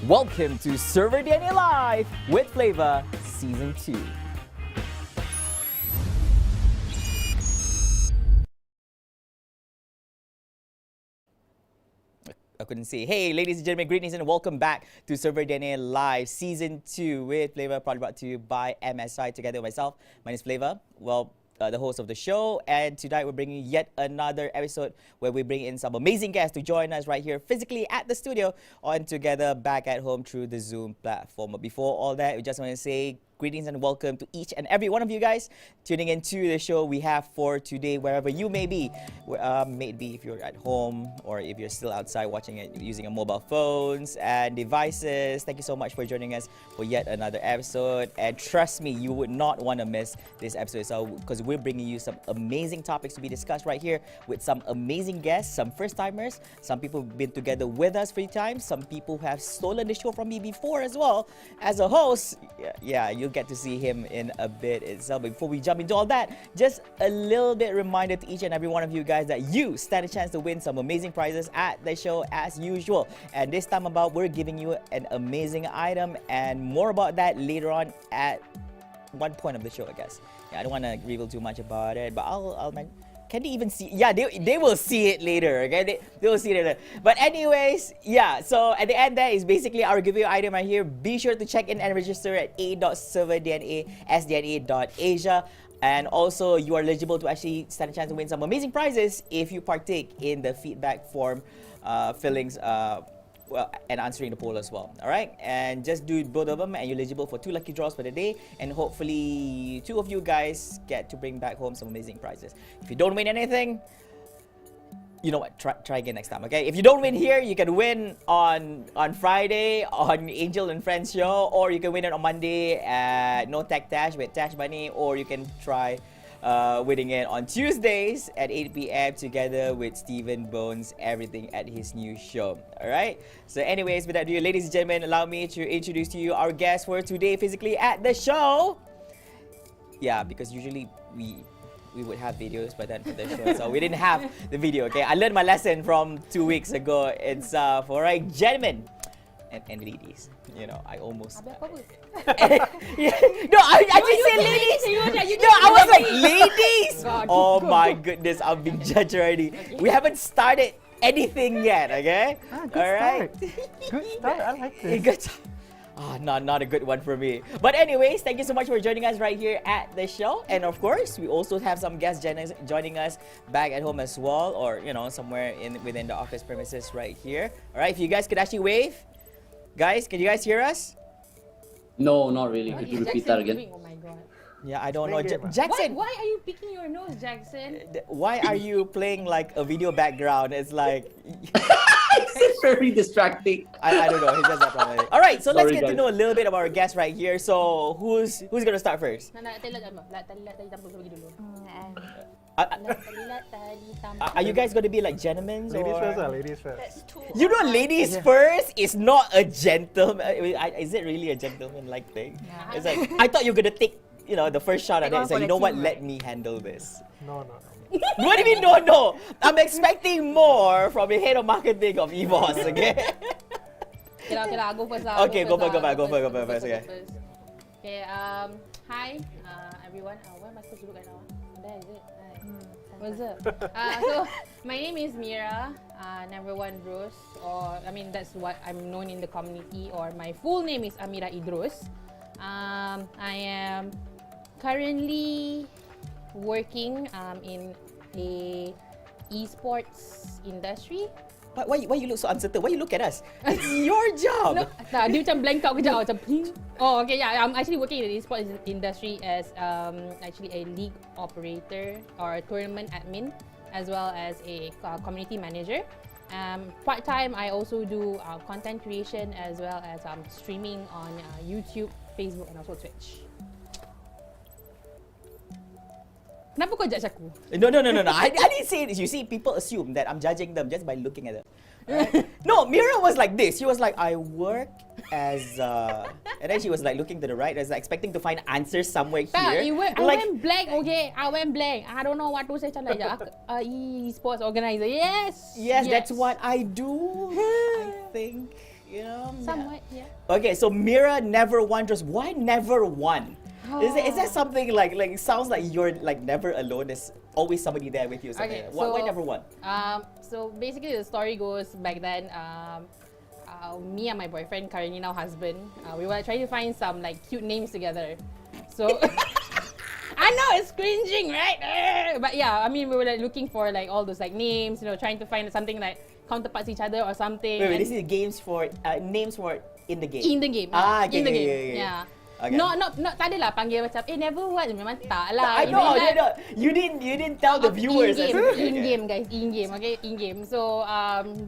Welcome to serverDNA Live with Flava Season 2. I couldn't say. Hey, ladies and gentlemen, greetings and welcome back to serverDNA Live Season 2 with Flava, proudly brought to you by MSI together with myself. My name is Flava. The host of the show, and tonight we're bringing yet another episode where we bring in some amazing guests to join us right here physically at the studio and together back at home through the Zoom platform. But before all that, we just want to say greetings and welcome to each and every one of you guys tuning into the show we have for today, wherever you may be. Maybe if you're at home or if you're still outside watching it using your mobile phones and devices. Thank you so much for joining us for yet another episode. And trust me, you would not want to miss this episode because we're bringing you some amazing topics to be discussed right here with some amazing guests, some first-timers, some people who've been together with us for times, some people who have stolen the show from me before as well. As a host, yeah, you'll get to see him in a bit itself. But before we jump into all that, just a little bit reminder to each and every one of you guys that you stand a chance to win some amazing prizes at the show as usual. And this time about, we're giving you an amazing item, and more about that later on at one point of the show, I guess. Yeah, I don't want to reveal too much about it, but I'll can they even see? Yeah, they will see it later, okay? They will see it later. But anyways, yeah, so at the end there is basically our giveaway item right here. Be sure to check in and register at a.serverdna.sdna.asia. And also, you are eligible to actually stand a chance to win some amazing prizes if you partake in the feedback form fillings and answering the poll as well. All right, and just do both of them, and you're eligible for 2 lucky draws for the day, and hopefully 2 of you guys get to bring back home some amazing prizes. If you don't win anything, you know what? Try again next time, okay? If you don't win here, you can win on Friday on Angel and Friends show, or you can win it on Monday at No Tech Tash with Tash Money, or you can try winning it on Tuesdays at 8 p.m. together with Stephen Bones, everything at his new show. Alright? So anyways, without ado, ladies and gentlemen, allow me to introduce to you our guest for today physically at the show. Yeah, because usually we would have videos by then for the show, so we didn't have the video, okay? I learned my lesson from 2 weeks ago. It's for right, gentlemen and ladies. You know, I almost... yeah. No, I just said ladies. No, I was like, ladies. Oh my goodness, I'm being judged already. We haven't started anything yet, okay? Good all right. Good start. I like this. Good. Not a good one for me. But anyways, thank you so much for joining us right here at the show. And of course, we also have some guests joining us back at home as well, or you know, somewhere within the office premises right here. All right, if you guys could actually wave. Guys, can you guys hear us? No, not really. Could you repeat that again? Oh my god. Yeah, I don't know. Jackson! Why are you picking your nose, Jackson? Why are you playing like a video background? It's like... It's very distracting. I don't know. He does that probably. Alright, so let's Sorry, get to guys. know a little bit about our guest right here. So, who's gonna start first? Are you guys gonna be like gentlemen? Ladies first, ladies first. That's too You know, ladies first is not a gentleman. Is it really a gentleman-like thing? Yeah. It's like, I thought you were gonna take, you know, the first shot at it. It's like, you know what? Let me handle this. No. What do you mean, no? I'm expecting more from the head of marketing of EVOS, okay? Okay, go first. Okay, go first, okay. Okay, hi, everyone. What am I supposed to look at now? There is it. What's up? So, my name is Mira, number 1 Bros, or I mean that's what I'm known in the community, or my full name is Ameerah Idros. I am currently working in a esports industry. Why you look so uncertain? Why you look at us? It's your job! No, dia macam blank out kejap macam oh okay, yeah, I'm actually working in the esports industry as actually a league operator or tournament admin, as well as a community manager. Part-time, I also do content creation as well as streaming on YouTube, Facebook and also Twitch. Kenapa kau judge aku? No. I didn't say this. You see, people assume that I'm judging them just by looking at them. Right? No, Mira was like this. She was like, I work as... and then she was like looking to the right. I was like expecting to find answers somewhere here. I went blank, okay? I went blank. I don't know what to say. Macam like, esports organizer. Yes, that's what I do. I think. you know. Somewhat, yeah. Okay, so Mira never won. Just why never won? Is that something like it sounds like you're like never alone? There's always somebody there with you. Or something. Okay, Why so- never won? So basically, the story goes back then. Me and my boyfriend, currently now husband, we were trying to find some like cute names together. So I know it's cringing, right? But yeah, I mean we were like looking for like all those like names, you know, trying to find something like counterparts each other or something. Wait, and- this is names for in the game. in the game. Okay, in the game. okay. Yeah. Okay. Not tak adalah panggil macam never what, memang tak lah. I It know, mean, like, no. You didn't tell the viewers. In-game, Okay. in-game, guys, in-game, okay, in-game. So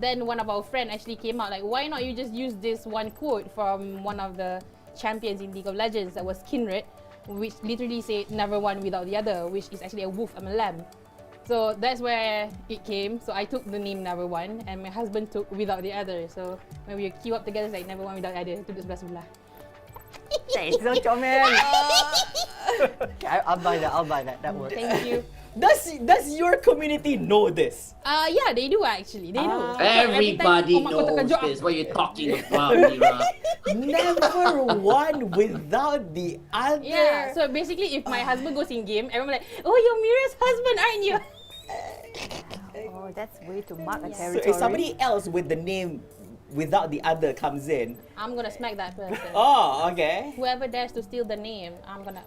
then one of our friend actually came out like, why not you just use this one quote from one of the champions in League of Legends that was Kindred, which literally said never one without the other, which is actually a wolf and a lamb. So that's where it came. So I took the name Never One, and my husband took Without the Other. So when we queue up together, it's like Never One Without the Other. Duduk sebelah-sebelah. That is so comel. Okay, I'll buy that. I'll buy that. That works. Thank you. Does your community know this? Yeah, they do actually. They know. Everybody Every time, "Oh, mak, kau knows terkejut." this. What are you talking about, Mira? Never won without the other. Yeah. So basically, if my husband goes in game, everyone like, "Oh, you're Mira's husband, aren't you?" Oh, that's way to mark a So territory. if somebody else with the name without the other comes in, I'm gonna smack that person. oh, okay. Whoever dares to steal the name, I'm gonna.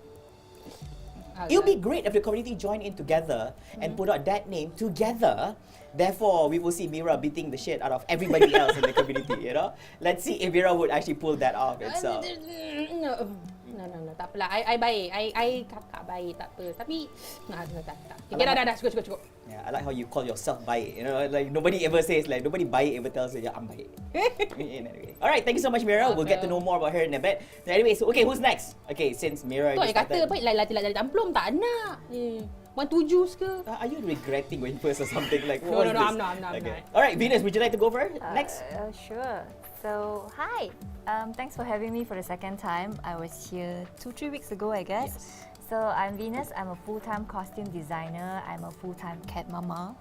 It'll be great if the community join in together and put out that name together. Therefore, we will see Mira beating the shit out of everybody else in the community, you know? Let's see if Mira would actually pull that off itself. No, tak apalah. I baik. I kakak baik, tak apa. Tapi, tak. Okay, dah, cukup. Yeah, I like how you call yourself baik. You know, like nobody ever says, like nobody baik ever tells you, yeah, I'm baik. Anyway. All right, thank you so much, Mira. We'll get to know more about her in a bit. So anyway, so okay, who's next? Okay, since Mira Tu already yang kata started. apa, lati-lati amplom tak nak. Want to juice ke? Are you regretting going first or something? Like, No, what is I'm this? not. Okay. All right, Venus, would you like to go first? Next. Sure. So, hi. Thanks for having me for the second time. I was here 2-3 weeks ago, I guess. Yes. So, I'm Venus. I'm a full-time costume designer. I'm a full-time cat mama.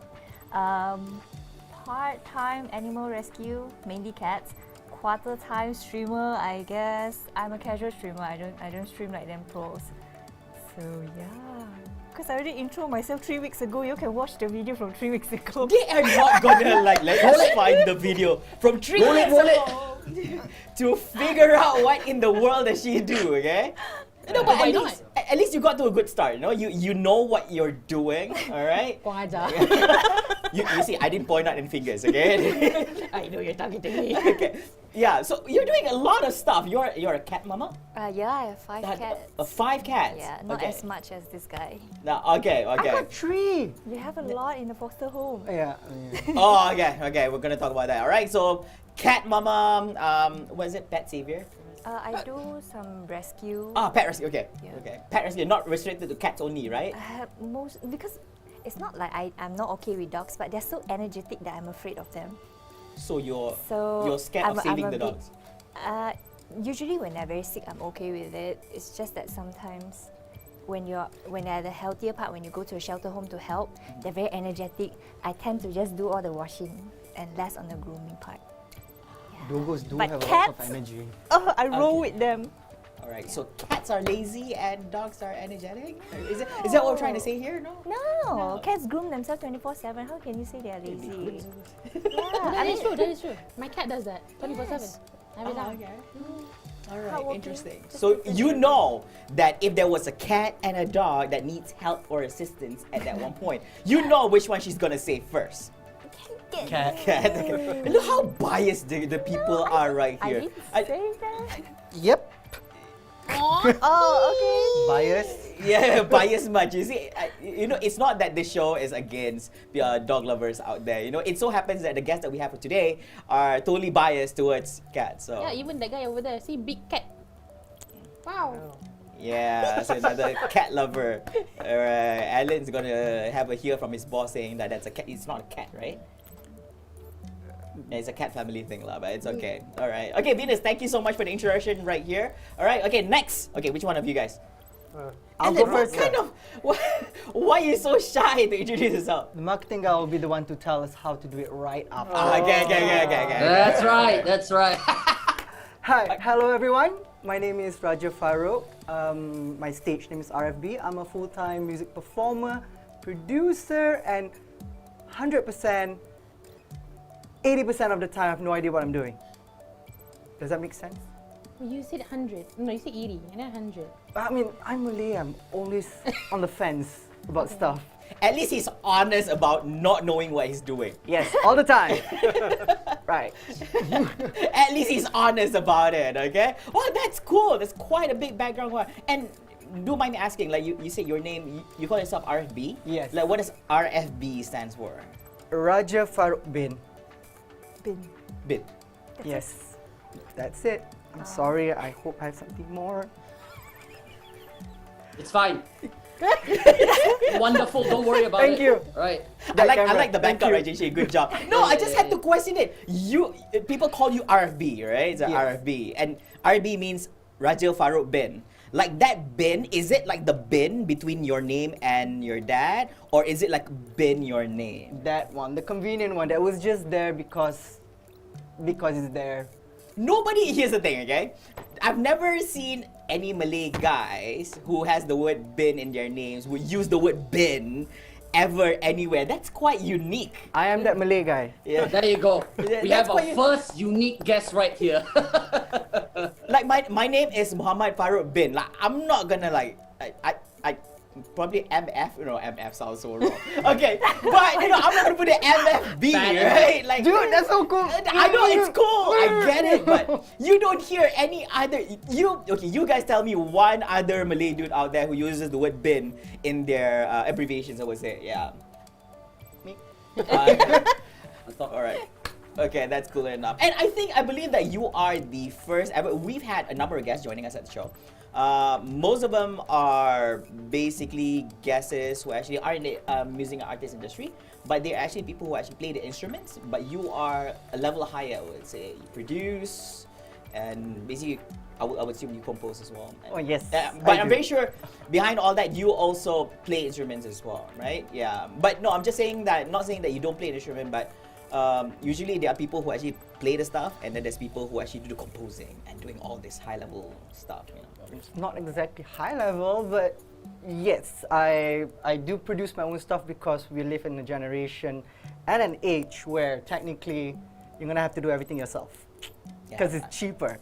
Part-time animal rescue, mainly cats. Quarter-time streamer, I guess. I'm a casual streamer. I don't stream like them pros. So yeah. Because I already intro myself 3 weeks ago. You can watch the video from 3 weeks ago. They are not gonna like let us find the video from 3 Roll it, weeks roll it. ago to figure out what in the world does she do, okay? No, but Why at least you got to a good start, you know? You know what you're doing, alright? Kau ajar. You see, I didn't point out any fingers, okay? I know you're targeting me. Okay. Yeah, so you're doing a lot of stuff. You're a cat mama? Yeah, I have 5 cats. 5 cats? Yeah, not okay. as much as this guy. No, okay. I got 3. We have a lot in the foster home. Yeah. Oh, okay. We're gonna talk about that. All right. So, cat mama. What is it? Pet savior. I do some rescue. Pet rescue. Okay. Yeah. Okay. Pet rescue. Not restricted to cats only, right? I have because it's not like I'm not okay with dogs, but they're so energetic that I'm afraid of them. So you're scared I'm of saving a the bit- dogs. Usually when they're very sick, I'm okay with it. It's just that sometimes when they're the healthier part, when you go to a shelter home to help, they're very energetic. I tend to just do all the washing and less on the grooming part. Dogos do But have a lot of cats- energy. Oh, I roll Okay. with them. All right. So cats are lazy and dogs are energetic. Is that what we're trying to say here? No. No, cats groom themselves 24/7. How can you say they're lazy? Yeah, That is true. My cat does that 24/7. Every time. Okay. All right, Hardworking. interesting. Just So listen you to know that if there was a cat and a dog that needs help or assistance at that one point, you know which one she's gonna say first. Cat. Cat. Okay. Look how biased the people are right I here. didn't say that. Yep. Oh, okay. Bias. Yeah, biased much. You see, you know, it's not that this show is against dog lovers out there. You know, it so happens that the guests that we have for today are totally biased towards cats. So Yeah, even that guy over there, see big cat. Wow. yeah, so another cat lover. Alright, Allan's gonna have a hear from his boss saying that that's a cat. It's not a cat, right? Yeah, it's a cat family thing, lah, but it's okay. Alright. Okay, Venus, thank you so much for the introduction right here. Alright, okay, next. Okay, which one of you guys? I'll Allan, go first. what kind of why are you so shy to introduce yourself? The marketing guy will be the one to tell us how to do it right after. Okay. That's right. Hi, hello everyone. My name is Raja Farouk. My stage name is R.F.B. I'm a full-time music performer, producer, and 100%, 80% of the time I have no idea what I'm doing. Does that make sense? You said 100. No, you said 80 and then 100. I mean, I'm Malay. I'm always on the fence about stuff. At least he's honest about not knowing what he's doing. Yes, all the time. Right. At least he's honest about it, okay? Well, that's cool. That's quite a big background. And do mind me asking, like you said your name, you call yourself R.F.B? Yes. Like what does R.F.B stands for? Raja Farouk bin. Bin. Bit. Yes. That's it. I'm sorry. I hope I have something more. It's fine. Wonderful. Don't worry about Thank it. you. Right. I camera. like the Thank backup, you. right, Chee? Good job. No, I just had to question it. People call you R.F.B, right? It's Yes. R.F.B. And R.B means Raja Farouk bin. Like that bin, is it like the bin between your name and your dad? Or is it like bin your name? That one, the convenient one, that was just there because it's there. Here's the thing, okay? I've never seen any Malay guys who has the word bin in their names, who use the word bin ever anywhere. That's quite unique. I am that Malay guy. Yeah. There you go. Yeah, We that's have our quite- first unique guest right here. Like my name is Muhammad Farouk bin. Like I'm not gonna like I probably MF. MF sounds so wrong. Okay, but I'm not gonna put an MFB, right? Like Dude, that's so cool. I know it's cool. I get it, but you don't hear any other. You guys tell me one other Malay dude out there who uses the word bin in their abbreviations. I would say, yeah. Me. All right. Okay, that's cool enough. And I believe that you are the first ever. We've had a number of guests joining us at the show. Most of them are basically guesses who actually are in the music and artist industry, but they're actually people who actually play the instruments. But you are a level higher, I would say. You produce, and basically, I would assume you compose as well. Oh, yes. But I I'm do. very sure behind all that, you also play instruments as well, right? Yeah. But no, I'm just saying that, not saying that you don't play an instrument, but usually there are people who actually play the stuff, and then there's people who actually do the composing and doing all this high level stuff, you know. It's not exactly high level, but yes, I do produce my own stuff because we live in a generation and an age where technically you're gonna have to do everything yourself because it's cheaper.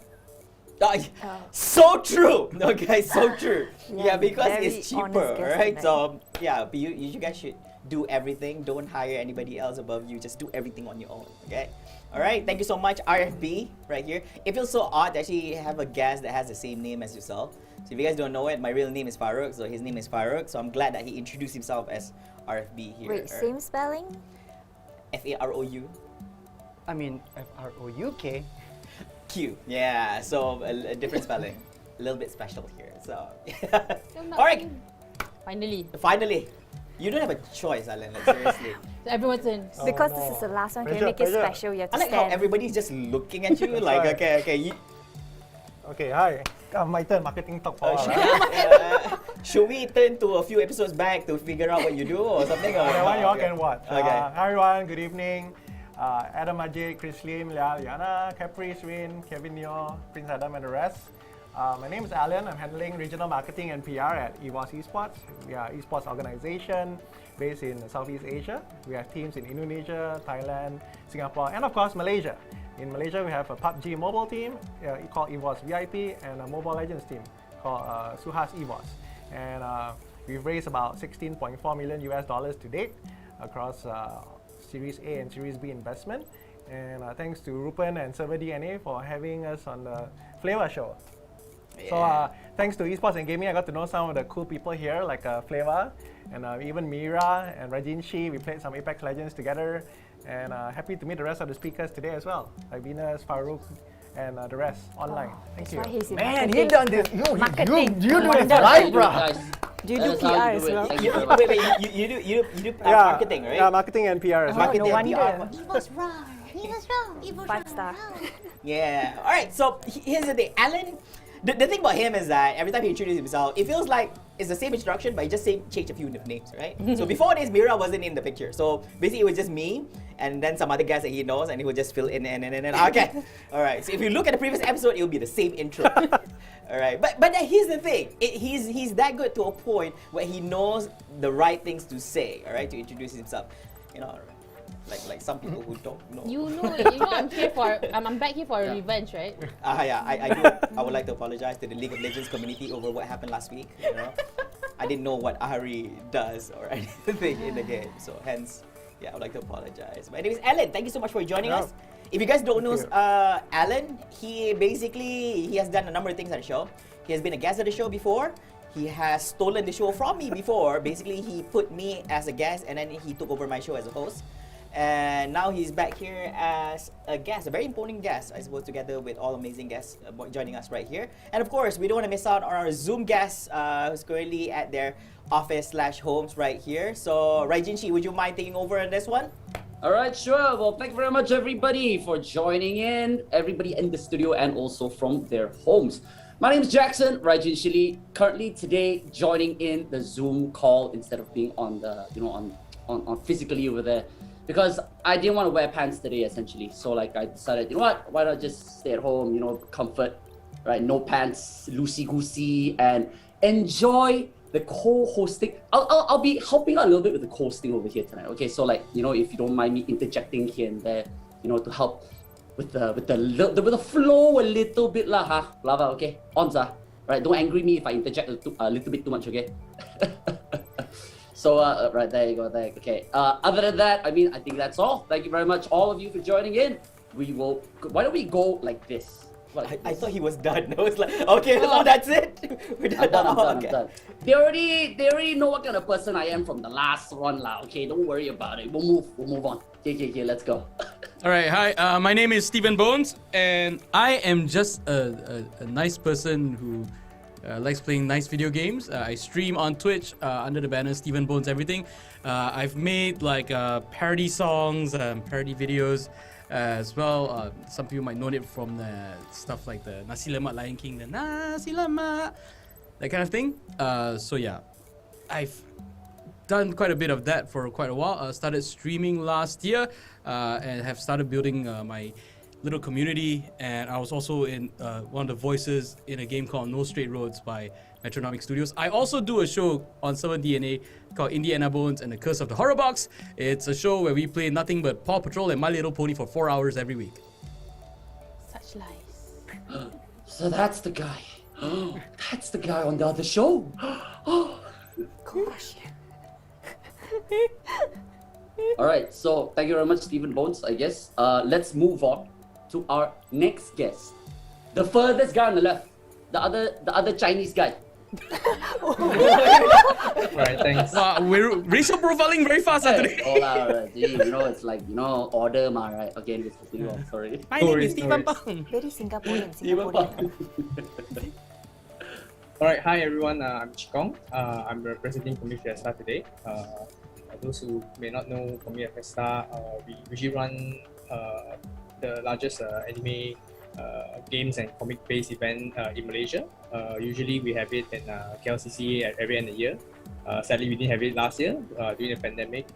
So true. Okay, so true. Yeah, Yeah, because very it's cheaper, honest guess on right? that. So yeah, but you guys should do everything. Don't hire anybody else above you. Just do everything on your own. Okay. All right. Thank you so much, R.F.B. right here. It feels so odd to actually have a guest that has the same name as yourself. So if you guys don't know it, my real name is Farouk. So his name is Farouk. So I'm glad that he introduced himself as R.F.B. here. Wait, same spelling? F-A-R-O-U. I mean, F-R-O-U-K. Q. Yeah. So a different spelling. A little bit special here. So. I'm not All right. Finally. You don't have a choice, Allan. Like, seriously. So everyone's in. Because this is the last one, can you Pressure, make it pressure. special? You have I to like how stand. everybody's just looking at you like, right. okay. You, Okay, hi. My turn, marketing talk for should we turn to a few episodes back to figure out what you do or something? Or That one you all can watch. Okay. Hi everyone, good evening. Adam Ajay, Chris Lim, Lial, Yana, Caprice, Win, Kevin Neo, Prince Adam, and the rest. My name is Allan. I'm handling regional marketing and PR at EVOS Esports. We are an esports organization based in Southeast Asia. We have teams in Indonesia, Thailand, Singapore, and of course Malaysia. In Malaysia, we have a PUBG mobile team called EVOS VIP and a Mobile Legends team called Suhas EVOS. And we've raised about $16.4 million to date across Series A and Series B investment. And thanks to Rupan and serverDNA for having us on the Flava show. So thanks to esports and gaming, I got to know some of the cool people here, like Flava and even Mira and Chee. We played some Apex Legends together, and happy to meet the rest of the speakers today as well, like Venus, Farouk, and the rest online. Thank That's you. why he's in Man, marketing. he done this. Marketing. You do this Wonder. live, bro. Guys, Do you do that's how PR you as do it. well? Thank you very much. Wait, you do marketing, right? Yeah, marketing and PR as well. Marketing no and wonder. PR. He was wrong. He was wrong. He was 5 star. Yeah. All right. So here's the thing, Allan. the thing about him is that every time he introduces himself, it feels like it's the same introduction, but he just changed a few names, right? So before this, Mira wasn't in the picture. So basically, it was just me and then some other guys that he knows, and he would just fill in and. Okay, all right. So if you look at the previous episode, it will be the same intro. All right, but here's the thing. He's that good to a point where he knows the right things to say. All right, to introduce himself. You know, like some people who don't know. You know, I'm back here for a revenge, right? Yeah, I do. I would like to apologize to the League of Legends community over what happened last week. You know, I didn't know what Ahri does or anything in the game, so hence, yeah, I would like to apologize. My name is Allan. Thank you so much for joining us. If you guys don't know Allan, he has done a number of things on the show. He has been a guest of the show before. He has stolen the show from me before. Basically, he put me as a guest and then he took over my show as a host. And now he's back here as a guest, a very important guest, I suppose, together with all amazing guests joining us right here. And of course, we don't want to miss out on our Zoom guests who's currently at their office/homes right here. So, Chee, would you mind taking over on this one? All right, sure. Well, thank you very much, everybody, for joining in. Everybody in the studio and also from their homes. My name is Jackson, Chee, currently today joining in the Zoom call instead of being on the, on physically over there. Because I didn't want to wear pants today, essentially. So like I decided, you know what? Why not just stay at home? Comfort, right? No pants, loosey-goosey, and enjoy the co-hosting. I'll be helping out a little bit with the co-hosting over here tonight. Okay, so like if you don't mind me interjecting here and there, to help with the flow a little bit lah, huh? Flava, okay? Onza, right? Don't angry me if I interject a little bit too much, okay? So, right, there you go, okay. Other than that, I think that's all. Thank you very much, all of you, for joining in. Why don't we go like this? I thought he was done. I was like, okay, so that's it. We're done. I'm done. They already know what kind of person I am from the last one lah. Okay, don't worry about it. We'll move on. Okay, let's go. All right, hi. My name is Stephen Bones, and I am just a nice person who likes playing nice video games. I stream on Twitch under the banner Stephen Bones Everything. I've made like parody songs, parody videos as well. Some people might know it from the stuff like the Nasi Lemak Lion King, the Nasi Lemak, that kind of thing. So yeah, I've done quite a bit of that for quite a while. Started streaming last year and have started building my little community, and I was also in one of the voices in a game called No Straight Roads by Metronomic Studios. I also do a show on serverDNA called Indiana Bones and the Curse of the HorrorBox. It's a show where we play nothing but Paw Patrol and My Little Pony for 4 hours every week. Such lies. So that's the guy. That's the guy on the other show. Gosh. All right, so thank you very much, Stephen Bones, I guess. Let's move on to our next guest. The furthest guy on the left. The other Chinese guy. Right, thanks. We're racial profiling very fast today. It's like, order ma, right? Again, this is wrong, sorry. My name is Stephen Phang. Very Singaporean. Alright, hi everyone, I'm Chee. I'm representing Comic Fiesta today. Those who may not know Comic Fiesta, we usually run the largest anime games and comic-based event in Malaysia. Usually we have it in KLCC at every end of the year. Sadly, we didn't have it last year during the pandemic.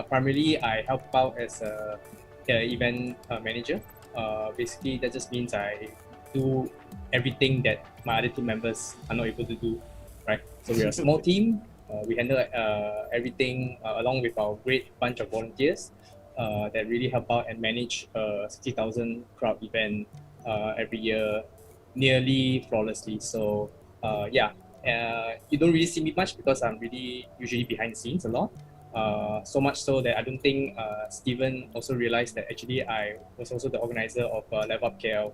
Primarily I help out as a event manager. Basically, that just means I do everything that my other team members are not able to do. Right? So we're a small team. We handle everything along with our great bunch of volunteers that really help out and manage a 60,000 crowd event every year nearly flawlessly. So you don't really see me much because I'm really usually behind the scenes a lot. So much so that I don't think Steven also realized that actually I was also the organizer of Level Up KL.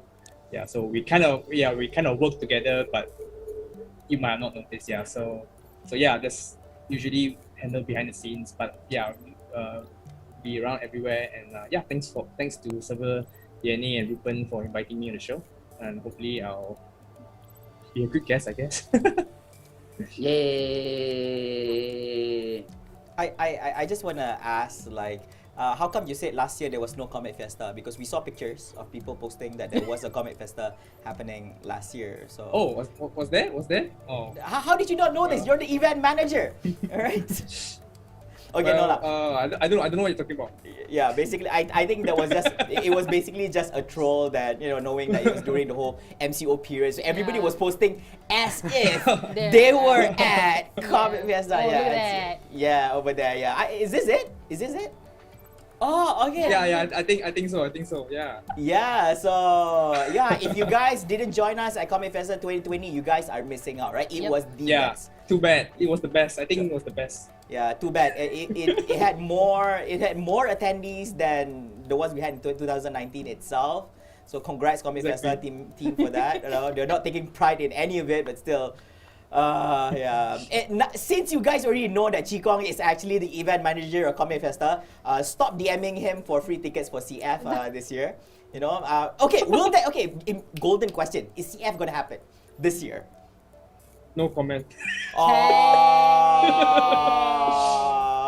Yeah, so we kind of work together, but you might not notice. Yeah, so that's usually handled behind the scenes. But be around everywhere, and thanks to serverDNA and Rupen for inviting me on the show, and hopefully I'll be a good guest, I guess. Yay! I just want to ask, like, how come you said last year there was no Comic Fiesta? Because we saw pictures of people posting that there was a Comic Fiesta happening last year. So. Oh, was there? Was there? Oh. How did you not know this? You're the event manager, all right? Okay, no lah. I don't know what you're talking about. Yeah, basically, I think that was just it was basically just a troll that, you know, knowing that it was during the whole MCO period, so everybody was posting as if they were at Comic Fiesta. Oh, Yeah, look at it's- that. yeah, over there. Yeah, is this it? Is this it? Oh, okay. Yeah, I think so. Yeah. Yeah, so yeah, if you guys didn't join us at Comic Fiesta 2020, you guys are missing out, right? It Yep. was the Yeah. best. Too bad. It was the best. I think it was the best. Yeah, too bad. It had more attendees than the ones we had in 2019 itself. So congrats Comic Fiesta team for that. You know, they're not taking pride in any of it, but still. Yeah. Since you guys already know that Chee is actually the event manager of Comic Fiesta, stop DMing him for free tickets for CF this year. You know. Okay. Golden question: is CF gonna happen this year? No comment. Oh.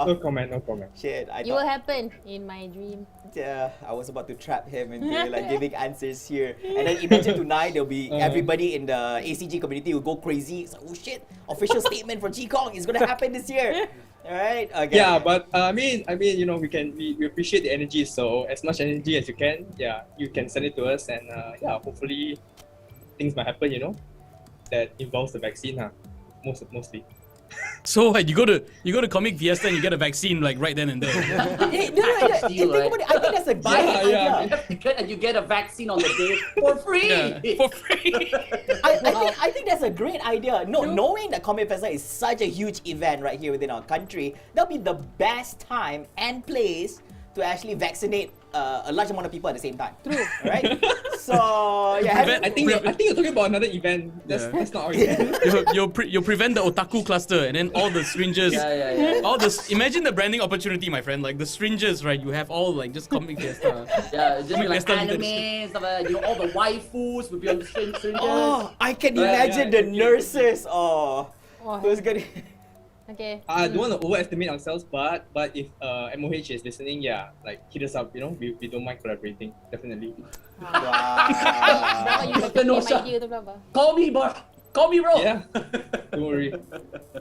No comment. Shit. It will happen in my dream. Yeah, I was about to trap him into like giving answers here, and then imagine tonight there'll be everybody in the ACG community will go crazy. It's like, oh shit, official statement from Chee is gonna happen this year. All right. Okay. Yeah, but I mean, you know, we appreciate the energy. So as much energy as you can, yeah, you can send it to us, and yeah, hopefully things might happen. You know, that involves the vaccine, mostly. So you go to Comic Fiesta and you get a vaccine like right then and there. Hey, no, think about it. I think that's a great idea. And you get a vaccine on the day for free. Yeah, for free. I think that's a great idea. No, knowing that Comic Fiesta is such a huge event right here within our country, that'll be the best time and place to actually vaccinate a large amount of people at the same time. True. Right? So yeah, I think you're talking about another event. That's not our event. You'll prevent the otaku cluster, and then all the strangers. Yeah. All this. Imagine the branding opportunity, my friend. Like the strangers, right? You have all like just Comic Fiesta. Yeah, just Comic like Fiesta anime, stuff like that. You know, all the waifus would be on the strangers. oh, I can Yeah, imagine yeah, the nurses. Oh, Oh. who's gonna? Okay. I don't want to overestimate ourselves, but if MOH is listening, yeah, like hit us up. You know, we don't mind collaborating, definitely. Wow. You Betul, pakai Nosha. idea tu berapa? Call me, bro. Yeah, don't worry.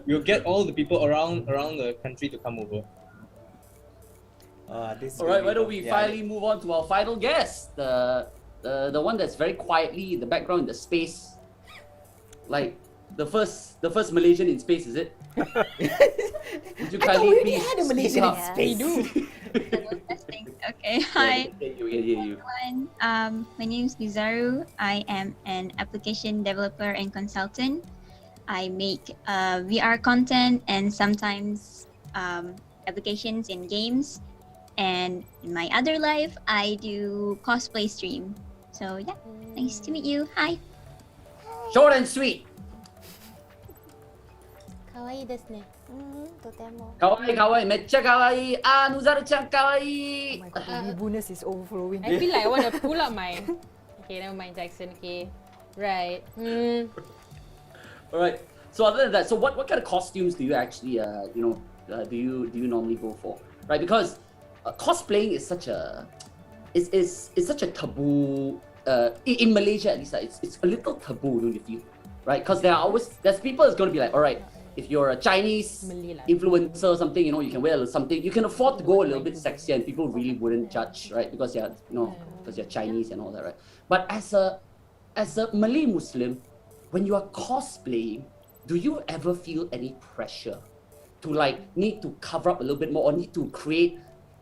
We'll get all the people around the country to come over. This All right, really why don't we yeah. finally move on to our final guest, the one that's very quietly in the background in the space, like the first Malaysian in space, is it? Would you I thought we already please had a speak Malaysian in up? space. Testing. Okay, hi We can hear you. everyone. My name is Nuzaru. I am an application developer and consultant. I make VR content and sometimes applications in games. And in my other life, I do cosplay stream. So yeah, nice to meet you. Hi. Short and sweet. Kawaii desu ne. とても。かわいいかわいい、めっちゃかわいい。あー、ヌザルちゃんかわいい。 Oh my god, the baby-bonus is overflowing. I feel like I want to pull up my. Okay, never mind, Jackson. Okay, right. All right. So other than that, so what kind of costumes do you actually do you normally go for? Right, because cosplaying is such a is such a taboo in Malaysia at least. It's a little taboo, don't you feel? Right, because there's people that's going to be like, all right, if you're a Chinese Malay lah. influencer or something, you know, you can wear a little something. You can afford to go a little bit sexier, and people really wouldn't judge, right? Because you're Chinese and all that, right? But as a Malay Muslim, when you are cosplaying, do you ever feel any pressure to like need to cover up a little bit more or need to create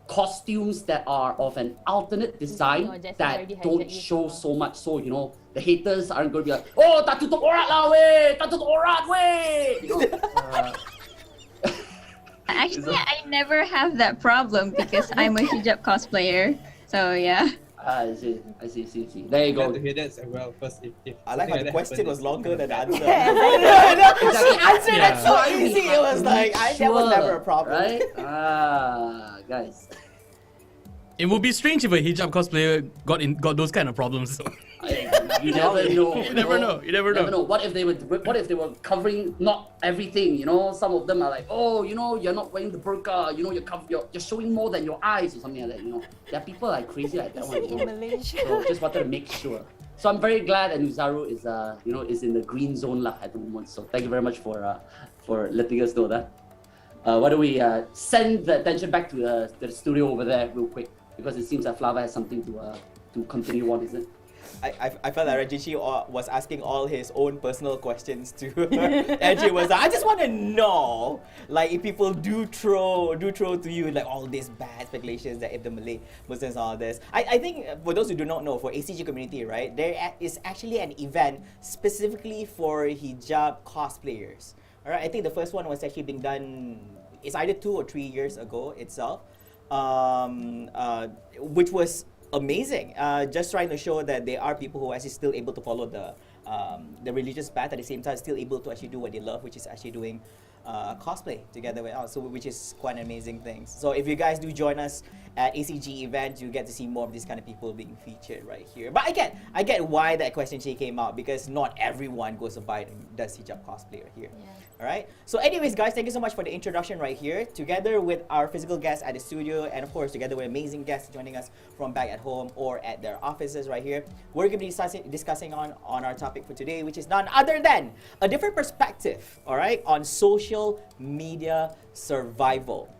costumes that are of an alternate design Jackson that already don't hijacked you show somehow. so much, so you know the haters aren't going to be like, oh, tak tutup aurat lah weh, tak tutup aurat weh. You know? Actually, I never have that problem because I'm a hijab cosplayer. So yeah. I see. There you Glad go. to hear that as well. First, if I like how something the that question happens, was longer than the answer. Exactly. She answered it so Yeah. easy. It was like, that was never a problem. Right? Guys. It would be strange if a hijab cosplayer got those kind of problems. You never know. You never know. You never know. What if they were covering not everything? You know, some of them are like, oh, you know, you're not wearing the burqa. You know, you're showing more than your eyes or something like that. You know, there are people like crazy like that one. in Malaysia. So just wanted to make sure. So I'm very glad that Nuzaru is is in the green zone lah at the moment. So thank you very much for letting us know that. Why don't we send the attention back to the studio over there real quick, because it seems that Flava has something to continue on, isn't it? I felt that Chee was asking all his own personal questions to and she was like, I just want to know, like, if people do throw to you like all these bad speculations that if the Malay Muslims and all this. I think for those who do not know, for ACG community, right, there is actually an event specifically for hijab cosplayers. All right, I think the first one was actually being done, it's either 2 or 3 years ago itself, which was amazing. Just trying to show that there are people who are actually still able to follow the religious path, at the same time still able to actually do what they love, which is actually doing cosplay together with us, so which is quite an amazing thing. So if you guys do join us at ACG events, you get to see more of these kind of people being featured right here. But I get why that question came out, because not everyone goes about and does hijab cosplay right here. Yeah. All right. So anyways, guys, thank you so much for the introduction right here, together with our physical guests at the studio, and of course, together with amazing guests joining us from back at home or at their offices right here. We're going to be discussing on our topic for today, which is none other than a different perspective, all right, on social media survival.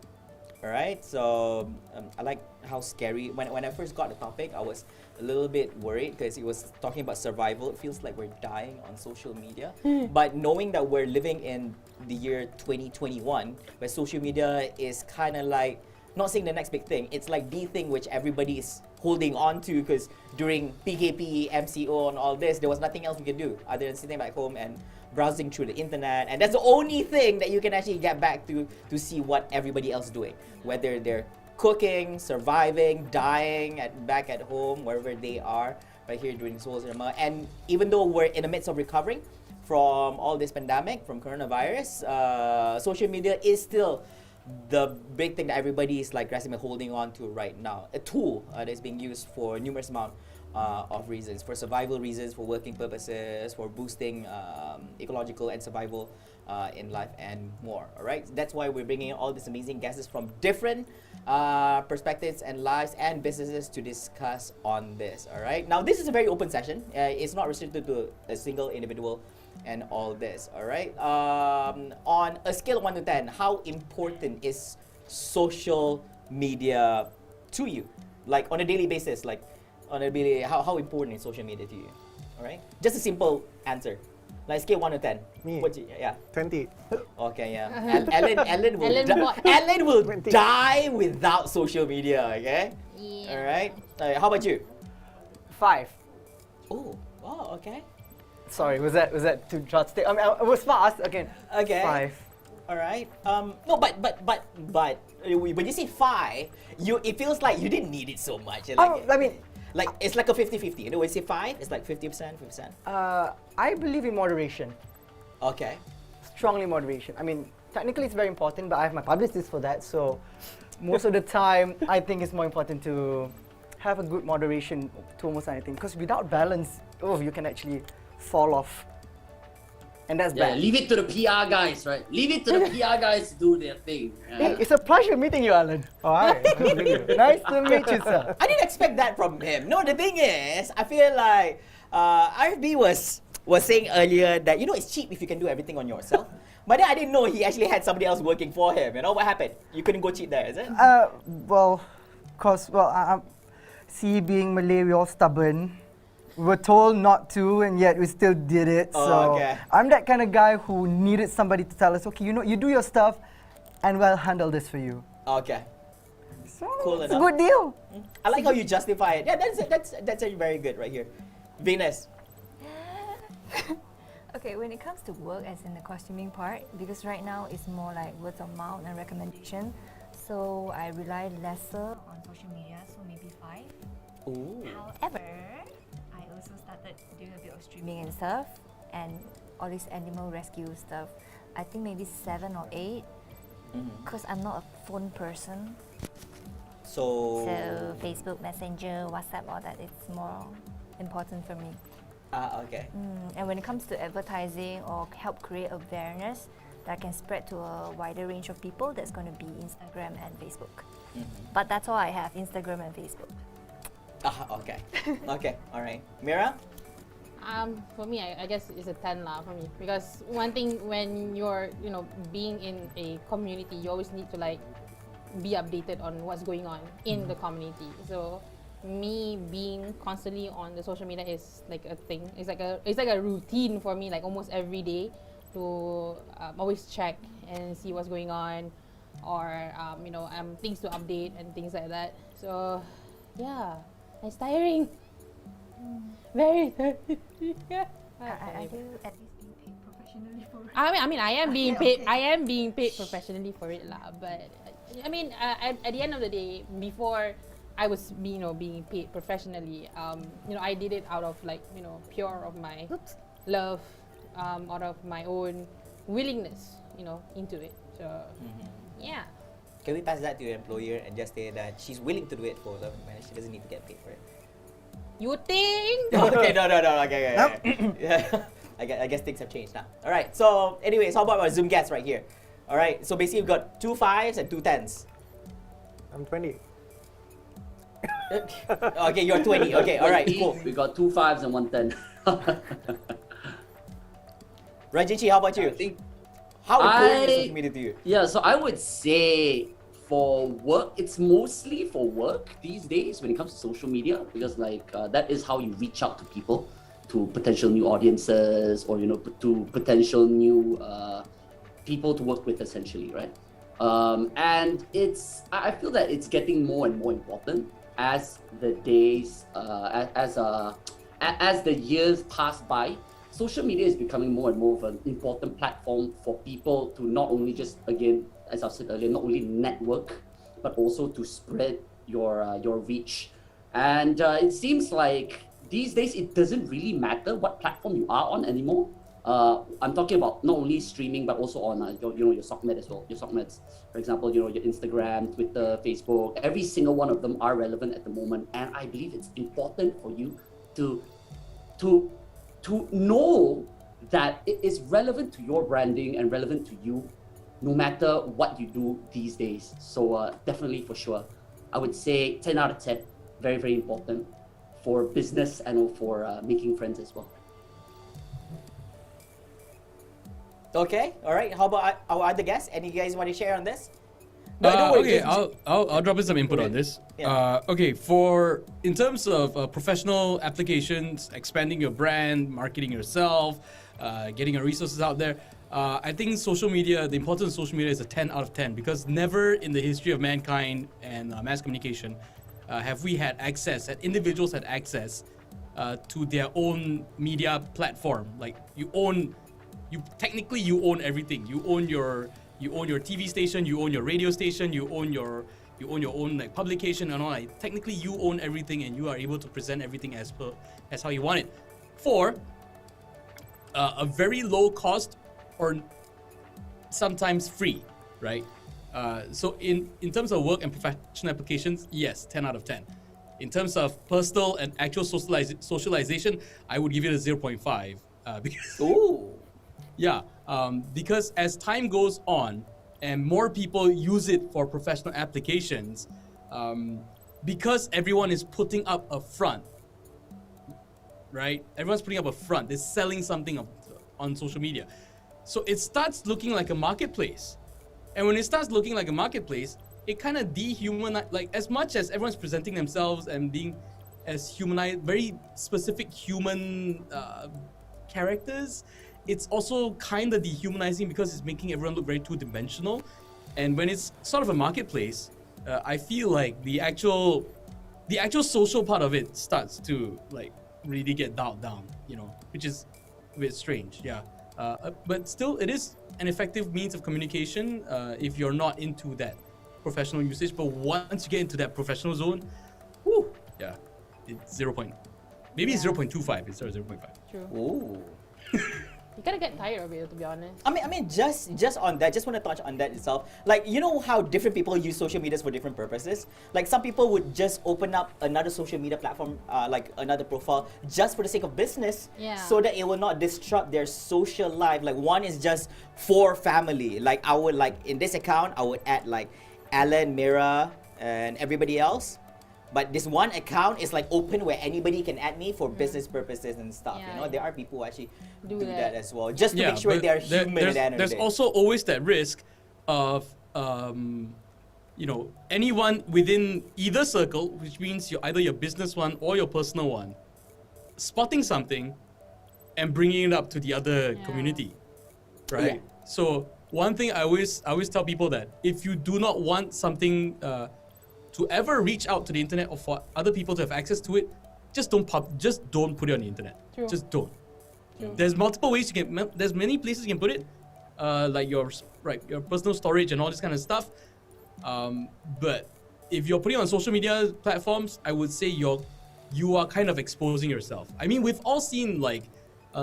All right. So I like how scary, when I first got the topic, I was a little bit worried because it was talking about survival. It feels like we're dying on social media. But knowing that we're living in the year 2021, where social media is kind of like, not saying the next big thing, it's like the thing which everybody is holding on to, because during PKP, MCO and all this, there was nothing else we could do other than sitting back home and browsing through the internet. And that's the only thing that you can actually get back to see what everybody else is doing, whether they're cooking, surviving, dying back at home, wherever they are, right here during Soul Cinema. And even though we're in the midst of recovering from all this pandemic, from coronavirus, social media is still the big thing that everybody is like grasping and holding on to right now. A tool that is being used for numerous amount of reasons, for survival reasons, for working purposes, for boosting ecological and survival in life and more. All right, that's why we're bringing in all these amazing guests from different perspectives and lives and businesses to discuss on this. All right, now this is a very open session. It's not restricted to a single individual and all this. All right, on a scale of 1 to 10, how important is social media to you, like on a daily basis? Like on a daily, how important is social media to you? All right, just a simple answer. Like scale 1 to 10. Me. Yeah. 20. Okay, yeah. Allan will die without social media. Okay. Yeah. All right. How about you? 5. Oh, wow. Okay. Sorry, was that too drastic? I mean, it was fast. Again. Okay. 5. All right. No, but when you say 5, it feels like you didn't need it so much. Like, I mean, like it's like a 50-50. You know, when you say 5, it's like 50%, 50%. I believe in moderation. Okay. Strongly moderation. I mean, technically it's very important, but I have my publicist for that. So most of the time, I think it's more important to have a good moderation to almost anything. Because without balance, you can actually fall off. And that's bad. Leave it to the PR guys, right? Leave it to the PR guys to do their thing. Hey, it's a pleasure meeting you, Allan. Oh, hi. Nice to meet you. Nice to meet you, sir. I didn't expect that from him. No, the thing is, I feel like R.F.B was saying earlier that, you know, it's cheap if you can do everything on yourself. But then I didn't know he actually had somebody else working for him. You know, what happened? You couldn't go cheat there, is it? See, being Malay, we're all stubborn. We were told not to, and yet we still did it. Oh, okay. I'm that kind of guy who needed somebody to tell us, okay, you know, you do your stuff, and we'll handle this for you. Okay. So Cool it's enough. a good deal. I like how you justify it. Yeah, that's actually very good right here. Venus. Okay, when it comes to work, as in the costuming part, because right now it's more like word of mouth and recommendation, so I rely lesser on social media, so maybe 5. Ooh. However, I also started doing a bit of streaming and stuff, and all this animal rescue stuff. I think maybe 7 or 8, because I'm not a phone person. So So Facebook Messenger, WhatsApp, all that, it's more important for me. Okay. And when it comes to advertising or help create awareness that can spread to a wider range of people, that's going to be Instagram and Facebook. But that's all I have, Instagram and Facebook. Okay. Okay. All right. Mira? For me, I guess it's a 10 lah for me, because one thing when you're being in a community, you always need to like be updated on what's going on in the community. So me being constantly on the social media is like a thing. It's like a routine for me, like almost every day, to always check and see what's going on, or things to update and things like that. So yeah, it's tiring. Very tiring. Yeah. Are you at least being paid professionally for it? I mean, I am being paid. I am being paid professionally for it, lah. But I mean, at the end of the day, before I was being paid professionally, I did it out of like pure of my love, out of my own willingness, into it. So yeah. Can we pass that to your employer and just say that she's willing to do it for them and she doesn't need to get paid for it? You think? Okay, no. Okay. Yeah. I guess things have changed now. All right. So, anyways, how about our Zoom guests right here? All right. So basically, we've got 2 5s and 2 10s. I'm 20. Okay, you're 20. Okay. All right. Cool. We got 2 5s and 1 10. Rajinchi, how about you? I think How important is social media to you? Yeah, so I would say for work, it's mostly for work these days when it comes to social media, because that is how you reach out to people, to potential new audiences, or to potential new people to work with, essentially, right? And I feel that it's getting more and more important as the days, as the years pass by. Social media is becoming more and more of an important platform for people to not only just, again, as I said earlier, not only network, but also to spread your reach. And it seems like these days it doesn't really matter what platform you are on anymore. I'm talking about not only streaming, but also on your SOCMED as well. Your SOCMEDs, for example, your Instagram, Twitter, Facebook. Every single one of them are relevant at the moment, and I believe it's important for you to know that it is relevant to your branding and relevant to you, no matter what you do these days. So definitely, for sure, I would say 10 out of 10. Very, very important for business and for making friends as well. Okay, all right. How about our other guests? Any guys want to share on this? Okay, I'll drop in some input on this. Yeah. Okay, in terms of professional applications, expanding your brand, marketing yourself, getting your resources out there, I think the importance of social media is a 10 out of 10, because never in the history of mankind and mass communication have we had access, individuals had access to their own media platform. Like technically you own everything. You own your TV station, you own your radio station, you own your own publication and all that. Technically you own everything, and you are able to present everything as how you want it for a very low cost, or sometimes free, right? So in terms of work and professional applications, yes, 10 out of 10. In terms of personal and actual socialization, I would give it a 0.5. Because Ooh. Yeah, because as time goes on and more people use it for professional applications, because everyone is putting up a front, right? Everyone's putting up a front. They're selling something on social media. So it starts looking like a marketplace. And when it starts looking like a marketplace, it kind of dehumanizes, like as much as everyone's presenting themselves and being as humanized, very specific human characters, it's also kind of dehumanizing because it's making everyone look very two-dimensional. And when it's sort of a marketplace, I feel like the actual social part of it starts to really get dialed down, which is a bit strange, yeah. But still, it is an effective means of communication if you're not into that professional usage. But once you get into that professional zone, whew, yeah, it's 0.25 instead of 0.5. True. Ooh. you kind of get tired of it, to be honest. I mean, just on that, just want to touch on that itself. Like, you know how different people use social medias for different purposes. Like, some people would just open up another social media platform, like another profile, just for the sake of business, so that it will not disrupt their social life. Like, one is just for family. Like, I would in this account, I would add like Allan, Mira, and everybody else. But this one account is like open where anybody can add me for business purposes and stuff. You know, there are people who actually do that as well, just to make sure they're human at the end of the There's day. also always that risk of, you know, anyone within either circle, which means either your business one or your personal one, spotting something and bringing it up to the other community, right? So one thing I always tell people that if you do not want something to ever reach out to the internet or for other people to have access to it, just don't put it on the internet. True. Just don't. There's multiple ways you can. There's many places you can put it, like your personal storage and all this kind of stuff. But if you're putting it on social media platforms, I would say you are kind of exposing yourself. I mean, we've all seen like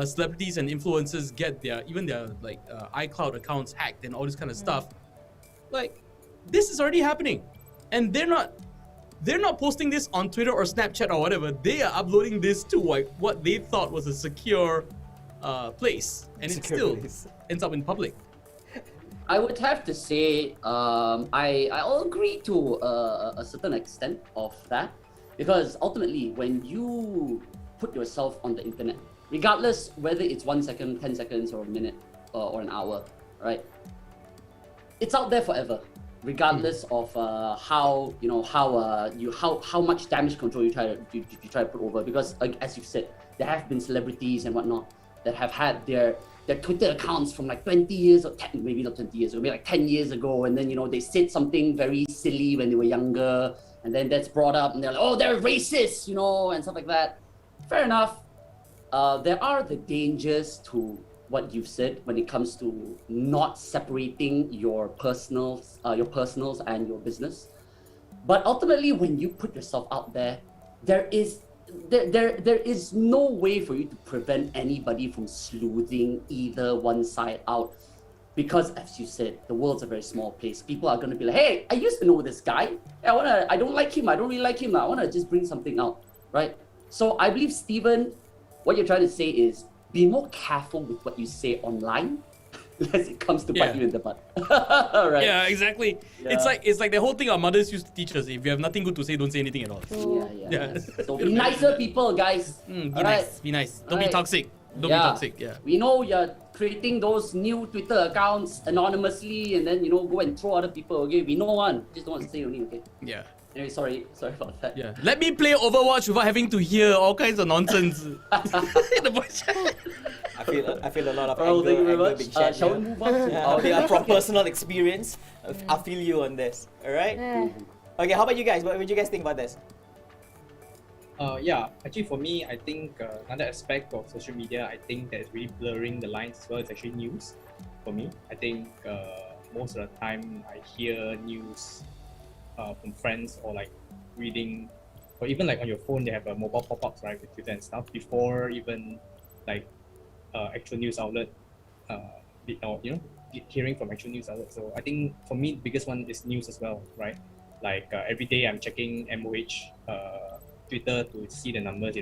celebrities and influencers get their iCloud accounts hacked and all this kind of stuff. Like, this is already happening. And they're not posting this on Twitter or Snapchat or whatever. They are uploading this to what they thought was a secure place, and it still ends up in public. I would have to say I'll agree to a certain extent of that, because ultimately when you put yourself on the internet, regardless whether it's 1 second, 10 seconds, or a minute or an hour, right? It's out there forever. Regardless of how much damage control you try to put over, because as you said, there have been celebrities and whatnot that have had their Twitter accounts from like 20 years or maybe not 20 years ago, maybe like 10 years ago, and then they said something very silly when they were younger, and then that's brought up and they're like, oh, they're racist, and stuff like that. Fair enough. There are the dangers to what you've said when it comes to not separating your personals and your business. But ultimately, when you put yourself out there, there is no way for you to prevent anybody from sleuthing either one side out, because as you said, the world's a very small place. People are going to be like, hey, I used to know this guy. I don't like him. I don't really like him. I want to just bring something out, right? So I believe, Steven, what you're trying to say is, be more careful with what you say online, as it comes to bite you in the butt. Right? Yeah, exactly. Yeah. It's like the whole thing our mothers used to teach us: if you have nothing good to say, don't say anything at all. Yeah. So be nicer, people, guys. Be nice. Be nice. Don't be toxic. Don't be toxic. Yeah. We know you're creating those new Twitter accounts anonymously, and then go and throw other people. Okay, we know one. Just don't want to say only. Okay. Yeah. Anyway, sorry about that. Yeah. Let me play Overwatch without having to hear all kinds of nonsense. In the voice chat. I feel a lot of thank you very much. being shared. Shall we move on? To from personal experience, I feel you on this. All right. Okay. How about you guys? What would you guys think about this? Actually for me, I think another aspect of social media, I think that is really blurring the lines as well, is actually news. For me, I think most of the time I hear news from friends, or like reading, or even like on your phone, they have a mobile pop-ups, right, with Twitter and stuff, before even like actual news outlet, or hearing from actual news outlets. So I think for me, the biggest one is news as well, right? Like every day I'm checking MOH Twitter to see the numbers.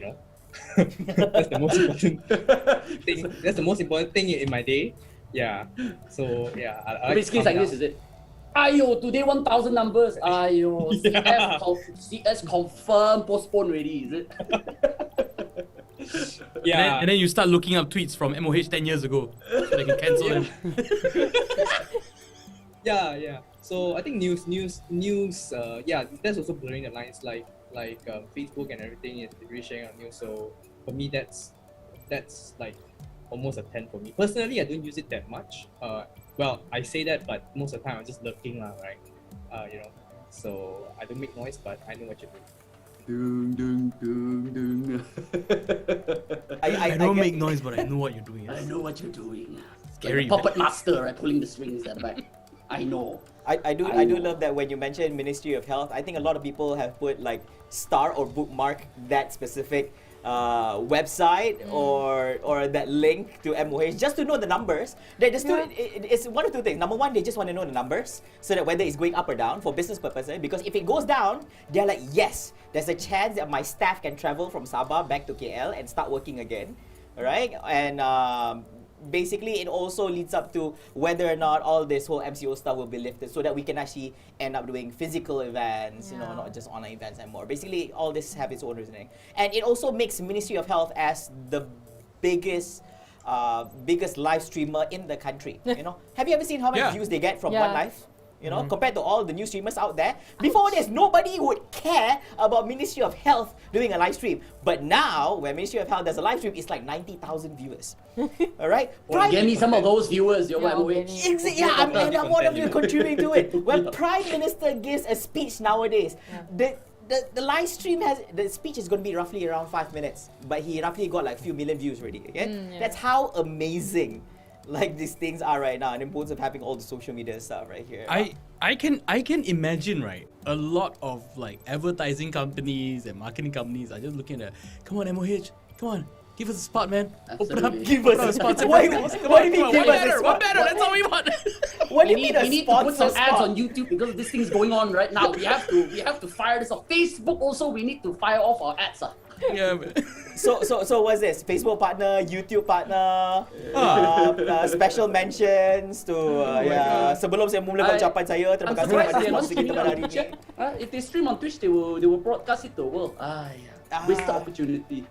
That's the most important thing. That's the most important thing in my day. Yeah. So yeah. I basically, it's like this, is it? Ayo, today 1,000 numbers. Ayo, CS confirmed postponed already, is it? Yeah. And then you start looking up tweets from MOH 10 years ago so they can cancel them. Yeah. So I think news. That's also blurring the lines, like Facebook and everything is really sharing on news. So for me, that's like almost a 10 for me. Personally, I don't use it that much. Well, I say that, but most of the time I'm just lurking, right? So I don't make noise, but I know what you're doing. I don't make noise, but I know what you're doing. I know what you're doing. Scary. Like puppet master, right? Pulling the strings at the back. I know. I do love that when you mentioned Ministry of Health. I think a lot of people have put like star or bookmark that specific website or that link to MOH just to know the numbers. It's one of two things. Number one, they just want to know the numbers so that whether it's going up or down for business purposes. Because if it goes down, they're like, yes, there's a chance that my staff can travel from Sabah back to KL and start working again. All right, and basically it also leads up to whether or not all this whole MCO stuff will be lifted so that we can actually end up doing physical events, you know, not just online events anymore. Basically, all this have its own reasoning. And it also makes Ministry of Health as the biggest live streamer in the country. You know, have you ever seen how many views they get from one live? You know, compared to all the new streamers out there. Before this, nobody would care about Ministry of Health doing a live stream. But now, when Ministry of Health does a live stream, it's like 90,000 viewers. All right? Give me some of those viewers, I'm one of you contributing to it. When Prime Minister gives a speech nowadays, the live stream the speech is going to be roughly around 5 minutes. But he roughly got like a few million views already. Okay? That's how amazing like these things are right now, and the importance of having all the social media stuff right here. I can imagine, right? A lot of like advertising companies and marketing companies are just looking at, come on MOH, come on, give us a spot, man. Absolutely. Open up, give us a spot. What do you mean give us a spot? What better? That's all we want. What do you mean we need to put some ads on YouTube because this thing is going on right now. We have to fire this off. Facebook also, we need to fire off our ads. Yeah, man. So what's this? Facebook partner, YouTube partner, special mentions to sebelum saya memulakan ucapan saya, terima kasih kepada sponsor kita pada hari ini. If they stream on Twitch, they will broadcast it to the world. Waste the opportunity.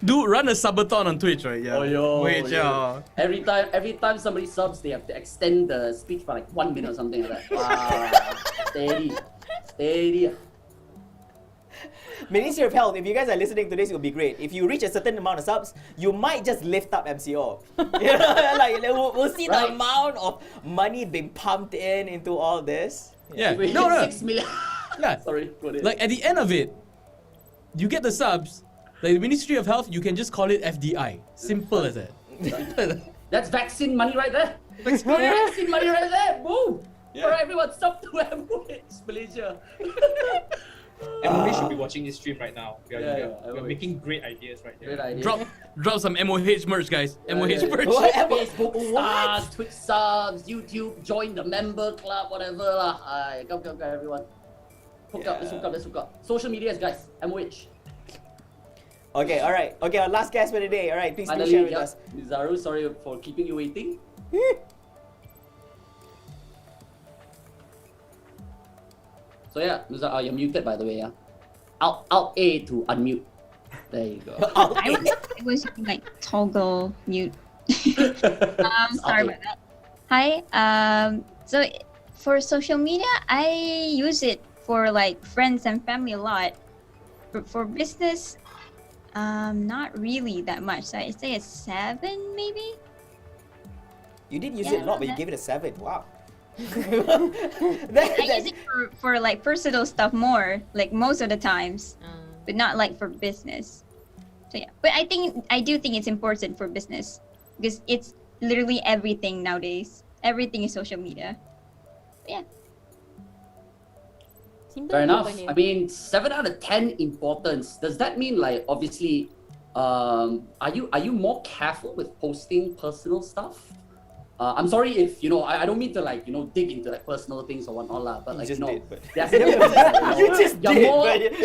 Do run a subathon on Twitch, right? Yeah. Every time somebody subs, they have to extend the speech for like 1 minute or something like that. Wow. Steady. Ministry of Health, if you guys are listening to this, it will be great. If you reach a certain amount of subs, you might just lift up MCO. You know, like we'll see the amount of money being pumped into all this. Yeah. No. 6 million. Yeah. Sorry. Go ahead. Like at the end of it, you get the subs. Like the Ministry of Health, you can just call it FDI. Simple as that. That's vaccine money right there. Vaccine money right there. Boom. Yeah. Alright, everyone, stop to MOH Malaysia. Everybody should be watching this stream right now. We're making great ideas right there. Drop some MOH merch, guys. MOH merch. Facebook stars, Twitch subs, YouTube, join the member club, whatever lah. Come, everyone. Let's hook up. Social medias, guys. MOH. Okay, alright. Okay, our last guest for the day. Alright, please Finally, share with us. Zaru, sorry for keeping you waiting. So yeah, Nuzaru, you're muted by the way, yeah? Alt A to unmute. There you go. I was like toggle mute. Sorry about that. Hi. So for social media, I use it for like friends and family a lot. But for business, not really that much. So I say a 7 maybe. You did use it a lot, but you gave it a 7. Wow. I use it for like personal stuff more, like most of the times, but not like for business. So yeah, but I do think it's important for business because it's literally everything nowadays. Everything is social media. Yeah. Fair enough. I mean, 7 out of 10 importance. Does that mean like obviously, are you more careful with posting personal stuff? I'm sorry if I don't mean to like dig into like personal things or whatnot lah, but like you're more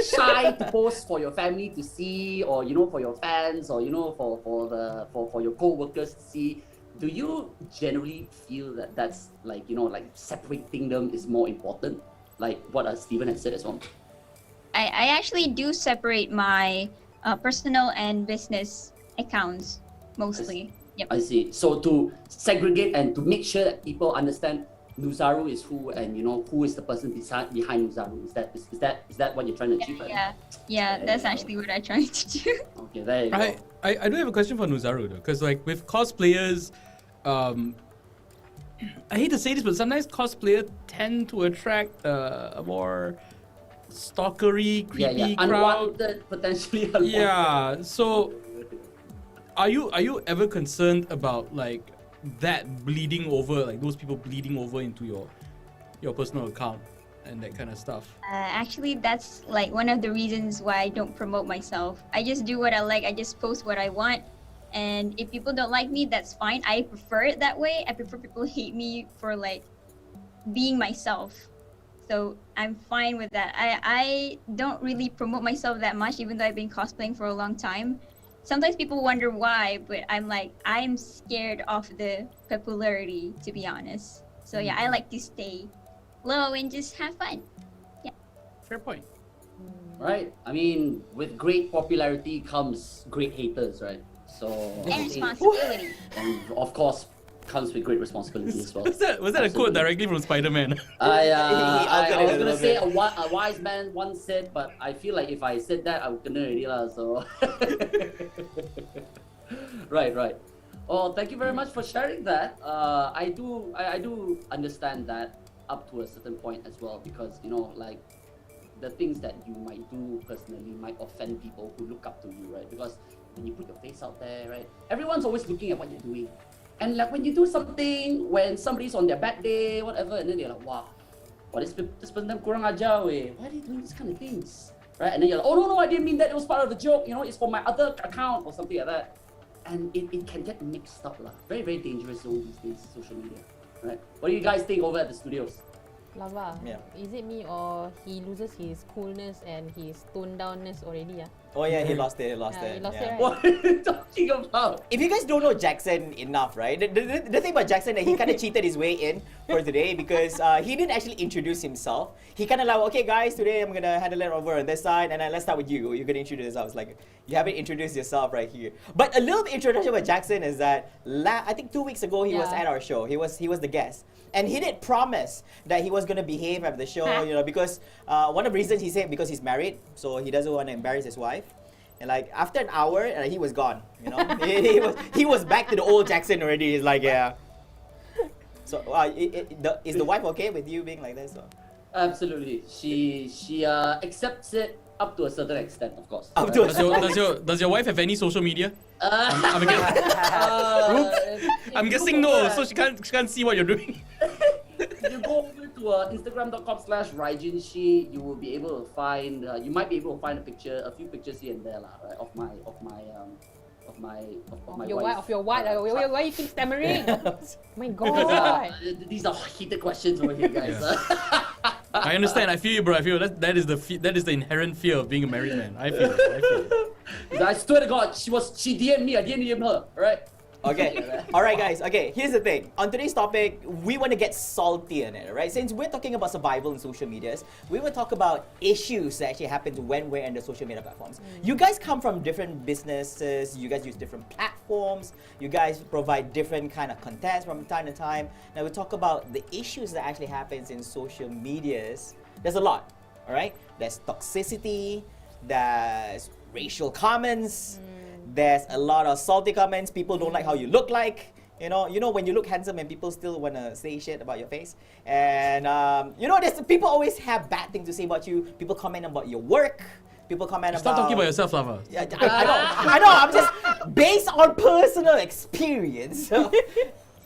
shy to post for your family to see, or for your fans, or for your co-workers to see. Do you generally feel that that's like like separating them is more important, like what Steven has said as well? I actually do separate my personal and business accounts mostly. Yep. I see. So to segregate and to make sure that people understand Nuzaru is who, and who is the person behind Nuzaru. Is that what you're trying to achieve? Yeah. That's actually what I'm trying to do. Okay, there you go. I do have a question for Nuzaru though, because like with cosplayers, I hate to say this, but sometimes cosplayers tend to attract a more stalkery, creepy crowd. Unwanted, potentially unwanted. Yeah. So. Are you ever concerned about like that bleeding over, like those people bleeding over into your personal account? and that kind of stuff? Actually, that's like one of the reasons why I don't promote myself. I just do what I like. I just post what I want. And if people don't like me, that's fine. I prefer it that way. I prefer people hate me for like being myself. So I'm fine with that. I don't really promote myself that much, even though I've been cosplaying for a long time. Sometimes people wonder why, but I'm like, I'm scared of the popularity, to be honest. So yeah, I like to stay low and just have fun. Yeah. Fair point. Right. I mean, with great popularity comes great haters, right? So And responsibility. and of course comes with great responsibility as well. Was that a quote directly from Spider-Man? I was gonna say a wise man once said, but I feel like if I said that, I would gonna already lah. So right. Oh, thank you very much for sharing that. I do understand that up to a certain point as well, because like the things that you might do personally might offend people who look up to you, right? Because when you put your face out there, right, everyone's always looking at what you're doing. And like when you do something, when somebody's on their bad day, whatever, and then they're like, wow, this person kurang ajar weh. Why are they doing these kind of things? Right? And then you're like, oh no, I didn't mean that, it was part of the joke, it's for my other account or something like that. And it can get mixed up lah. Very, very dangerous zone these days, social media. Right? What do you guys think over at the studios? Lava, is it me or he loses his coolness and his toned downness already? Oh yeah, he lost it. He lost it, right? What are you talking about? If you guys don't know Jackson enough, right? The thing about Jackson that he kind of cheated his way in for today because he didn't actually introduce himself. He kind of like, okay guys, today I'm gonna handle it over on this side, and then let's start with you. You're gonna introduce yourself. It's like you haven't introduced yourself right here. But a little introduction about Jackson is that I think 2 weeks ago he was at our show. He was the guest. And he did promise that he was going to behave at the show, because one of the reasons he said because he's married, so he doesn't want to embarrass his wife. And like after an hour, he was gone. He was back to the old Jackson already. He's like, yeah. So is the wife okay with you being like this? Or? Absolutely, she accepts it up to a certain extent, of course. Does your wife have any social media? I'm guessing no, so she can't see what you're doing. If you go over to Instagram.com/RaijinShi, you will be able to find. You might be able to find a few pictures here and there, right, of my wife. Of your what? Why you keep stammering? Oh my God. These are heated questions over here, guys. I understand. I feel you, bro. I feel that is the inherent fear of being a married man. I feel it. I swear to God, she DM'd me. I didn't DM her. Right? Okay. All right, guys. Okay. Here's the thing. On today's topic, we want to get salty on it, right? Since we're talking about survival in social medias, we will talk about issues that actually happen when we're in the social media platforms. You guys come from different businesses. You guys use different platforms. You guys provide different kind of contents from time to time. Now we talk about the issues that actually happens in social medias. There's a lot. All right. There's toxicity. There's racial comments. There's a lot of salty comments. People don't like how you look like. You know when you look handsome and people still want to say shit about your face. And there's people always have bad things to say about you. People comment about your work. People comment Stop talking about yourself, Flava. Yeah, I know. I'm just based on personal experience.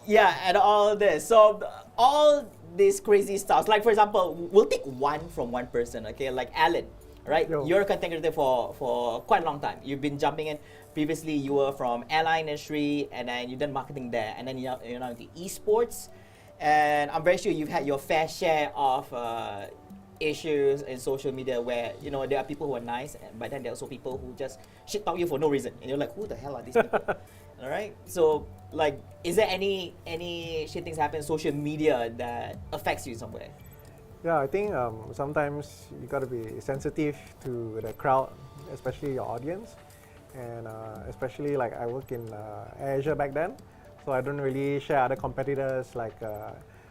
Yeah, and all this. So all this crazy stuff. Like for example, we'll take one from one person. Okay, like Allan. Right, you're a content creator for quite a long time. You've been jumping in. Previously, you were from airline industry, and then you've done marketing there, and then you're now into esports. And I'm very sure you've had your fair share of issues in social media where there are people who are nice, but then there are also people who just shit talk you for no reason, and you're like, who the hell are these people? All right. So, like, is there any shit things happen in social media that affects you in some way? Yeah, I think sometimes you got to be sensitive to the crowd, especially your audience, and especially like I work in Asia back then, so I don't really share other competitors like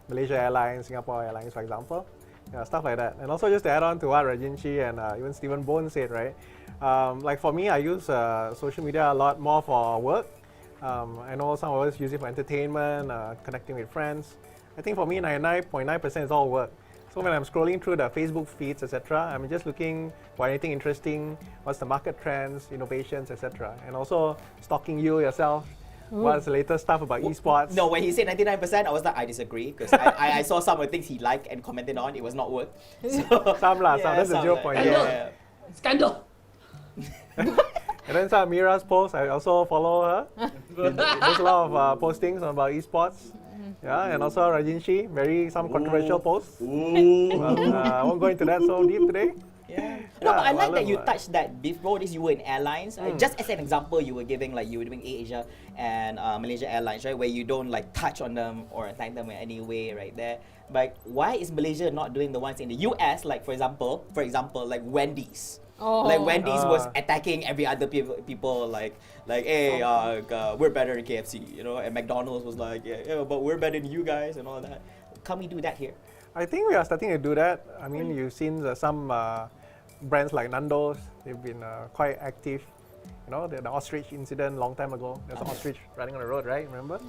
Malaysia Airlines, Singapore Airlines, for example, stuff like that. And also just to add on to what Rajinshi and even Stephen Bones said, right? Like for me, I use social media a lot more for work. I know some of us use it for entertainment, connecting with friends. I think for me, 99.9% is all work. So when I'm scrolling through the Facebook feeds, etc., I'm just looking for anything interesting, what's the market trends, innovations, etc. And also stalking you yourself, what's the latest stuff about esports. No, when he said 99%, I was like, I disagree because I saw some of the things he liked and commented on. It was not work. So, Some that's the 0.0. Yeah. Scandal. And then some Ameerah's posts, I also follow her. There's a lot of postings about esports. Yeah, and also Rajinshi, some controversial posts. But, I won't go into that so deep today. Yeah. No, but I like that you learn. touched that before this you were in airlines. Just as an example, you were giving like you were doing Asia and Malaysia Airlines, right? Where you don't like touch on them or attack them in any way right there. But why is Malaysia not doing the ones in the US, like for example, like Wendy's? Like Wendy's was attacking every other people like hey, we're better than KFC, you know, and McDonald's was like, yeah, but we're better than you guys and all that. Can we do that here? I think we are starting to do that. I mean, you've seen some brands like Nando's, they've been quite active. You know, the ostrich incident long time ago, there's an ostrich running on the road, right? Remember?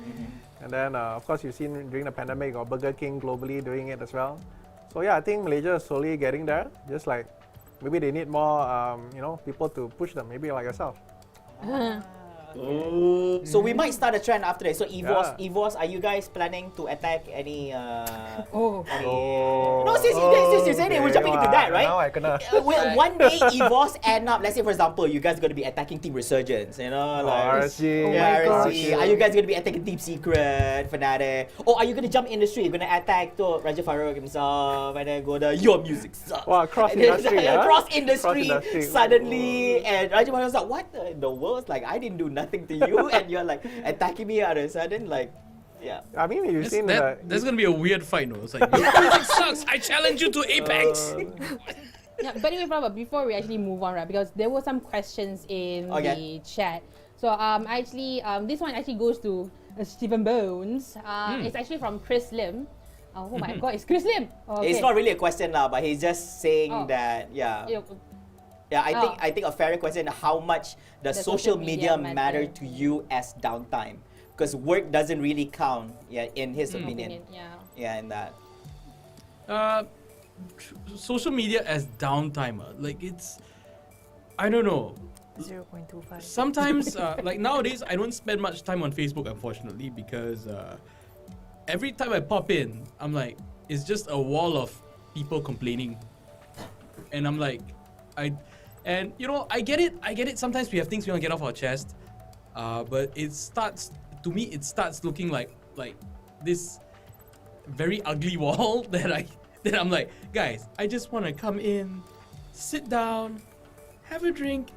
And then, of course, you've seen during the pandemic, or Burger King globally doing it as well. So yeah, I think Malaysia is slowly getting there. Just like maybe they need more, people to push them. Maybe like yourself. So we might start a trend after that. So Evos, are you guys planning to attack any? No, since you said it, we're jumping into that, right? Now I cannot. Will one day Evos end up? Let's say, for example, you guys are gonna be attacking Team Resurgence, you know, like RSG. RSG. Are you guys gonna be attacking Deep Secret, Fnatic? Or are you gonna jump industry? You're gonna attack to Raja Farouk himself, and then go to your music sucks. Wow, cross industry, cross industry suddenly, and Raja Farouk was like, what the world? Like, I didn't do nothing to you, and you're like attacking me all of a sudden, like, yeah. I mean, you've seen There's gonna be a weird fight, no? It's like, your music sucks. I challenge you to Apex. Yeah, but anyway, Flava, before we actually move on, right? Because there were some questions in the chat. So this one actually goes to Stephen Bones. It's actually from Chris Lim. Oh my God, it's Chris Lim. Okay. It's not really a question now, but he's just saying that, Yeah, I think a fair question: how much does social media matter to you as downtime? Because work doesn't really count. Yeah, in his opinion. Yeah, in that. Social media as downtime, like I don't know. 0.25. Sometimes, like nowadays, I don't spend much time on Facebook, unfortunately, because every time I pop in, I'm like, it's just a wall of people complaining, and I'm like, I get it. Sometimes we have things we want to get off our chest, but it starts looking like this very ugly wall that I'm like, guys, I just want to come in, sit down, have a drink,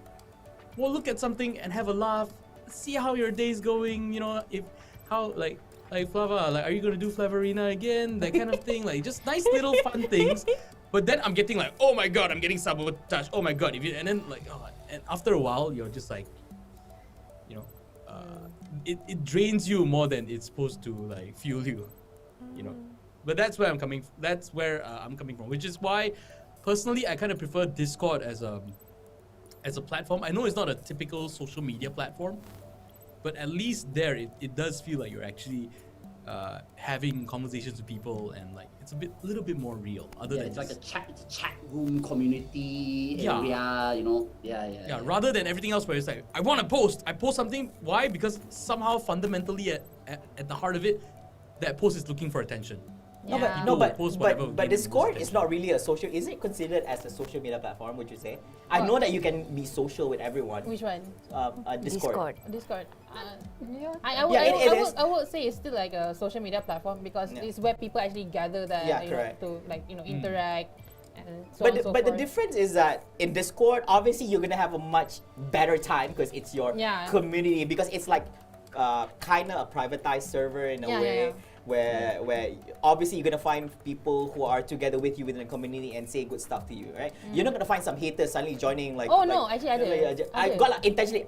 we'll look at something and have a laugh, see how your day's going, you know, like Flava, like, are you gonna do Flavarina again, that kind of thing, like just nice little fun things. But then I'm getting like, oh my God, I'm getting sabotaged. Oh my God, and then like, and after a while, you're just like, you know, it drains you more than it's supposed to like fuel you, you know. But that's where I'm coming from, which is why, personally, I kind of prefer Discord as a platform. I know it's not a typical social media platform, but at least there, it does feel like you're actually having conversations with people, and like it's a little bit more real. It's like a chat room community area, you know. Yeah. Rather than everything else where it's like, I post something. Why? Because somehow fundamentally at the heart of it, that post is looking for attention. But Discord is not really a social. Is it considered as a social media platform? Would you say? I know that you can be social with everyone. Which one? Discord. I would say it's still like a social media platform because it's where people actually gather to interact. And but the difference is that in Discord, obviously you're gonna have a much better time because it's your community, because it's like kind of a privatized server in a way. Where obviously you're gonna find people who are together with you within the community and say good stuff to you, right? You're not gonna find some haters suddenly joining like. No, actually I did. I got like intentionally,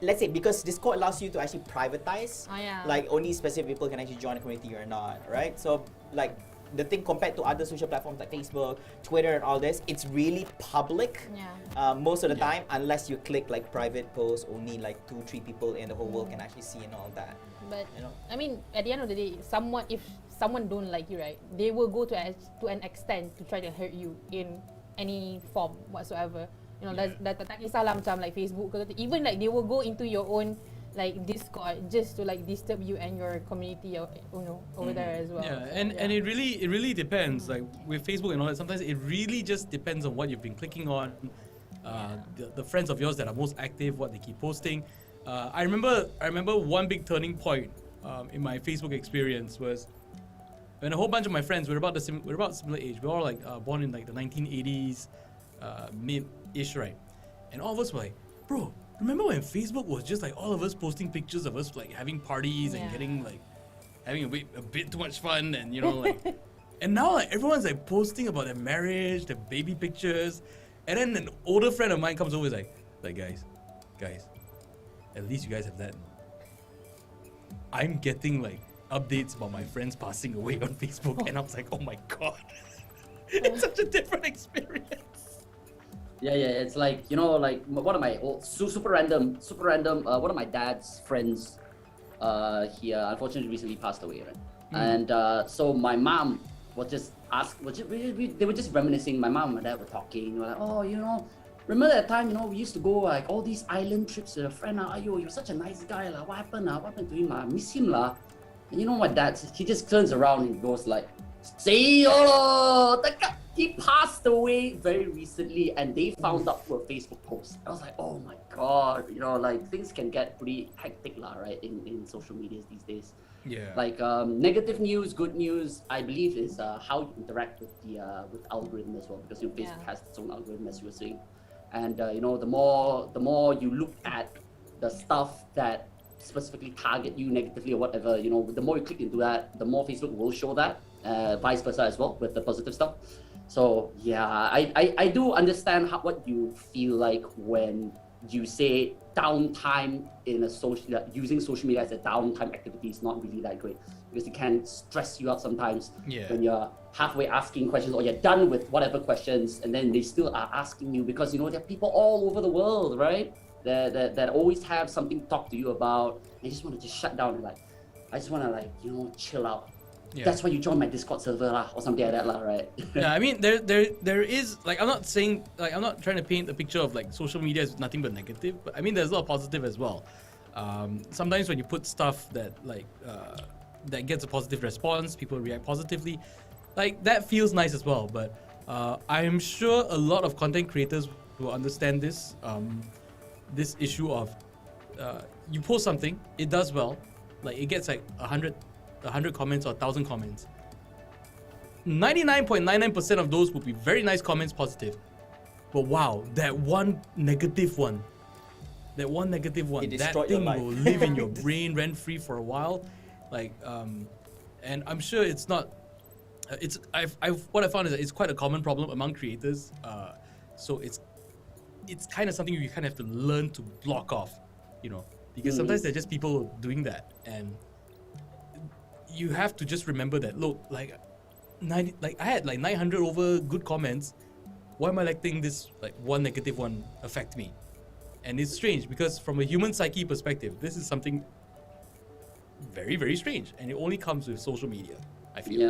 let's say, because Discord allows you to actually privatize. Like only specific people can actually join the community or not, right? So like the thing compared to other social platforms like Facebook, Twitter, and all this, it's really public most of the time, unless you click like private posts. Only like 2-3 people in the whole world can actually see and all that. But I mean, at the end of the day, if someone don't like you, right, they will go to an extent to try to hurt you in any form whatsoever. You know, that tak kisahlah macam like Facebook ke, even like they will go into your own like Discord just to like disturb you and your community, over there as well. Yeah, So, and it really depends. Like with Facebook and all that, sometimes it really just depends on what you've been clicking on, the friends of yours that are most active, what they keep posting. I remember one big turning point in my Facebook experience was when a whole bunch of my friends we're about similar age. We're all like born in like the 1980s, mid-ish, right? And all of us were like, bro, remember when Facebook was just like all of us posting pictures of us like having parties and getting like having a bit too much fun and like and now like everyone's like posting about their marriage, their baby pictures, and then an older friend of mine comes over and is like guys, at least you guys have that. I'm getting like updates about my friends passing away on Facebook and I was like, oh my god. It's such a different experience. Yeah, it's like, like one of my super random, one of my dad's friends, he unfortunately recently passed away, right? And so my mom was just they were just reminiscing. My mom and my dad were talking, like, oh, remember that time, we used to go like all these island trips with a friend, ayo, you're such a nice guy, lah. What happened to him, I miss him, lah. And you know what, dad, he just turns around and goes like, say, oh, he passed away very recently, and they found out through a Facebook post. I was like, oh my god, like things can get pretty hectic, lah, right, in social medias these days. Yeah. Like negative news, good news, I believe is how you interact with the with algorithm as well, because Facebook has its own algorithm, as you were saying. And the more you look at the stuff that specifically target you negatively or whatever, the more you click into that, the more Facebook will show that, vice versa as well with the positive stuff. So yeah, I do understand what you feel like when you say downtime in using social media as a downtime activity is not really that great, because it can stress you out sometimes when you're halfway asking questions or you're done with whatever questions and then they still are asking you, because there are people all over the world, right, that always have something to talk to you about. And you just want to just shut down and I just want to chill out. Yeah. That's why you join my Discord server lah, or something like that lah, right? Yeah, I mean there is, like, I'm not saying, like, I'm not trying to paint a picture of like social media as nothing but negative, but I mean there's a lot of positive as well. Sometimes when you put stuff that that gets a positive response, people react positively, like that feels nice as well. But I am sure a lot of content creators will understand this this issue of you post something, it does well, like it gets like 100 comments or 1,000 comments. 99.99% of those will be very nice comments, positive. But wow, that one negative one, that thing will live in your brain rent free for a while. Like, and I'm sure it's not. What I found is that it's quite a common problem among creators. So it's kind of something you kind of have to learn to block off, because sometimes there are just people doing that, and you have to just remember that, look, like I had like 900 over good comments. Why am I letting this like one negative one affect me? And it's strange because from a human psyche perspective, this is something very, very strange, and it only comes with social media, I feel.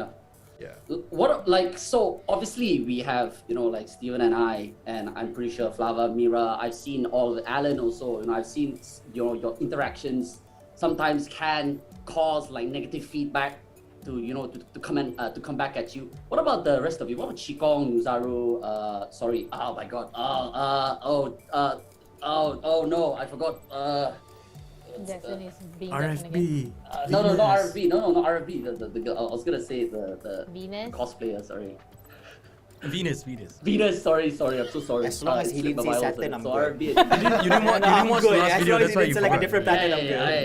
Yeah. So obviously we have, like Steven and I, and I'm pretty sure Flava, Mira, I've seen all of Allan also, I've seen your interactions sometimes can cause like negative feedback to come back at you. What about the rest of you? What about Chee, Nuzaru? Sorry. Oh my God. Oh no, I forgot. Jackson is being R.F.B. No, not R.F.B. No, not R.F.B. The I was gonna say the Venus? cosplayer. Sorry. Venus. Sorry. I'm so sorry. As long as he didn't say Saturn, I'm good. You didn't watch the last video, that's why you like a forgot. different pattern.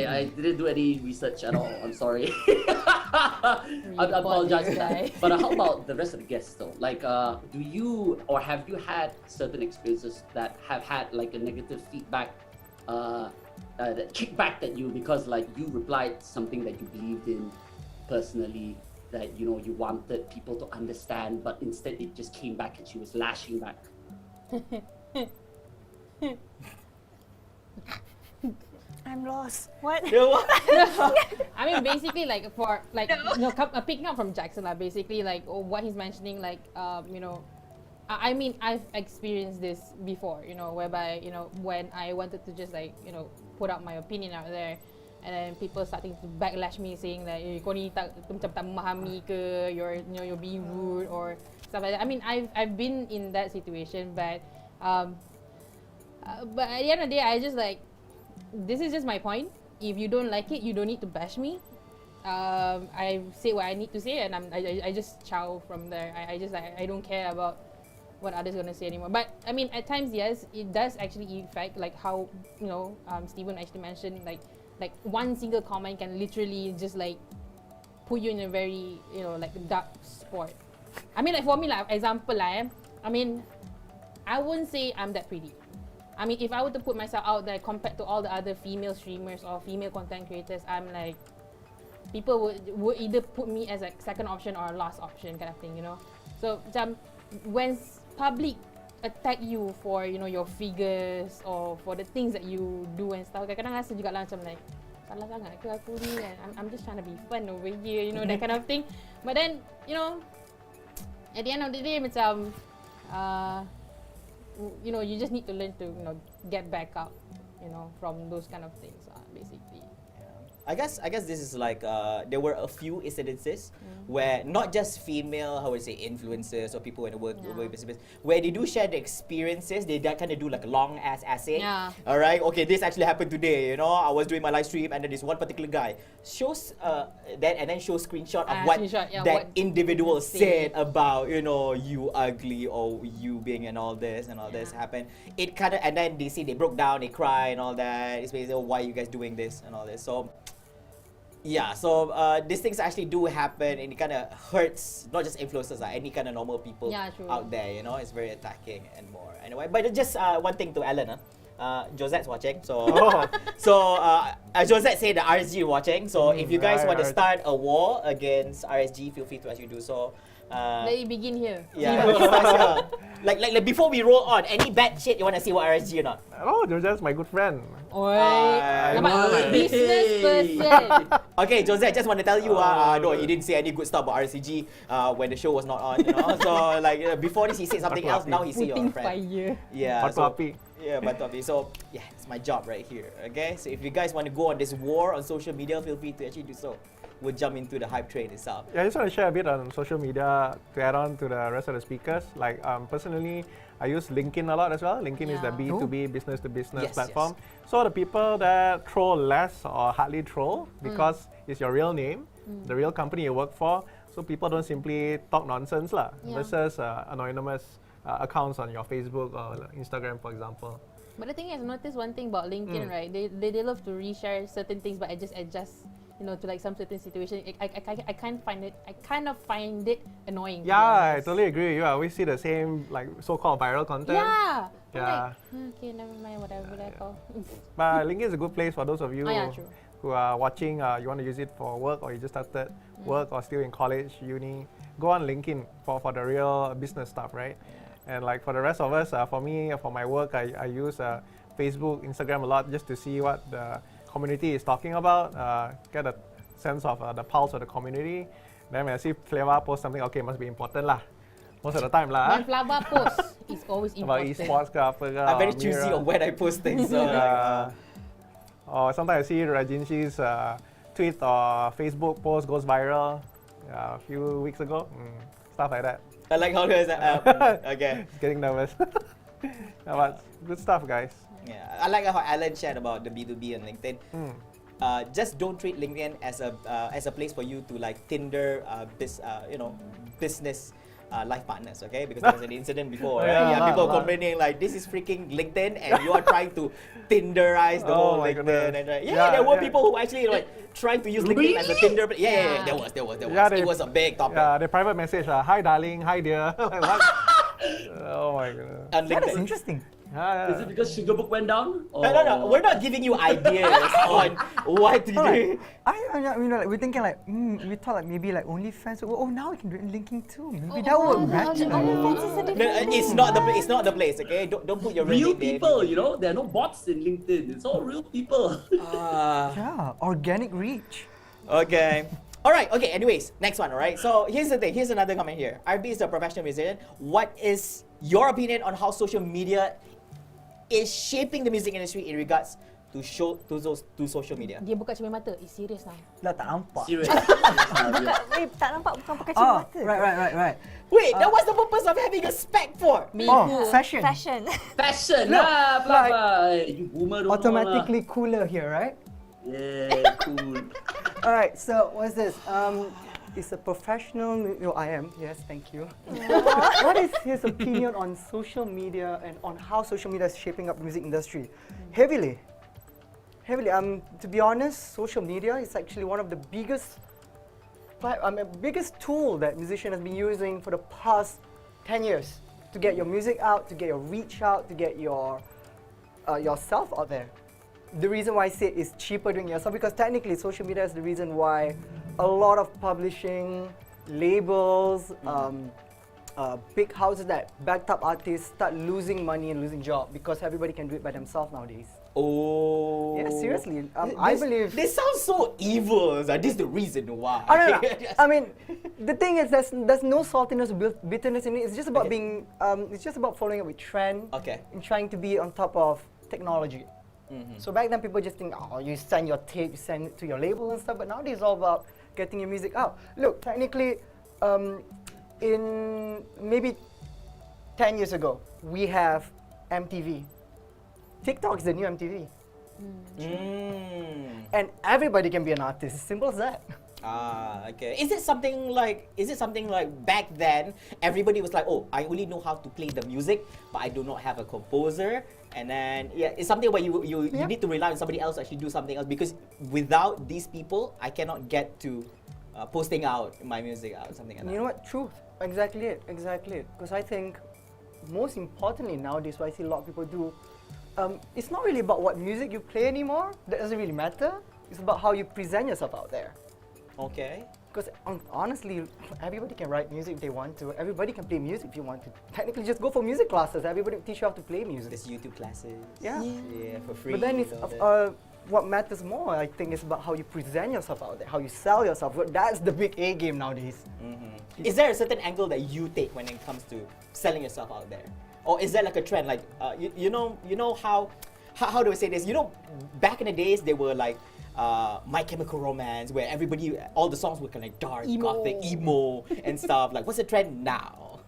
I didn't do any research at all. I'm sorry. I apologize for that. But how about the rest of the guests though? Like, do you or have you had certain experiences that have had like a negative feedback, that kickback at you because like you replied something that you believed in personally, that you wanted people to understand, but instead it just came back and she was lashing back? I'm lost. What? I mean, basically, like for like picking up from Jackson, basically like what he's mentioning, like I mean, I've experienced this before, you know, whereby, you know, when I wanted to just like, you know, put out my opinion out there, and then people starting to backlash me saying that, kau ni macam tak memahami ke, you're being rude or stuff like that. I mean, I've been in that situation, but at the end of the day, I just like, this is just my point. If you don't like it, you don't need to bash me. I say what I need to say, and I just chow from there. I just like, I don't care about what others gonna say anymore. But I mean, at times, yes, it does actually affect, like how, you know, Steven actually mentioned, like one single comment can literally just like put you in a very, you know, like dark spot. I mean, like for me, like example, I mean, I wouldn't say I'm that pretty. I mean, if I were to put myself out there compared to all the other female streamers or female content creators, I'm like, people would either put me as a second option or a last option kind of thing, you know. So when public attack you for, you know, your figures or for the things that you do and stuff, kadang-kadang rasa juga lah macam like, salah sangat ke aku ni kan? I'm just trying to be fun over here, you know, that kind of thing. But then, you know, at the end of the day, macam, you know, you just need to learn to, you know, get back up, you know, from those kind of things, basically. I guess this is like there were a few incidences where not just female, how would I say, influencers or people in the work business, where they do share the experiences. They kind of do like a long ass essay. Yeah. All right. Okay, this actually happened today. You know, I was doing my live stream and then this one particular guy shows that and then shows screenshot of what that individual said about, you know, you ugly or you being and all this happened. It kind of, and then they broke down, they cry and all that. It's basically, oh, why are you guys doing this and all this. So. Yeah, so these things actually do happen, and it kind of hurts not just influencers, any kind of normal people out there. You know, it's very attacking and more. Anyway, but just one thing to Allan, Josette's watching, so Josette said the RSG is watching. So if you guys want to start a war against RSG, feel free to actually do so. Let it begin here. Yeah, like before we roll on, any bad shit you want to see what RSG or not? Oh, Josette's my good friend. Business person. Okay, Josette, just want to tell you, no, he didn't say any good stuff about RCG when the show was not on, you know. So like before this, he said something else. Now he said your friend. Yeah. Batu api. Yeah, Batu api. So yeah, it's my job right here. Okay, so if you guys want to go on this war on social media, feel free to actually do so. We'll jump into the hype train itself. Yeah, I just want to share a bit on social media to add on to the rest of the speakers. Like personally, I use LinkedIn a lot as well. LinkedIn is the B2B, business to business platform. So the people that troll less or hardly troll because it's your real name, the real company you work for. So people don't simply talk nonsense versus anonymous accounts on your Facebook or Instagram, for example. But the thing is, I've noticed one thing about LinkedIn, right? They love to reshare certain things, but I just adjust, you know, to like some certain situation. I kind of find it annoying. Yeah, I totally agree with you. I always see the same like so-called viral content. Yeah. Yeah. Like, okay, never mind, whatever that call. But LinkedIn is a good place for those of you who are watching. You want to use it for work, or you just started work, or still in college, uni. Go on LinkedIn for the real business stuff, right? And like for the rest of us, for me, for my work, I use Facebook, Instagram a lot just to see what the community is talking about, get a sense of the pulse of the community. Then when I see Flava post something, okay, must be important lah. Most of the time lah. When Flava posts, it's always important. About esports ke apa ke. I'm very choosy on when I post things. So or sometimes I see Rajinshi's tweet or Facebook post goes viral a few weeks ago. Stuff like that. I like how there's okay. Getting nervous. But good stuff, guys. Yeah, I like how Allan shared about the B2B on LinkedIn. Just don't treat LinkedIn as a place for you to like Tinder, business life partners, okay? Because there was an incident before, right? Yeah, people complaining like this is freaking LinkedIn and you are trying to Tinderize the whole LinkedIn. And, there were people who actually like trying to use LinkedIn as a Tinder. There was. It was a big topic. Yeah, the private message, hi darling, hi dear. Like, what? Oh my god. That is interesting. Is it because Sugar Book went down? Or? No. We're not giving you ideas on what to do. I mean, like, we're thinking like, we thought like maybe like OnlyFans. Oh, now we can do it in linking too. Maybe that would match. It's not the place. Okay, don't put your real people. You know, there are no bots in LinkedIn. It's all real people. Yeah, organic reach. Okay. Alright, okay, anyways, next one, alright? So here's the thing, here's another comment here. R.F.B is a professional musician. What is your opinion on how social media is shaping the music industry in regards to social media. Dia buka cermin mata. Serius lah. Dah tak nampak. Serious. Tak nampak bukan pakai cermin mata. Right. Wait, that was the purpose of having a spec for. Fashion. Fashion Look, lah, Flava. You boomer don't Automatically cooler here, right? know lah. Yeah, cool. Alright, so what's this? It's a professional. I am. Yes, thank you. What is his opinion on social media and on how social media is shaping up the music industry? Heavily. To be honest, social media is actually one of the biggest tool that musician has been using for the past 10 years to get your music out, to get your reach out, to get yourself out there. The reason why I say it's cheaper doing it yourself, because technically social media is the reason why a lot of publishing, labels, big houses that backed up artists start losing money and losing job because everybody can do it by themselves nowadays. Oh. Yeah, seriously. I believe. This sounds so evil. This is the reason why. No. I mean, the thing is, there's no saltiness or bitterness in it. It's just about being. It's just about following up with trend. Okay. And trying to be on top of technology. So back then, people just think, oh, you send your tape, you send it to your label and stuff. But nowadays, it's all about getting your music out. Look, technically, in maybe 10 years ago, we have MTV. TikTok is the new MTV. And everybody can be an artist. As simple as that. Okay. Is it something like back then everybody was like, oh, I only know how to play the music, but I do not have a composer. And then it's something where you need to rely on somebody else to actually do something else, because without these people, I cannot get to posting out my music out, something like that. You know what? Truth. Exactly it. Because I think most importantly nowadays, what I see a lot of people do, it's not really about what music you play anymore. That doesn't really matter. It's about how you present yourself out there. Okay. Because honestly, everybody can write music if they want to. Everybody can play music if you want to. Technically, just go for music classes. Everybody will teach you how to play music. There's YouTube classes. Yeah. Yeah, for free. But then it's what matters more, I think, is about how you present yourself out there, how you sell yourself. That's the big A game nowadays. Is there a certain angle that you take when it comes to selling yourself out there? Or is there like a trend? Like, you know how do I say this? You know, back in the days, they were like, My Chemical Romance, where all the songs were kind of like dark, gothic, emo, and stuff. Like, what's the trend now?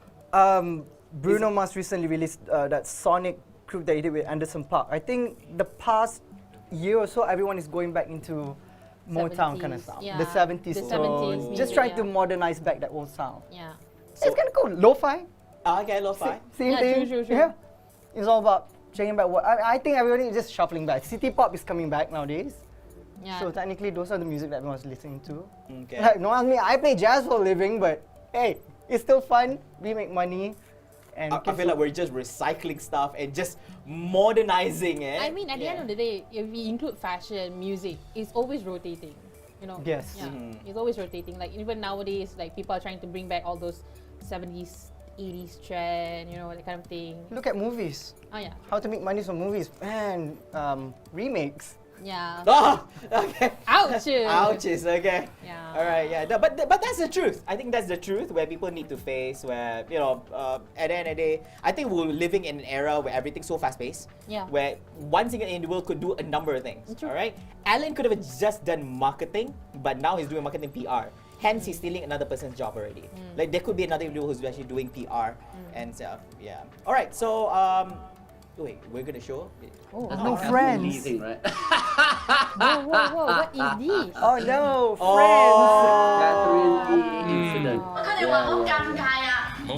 Bruno Mars recently released that Sonic group that he did with Anderson .Paak. I think the past year or so, everyone is going back into Motown kind of sound. Yeah. The 70s. The so 70s just music, trying to modernize back that old sound. Yeah. So it's kind of cool. Lo-fi. Okay, lo-fi. Same thing. True. Yeah. It's all about checking back what I think everybody is just shuffling back. City pop is coming back nowadays. Yeah. So technically, those are the music that everyone's listening to. Okay. Like, no, I play jazz for a living, but hey, it's still fun. We make money. And I feel like we're just recycling stuff and just modernizing it. I mean, at the end of the day, if we include fashion, music, it's always rotating. You know. Yes. Yeah. It's always rotating. Like even nowadays, like people are trying to bring back all those 70s, 80s trend. You know, that kind of thing. Look at movies. Oh yeah. How to make money from movies and remakes. Yeah. Oh, okay. Ouches. Ouches, okay. Yeah. All right, yeah. But that's the truth. I think that's the truth where people need to face, where, you know, at the end of the day, I think we're living in an era where everything's so fast-paced. Yeah. Where one single individual could do a number of things, all right? Allan could have just done marketing, but now he's doing marketing PR. Hence, he's stealing another person's job already. Like, there could be another individual who's actually doing PR and stuff, yeah. All right, so, wait, we're gonna show? There's no friends. Leasing, right? Whoa, what is this? Oh no, friends. Catherine incident.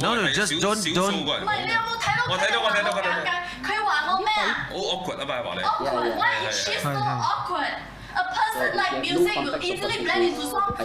No, just don't. 唔係，你有冇睇到佢哋話我尷尬？佢話我咩啊好 awkward 啊嘛，話你。 ？Awkward. Why is she so awkward? A person like music will easily blend into song. 可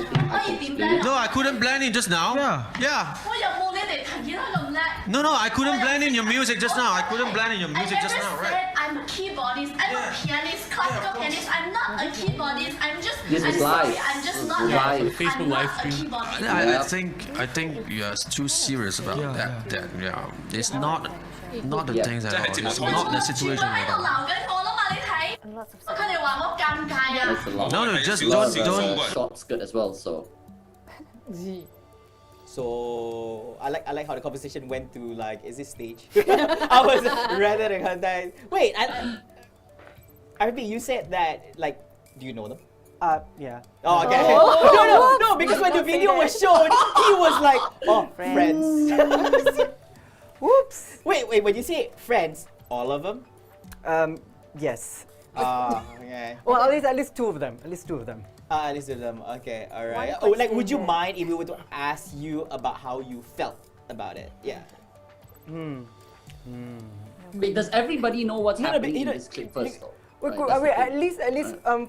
以點 blend No, 啊？ I couldn't blend in just now. Yeah. 我又冇你哋彈吉他咁叻。 No, I couldn't blend in your music just now. I couldn't blend in your music just now, I never right? said I'm a keyboardist. I'm a pianist, classical pianist. I'm not a keyboardist. I'm just. This I'm is sorry. live. I'm just This not is that. live. Facebook I'm live not a stream. keyboardist. I think you are too serious about that. Yeah, it's not the Yeah. things at all. It's not the situation 喺 at 度 all. 鬧緊我啦嘛，你睇。 Lots of 佢哋話我尷尬啊。 That's a lot. No, just Lot of, don't. short skirt as well. So Z. So I like how the conversation went to like, is this stage? I was rather than contact. Wait, R.F.B, you said that like, do you know them? Yeah. Oh, okay. No, because when the video was shown, he was like, oh, friends. Whoops. Wait, when you say friends, all of them? Yes. Okay. Well, at least two of them. At least two of them. At least of them. Okay, all right. Oh, like, would you mind if we were to ask you about how you felt about it? Yeah. Wait, does everybody know what's happening in this clip first? Though? At least,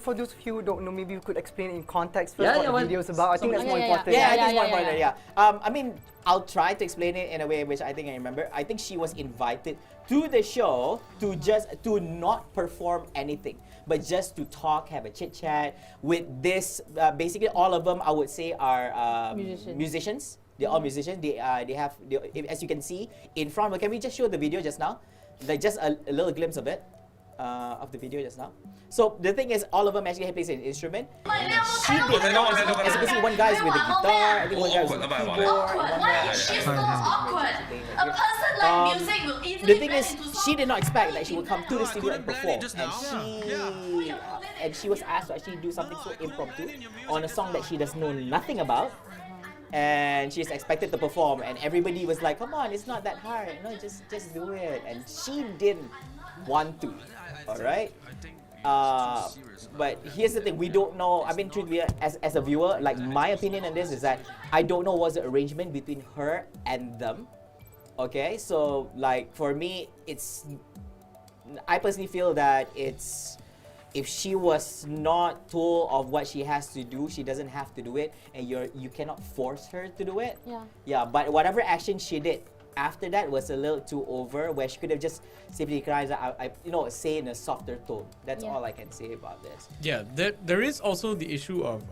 for those of you who don't know, maybe you could explain in context first what the video is about. I think that's more important. Yeah, I think it's more important. Yeah. I mean, I'll try to explain it in a way which I think I remember. I think she was invited to the show to not perform anything, but just to talk, have a chit chat with this. Basically, all of them I would say are musicians. They're all musicians. They have, as you can see in front. Can we just show the video just now? Like just a little glimpse of it. Of the video just now. So the thing is, all of them actually plays an instrument. She did not. As you can see, one guy's with the guitar, I think one guy's with the keyboard, one guy. Awkward. A person like music will easily. The thing is, she did not expect that she would come to the studio and perform, and she was asked to actually do something so impromptu on a song that she does know nothing about. And she's expected to perform, and everybody was like, "Come on, it's not that hard. No, just do it." And she didn't want to. All right. But here's the thing: we don't know. I mean, truthfully, as a viewer, like my opinion on this is that I don't know what's the arrangement between her and them. Okay, so like for me, I personally feel that if she was not told of what she has to do, she doesn't have to do it, and you cannot force her to do it. Yeah. But whatever action she did after that was a little too over, where she could have just simply cried, say in a softer tone. That's all I can say about this. Yeah, there is also the issue of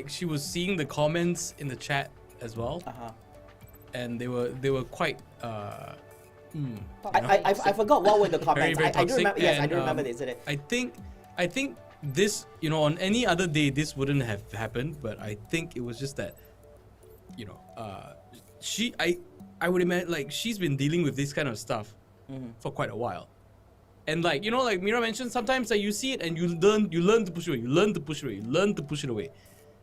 she was seeing the comments in the chat as well, and they were quite. I forgot what were the comments. Very I do remember. Yes, I do and, remember this. I think this, on any other day this wouldn't have happened, but I think it was just that, I would imagine like she's been dealing with this kind of stuff for quite a while, and like Mira mentioned, sometimes like you see it and you learn to push it away, you learn to push it away.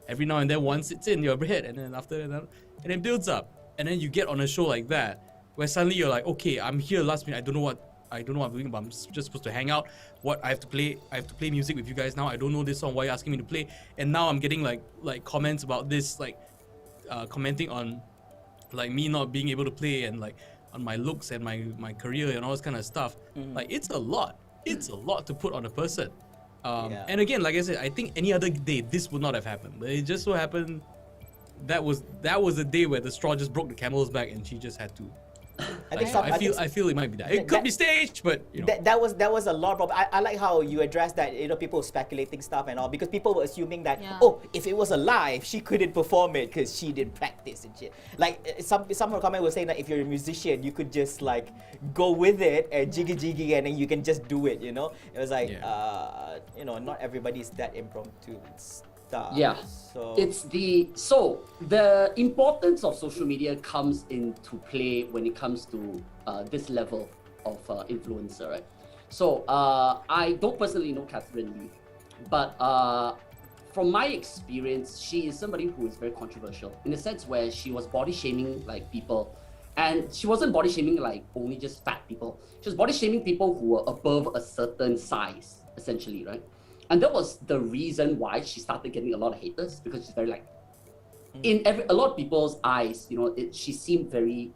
Every now and then one sits in your head, and then after that, and it builds up, and then you get on a show like that, where suddenly you're like, okay, I'm here last minute. I don't know what I'm doing, but I'm just supposed to hang out. What I have to play music with you guys now. I don't know this song. Why are you asking me to play? And now I'm getting like comments about this, like commenting on like me not being able to play, and like on my looks and my career and all this kind of stuff. Like it's a lot. It's a lot to put on a person. And again, like I said, I think any other day this would not have happened. But it just so happened that was the day where the straw just broke the camel's back, and she just had to. I feel it might be that. It could be staged, but that was a lot of problem. I like how you addressed that. People speculating stuff and all, because people were assuming that if it was alive, she couldn't perform it because she didn't practice and shit. Like some of the comment was saying that if you're a musician, you could just like go with it and jiggy and then you can just do it. It was like not everybody's that impromptu. Yeah, so the importance of social media comes into play when it comes to this level of influencer, right? So I don't personally know Catherine Lee, but from my experience, she is somebody who is very controversial in the sense where she was body shaming like people, and she wasn't body shaming like only just fat people. She was body shaming people who were above a certain size, essentially, right? And that was the reason why she started getting a lot of haters, because she's very in a lot of people's eyes, she seemed very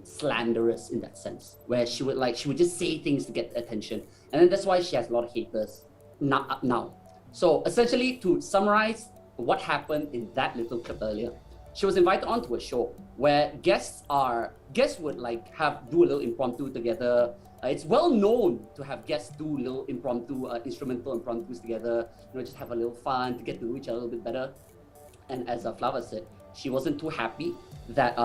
slanderous in that sense, where she would just say things to get attention, and then that's why she has a lot of haters now. So essentially, to summarize what happened in that little clip earlier, she was invited onto a show where guests would do a little impromptu together. It's well known to have guests do little impromptu, instrumental impromptus together, just have a little fun to get to know each other a little bit better. And as Flava said, she wasn't too happy that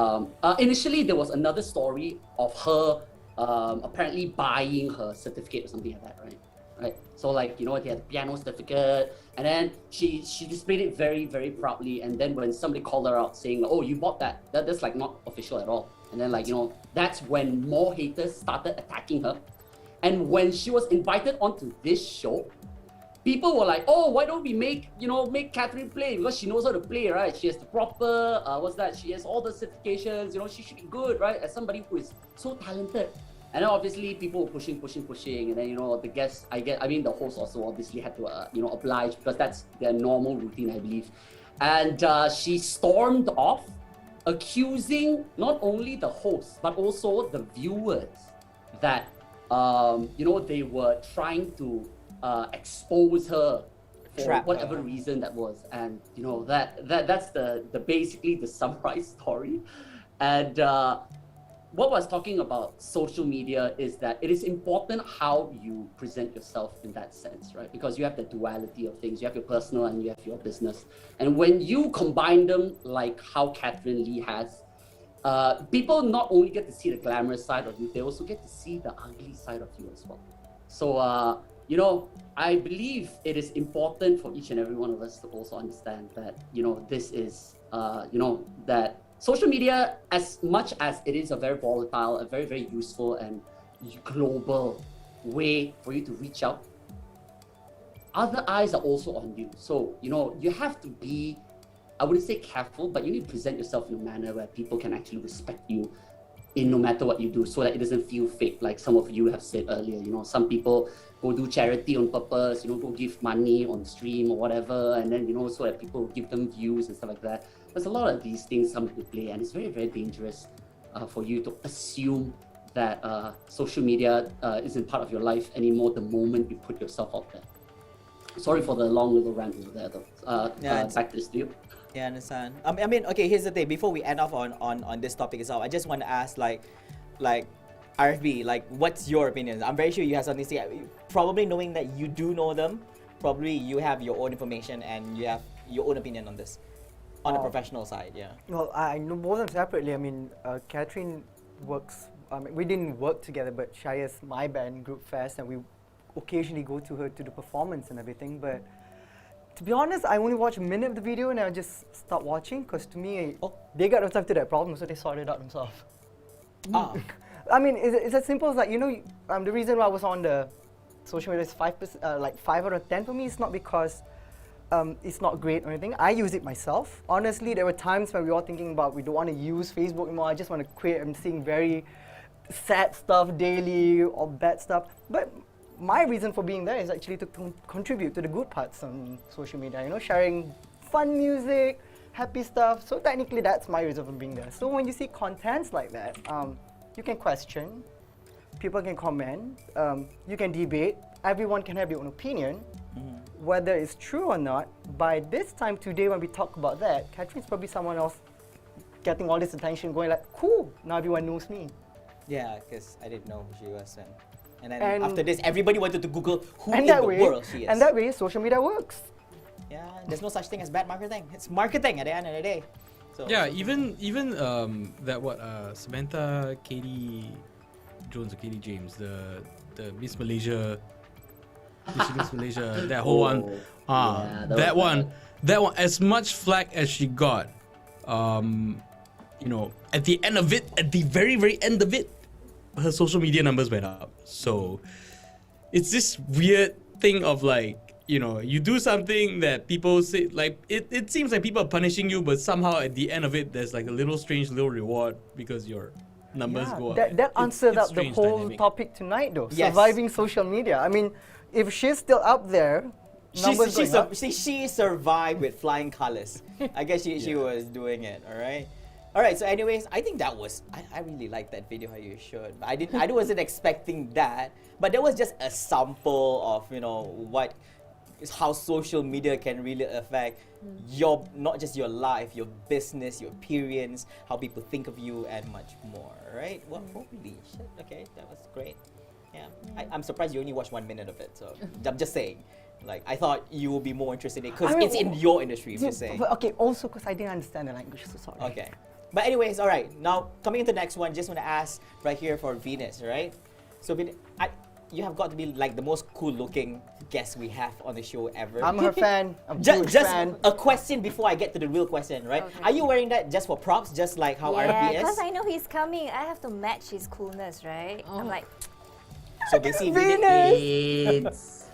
initially there was another story of her apparently buying her certificate or something like that, right? right? So like, you know, he had a piano certificate, and then she displayed it very, very proudly. And then when somebody called her out saying, oh, you bought that's like not official at all. And then like, you know, that's when more haters started attacking her. And when she was invited onto this show, people were like, oh, why don't we make Catherine play? Because she knows how to play, right? She has the proper, she has all the certifications, you know, she should be good, right? As somebody who is so talented. And then obviously people were pushing. And then, you know, the guests, the host also obviously had to, oblige, because that's their normal routine, I believe. And she stormed off, accusing not only the host, but also the viewers that, they were trying to expose her for whatever reason that was. And, you know, that's the basically the summarized story. And what I was talking about social media is that it is important how you present yourself in that sense, right? Because you have the duality of things. You have your personal and you have your business. And when you combine them like how Catherine Lee has, people not only get to see the glamorous side of you, they also get to see the ugly side of you as well. So, I believe it is important for each and every one of us to also understand that, this is, that social media, as much as it is a very volatile, a very, very useful and global way for you to reach out, other eyes are also on you. So, you have to be, I wouldn't say careful, but you need to present yourself in a manner where people can actually respect you in no matter what you do, so that it doesn't feel fake, like some of you have said earlier. Some people go do charity on purpose, go give money on stream or whatever, and then, so that people give them views and stuff like that. There's a lot of these things come into play, and it's very, very dangerous for you to assume that social media isn't part of your life anymore the moment you put yourself out there. Sorry for the long little rant over there, though. Back to the studio. Yeah, I understand. Okay, here's the thing. Before we end off on this topic itself, I just want to ask, like R.F.B, what's your opinion? I'm very sure you have something to say. Probably knowing that you do know them, probably you have your own information and you have your own opinion on this, on the professional side, yeah. Well, I know both of them separately. Catherine works, we didn't work together, but she is my band, Group Fest, and we occasionally go to her to do performance and everything, but to be honest, I only watched a minute of the video and I just stopped watching, because to me, they got themselves to that problem, so they sorted it out themselves. It's as simple as that, the reason why I was on the social media is 5%, 5 out of 10 for me. It's not because it's not great or anything. I use it myself. Honestly, there were times when we were thinking about we don't want to use Facebook anymore. I just want to quit. I'm seeing very sad stuff daily or bad stuff. But my reason for being there is actually to contribute to the good parts on social media, sharing fun music, happy stuff. So technically that's my reason for being there. So when you see contents like that, you can question, people can comment, you can debate, everyone can have their own opinion, whether it's true or not. By this time today when we talk about that, Catherine's probably someone else getting all this attention, going like, cool, now everyone knows me. Yeah, because I didn't know who she was then. And then after this, everybody wanted to Google who in the world she is. And that way, social media works. Yeah, there's no such thing as bad marketing. It's marketing at the end of the day. So yeah, even Samantha Katie Jones or Katie James, the Miss Malaysia, Miss Malaysia, that whole one. That one, as much flack as she got, at the end of it, at the very, very end of it, her social media numbers went up. So it's this weird thing of you do something that people say, it seems like people are punishing you, but somehow at the end of it, there's a little strange little reward because your numbers go up. That answered up the whole topic tonight, though. Yes. Surviving social media. If she's still up there, she survived with flying colors. I guess she was doing it. All right. So, anyways, I think that was I really liked that video. How you showed. I wasn't expecting that, but there was just a sample of what is how social media can really affect your, not just your life, your business, your appearance, how people think of you, and much more. Right? Well, holy shit. Okay, that was great. Yeah, I'm surprised you only watched 1 minute of it. So I'm just saying. I thought you would be more interested in it because it's in your industry, if you're saying. Okay, also because I didn't understand the language, so sorry. Okay. But anyways, all right. Now, coming into the next one, just want to ask right here for Venus, right? So, you have got to be like the most cool-looking guest we have on the show ever. I'm her fan. I'm Just fan. a question before I get to the real question, right? Okay. Are you wearing that just for props, just like how Yeah, R.F.B is? because I know he's coming. I have to match his coolness, right? I'm like, So basically, It's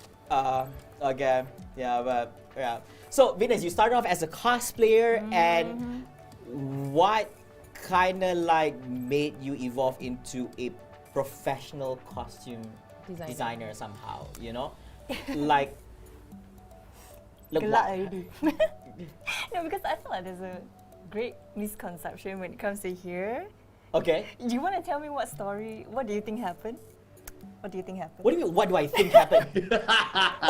okay, yeah, but yeah. So Venus, you started off as a cosplayer, and what kind of like made you evolve into a professional costume designer somehow? You know, like gelak what? already. No, because I feel like there's a great misconception when it comes to here. Okay. You want to tell me what story? What do you think happened? What do you think happened? What do you mean? What do I think happened?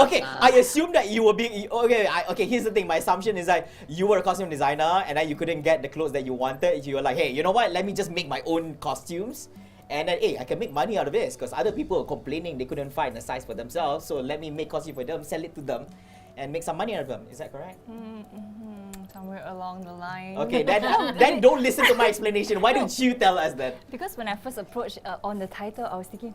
Okay, I assume that you were being okay. Okay, here's the thing. My assumption is that you were a costume designer, and then you couldn't get the clothes that you wanted. You were like, hey, you know what? Let me just make my own costumes, and then hey, I can make money out of this because other people are complaining they couldn't find a size for themselves. So let me make costume for them, sell it to them, and make some money out of them. Is that correct? Somewhere along the line. Okay, then don't listen to my explanation. Why don't you tell us that? Because when I first approached on the title, I was thinking,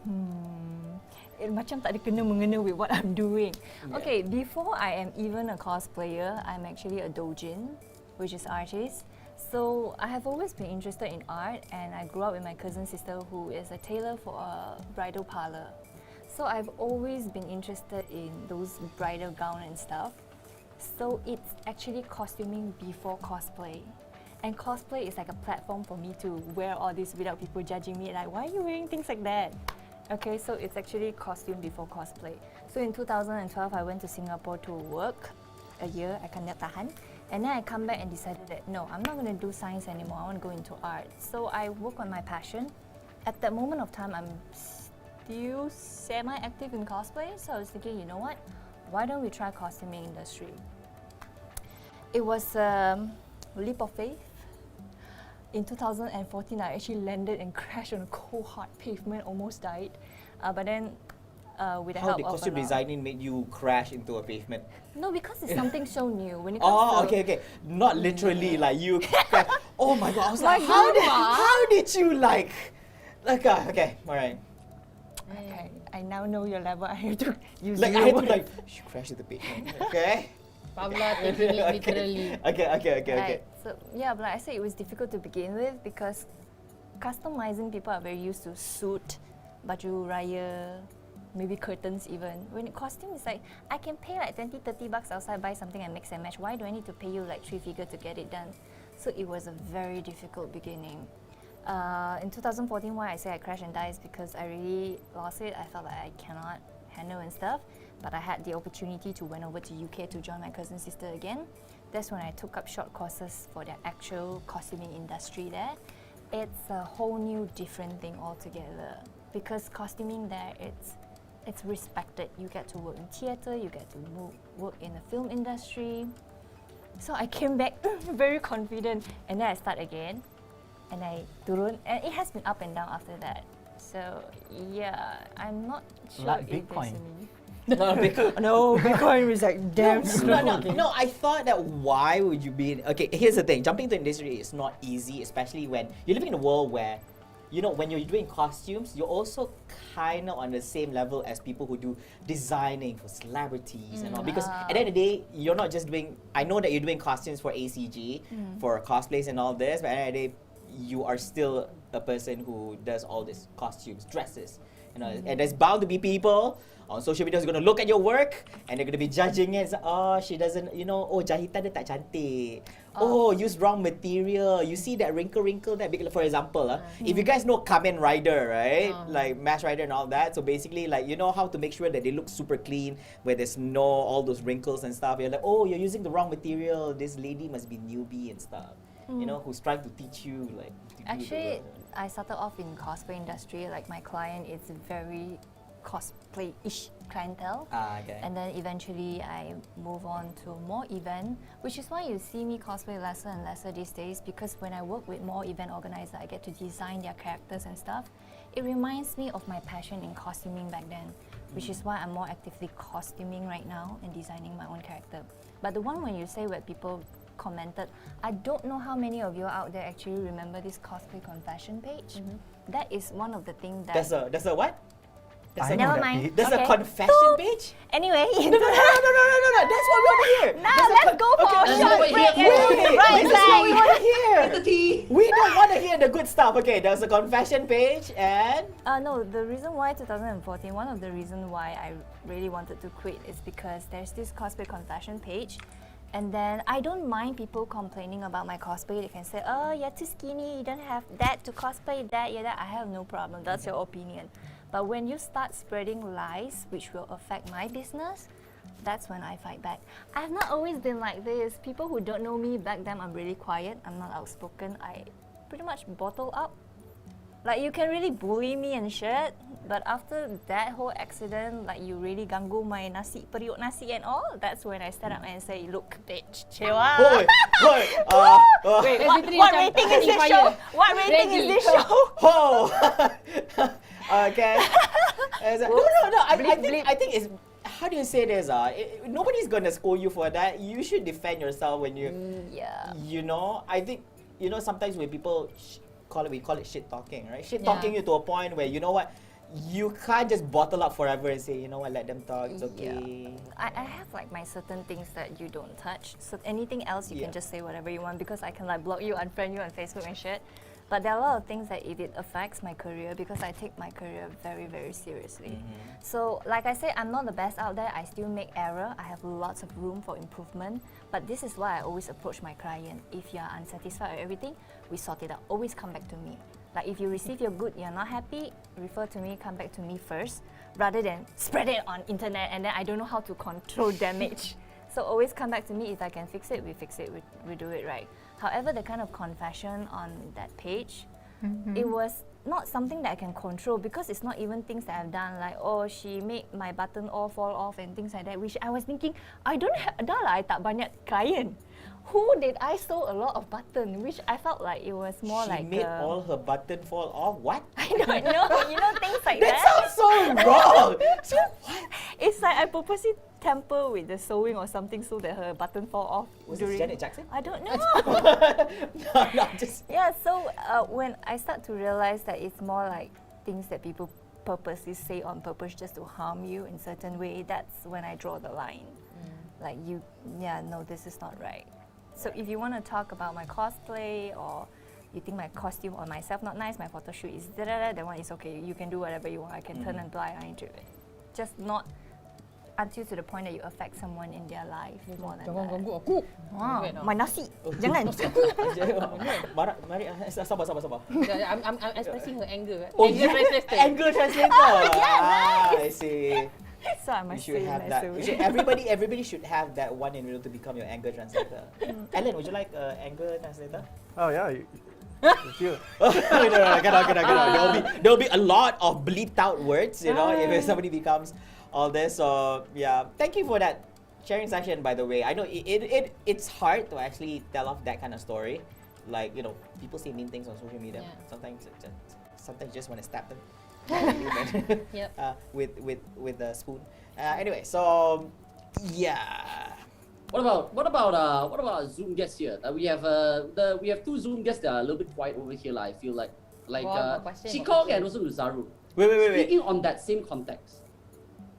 macam tak ada kena-mengena with what I'm doing. Yeah. Okay, before I am even a cosplayer, I'm actually a doujin, which is artist. So I have always been interested in art, and I grew up with my cousin sister who is a tailor for a bridal parlor. So I've always been interested in those bridal gown and stuff. So it's actually costuming before cosplay. And cosplay is like a platform for me to wear all this without people judging me, like, why are you wearing things like that? Okay, so it's actually costume before cosplay. So in 2012, I went to Singapore to work a year, I can't tahan. And then I come back and decided that, no, I'm not going to do science anymore, I want to go into art. So I work on my passion. At that moment of time, I'm still semi-active in cosplay, so I was thinking, you know what? Why don't we try costuming industry? It was a leap of faith. In 2014, I actually landed and crashed on a cold hard pavement, almost died. But then, with the How help did of costume designing make you crash into a pavement? No, because it's something so new. When it comes Oh, to okay. Not literally like you. Oh my god! I was My like, goodness. how did you like? Okay, all right. Okay, I now know your level. I have to use Like I your had to word. like she crashed into the pavement. Okay. Pabla taking it literally. Okay. Right. So yeah, but like I said, it was difficult to begin with because customizing, people are very used to suit, baju raya, maybe curtains even. When it costume is like, I can pay like 20, 30 bucks outside, buy something and mix and match. Why do I need to pay you like 3 figure to get it done? So it was a very difficult beginning. In 2014, why I say I crashed and died is because I really lost it. I felt like I cannot handle and stuff. But I had the opportunity to went over to UK to join my cousin sister again. That's when I took up short courses for the actual costuming industry there. It's a whole new different thing altogether. Because costuming there, it's respected. You get to work in theatre, you get to work in the film industry. So I came back very confident, and then I start again, and I turun, and it has been up and down after that. So yeah, I'm not sure Like if Bitcoin. there's any. No, Bitcoin is like damn slow. No, I thought that why would you be in, okay, here's the thing. Jumping into the industry is not easy, especially when you're living in a world where, you know, when you're doing costumes, you're also kind of on the same level as people who do designing for celebrities and all. Because at the end of the day, you're not just doing, I know that you're doing costumes for ACG, for cosplays and all this, but at the end of the day, you are still a person who does all these costumes, dresses. You know, and there's bound to be people on social media who's going to look at your work and they're going to be judging it. Oh, she doesn't, you know, oh, jahitan dia tak cantik. Oh, use wrong material. You see that wrinkle that big. For example, if you guys know Kamen Rider, right? Like Mask Rider and all that. So basically, like, you know how to make sure that they look super clean, where there's no all those wrinkles and stuff. You're like, oh, you're using the wrong material. This lady must be newbie and stuff. You know, who's trying to teach you, like. To Actually, I started off in cosplay industry. Like my client is very cosplay-ish clientele. Okay. And then eventually I move on to more event, which is why you see me cosplay lesser and lesser these days, because when I work with more event organizers, I get to design their characters and stuff. It reminds me of my passion in costuming back then, which is why I'm more actively costuming right now and designing my own character. But the one when you say where people commented, I don't know how many of you out there actually remember this cosplay confession page. That is one of the things that... There's a what? There's a, Never mind. there's a Okay. confession page? Anyway, No. That's what we want to hear. now There's a let's go for a That's short what we're break. here for. and right This is what we back. want to hear. The tea. We don't want to hear the good stuff. Okay, there's a confession page and... No, the reason why 2014, one of the reasons why I really wanted to quit is because there's this cosplay confession page. And then I don't mind people complaining about my cosplay. They can say, oh, you're too skinny, you don't have that to cosplay that, yeah, that. I have no problem, that's your opinion. But when you start spreading lies, which will affect my business, that's when I fight back. I've not always been like this. People who don't know me, back then I'm really quiet, I'm not outspoken. I pretty much bottle up. Like, you can really bully me and shit, but after that whole accident, like, you really ganggu my nasi, periuk nasi and all, that's when I stand up and say, look, bitch, chill out. Wait, What rating is this show? What rating is this show? Oh! Okay. No. I think it's... How do you say this? Nobody's gonna scold you for that. You should defend yourself when you... Yeah. You know, I think, you know, sometimes when people... we call it shit talking, right? Shit talking you to a point where, you know what, you can't just bottle up forever and say, you know what, let them talk, it's okay. I have like my certain things that you don't touch. So anything else you can just say whatever you want, because I can like block you, unfriend you on Facebook and shit. But there are a lot of things that if it affects my career, because I take my career very, very seriously. So like I said, I'm not the best out there. I still make error. I have lots of room for improvement. But this is why I always approach my client. If you're unsatisfied with everything, we sort it out. Always come back to me. Like if you receive your good, you're not happy, refer to me, come back to me first, rather than spread it on internet and then I don't know how to control damage. So always come back to me. If I can fix it, we do it right. However, the kind of confession on that page, it was not something that I can control, because it's not even things that I've done, like, oh, she made my button all fall off and things like that, which I was thinking, I don't have, dah lah, I tak banyak client. Who did I sew a lot of button, which I felt like it was more she like made all her button fall off? What? I don't know, you know, things like that. That sounds so wrong! So, what? It's like I purposely tamper with the sewing or something so that her button fall off. Was it Janet Jackson? I don't know. No, just... Yeah, so when I start to realize that it's more like things that people purposely say on purpose just to harm you in certain way, that's when I draw the line. Like no, this is not right. So if you want to talk about my cosplay, or you think my costume or myself not nice, my photo shoot is that one is okay. You can do whatever you want. I can turn a blind eye into it. Just not until to the point that you affect someone in their life more than Jangan that. ganggu aku. My nasi. Jangan. Mari, sabar. I'm expressing her anger. Oh, Anger translator. Anger translator. nice. I see. So I You must should say have that. that. Everybody should have that one in order to become your anger translator. Alan, would you like anger translator? Oh yeah, it's you. No, cannot. There'll be a lot of bleeped out words, you know, if somebody becomes all this. So yeah, thank you for that sharing session. By the way, I know it's hard to actually tell off that kind of story. Like, you know, people say mean things on social media. Yeah. Sometimes you just want to stab them. Yep. With a spoon. Anyway, so yeah. What about Zoom guests here? We have two Zoom guests that are a little bit quiet over here. I feel like Question. Chee and also Nuzaru. Wait. Speaking on that same context.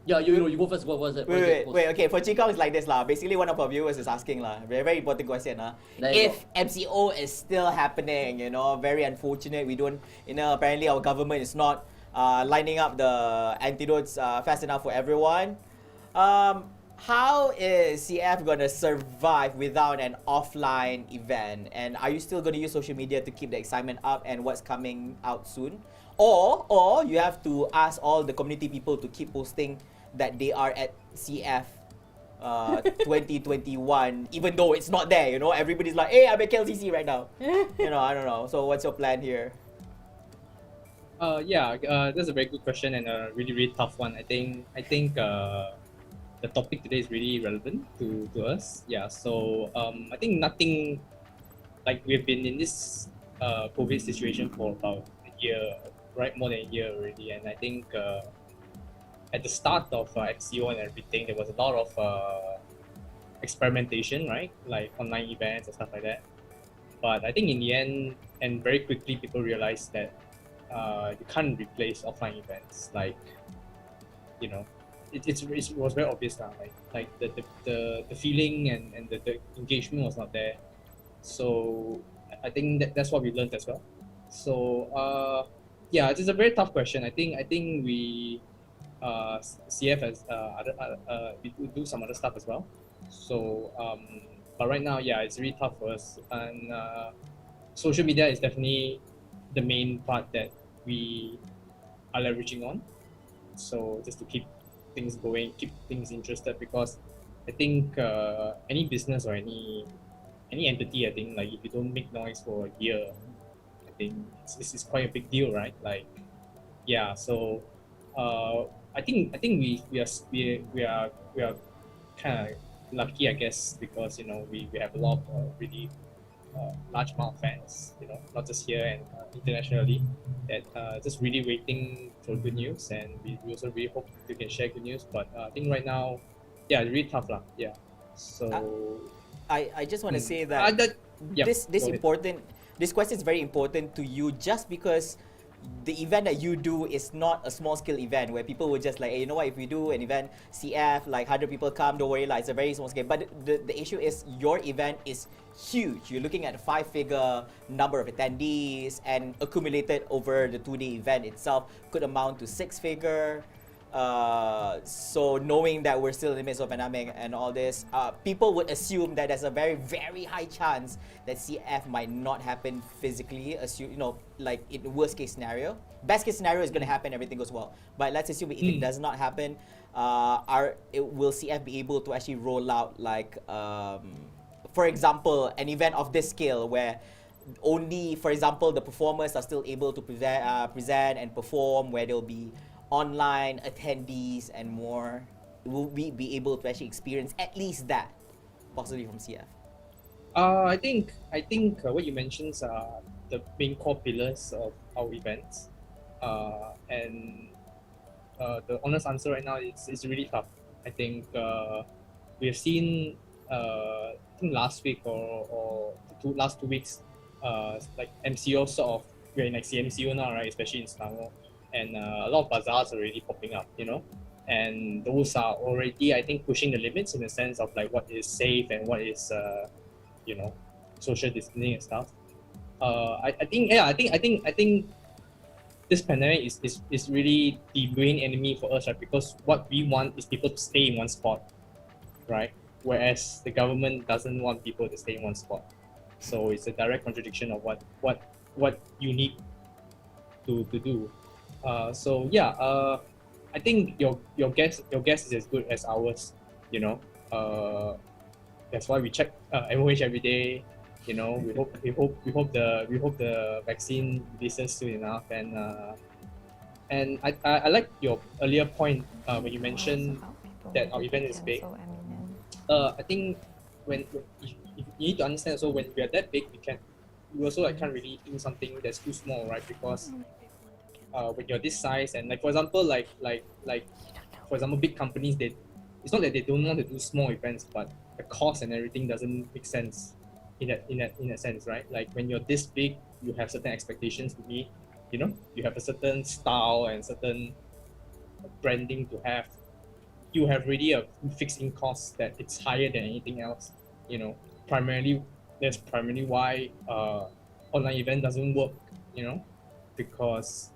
Yeah, you go first. What was it? Wait. Okay, for Chee it's like this lah. Basically, one of our viewers is asking lah. Very important question lah. There you If MCO is still happening, you know, very unfortunate. We don't, you know, apparently our government is not lining up the antidotes fast enough for everyone. How is CF gonna survive without an offline event? And are you still gonna use social media to keep the excitement up and what's coming out soon? Or you have to ask all the community people to keep posting that they are at CF 2021, even though it's not there, you know? Everybody's like, hey, I'm at KLCC right now. You know, I don't know. So what's your plan here? That's a very good question and a really, really tough one. I think the topic today is really relevant to us. Yeah, so I think nothing, like we've been in this COVID situation for about a year, right? More than a year already. And I think at the start of MCO and everything, there was a lot of experimentation, right? Like online events and stuff like that. But I think in the end, and very quickly, people realized that you can't replace offline events. Like you know, it was very obvious now. Like the feeling and the engagement was not there. So I think that's what we learned as well. So yeah, it's a very tough question. I think we CF has we do some other stuff as well. So but right now, yeah, it's really tough for us, and social media is definitely the main part that we are leveraging on. So just to keep things going, keep things interested, because I think any business or any entity, I think, like, if you don't make noise for a year, I think it's quite a big deal, right? Like, yeah. So I think we are kind of lucky, I guess, because we have a lot of really large amount of fans, not just here and internationally, that just really waiting for good news, and we also really hope we can share good news. But I think right now, yeah, it's really tough lah. Yeah. So I just want to say that yeah, this question is very important to you, just because the event that you do is not a small scale event where people would just like, hey, you know what, if we do an event CF, like 100 people come, don't worry, like, it's a very small scale. But the issue is your event is huge. You're looking at a 5-figure number of attendees, and accumulated over the 2-day event itself could amount to 6-figure. So knowing that we're still in the midst of pandemic and all this, people would assume that there's a very, very high chance that CF might not happen physically. Like in the worst case scenario. Best case scenario is going to happen, everything goes well. But let's assume if it does not happen, will CF be able to actually roll out, like, for example, an event of this scale where only, for example, the performers are still able to present and perform, where there'll be online attendees and more? Will we be able to actually experience at least that, possibly from CF? I think what you mentioned are the main core pillars of our events, and the honest answer right now is really tough. I think we have seen I think last week or last 2 weeks, like MCO sort of, we're in like CMCO now, right? Especially in Selangor, and a lot of bazaars are already popping up, and those are already, I think, pushing the limits in the sense of like what is safe and what is social distancing and stuff. I think this pandemic is really the main enemy for us, right? Because what we want is people to stay in one spot, right? Whereas the government doesn't want people to stay in one spot. So it's a direct contradiction of what you need to do. So yeah, I think your guess is as good as ours. That's why we check MOH every day. We hope the vaccine releases soon enough. And I like your earlier point when you mentioned that our event is big. I think when you need to understand, so when we are that big, we also can't really do something that's too small, right? Because when you're this size, and like for example, for example, big companies, it's not that they don't want to do small events, but the cost and everything doesn't make sense in that sense, right? Like when you're this big, you have certain expectations to meet. You have a certain style and certain branding to have. You have really a fixed in cost that it's higher than anything else. That's primarily why online event doesn't work. Because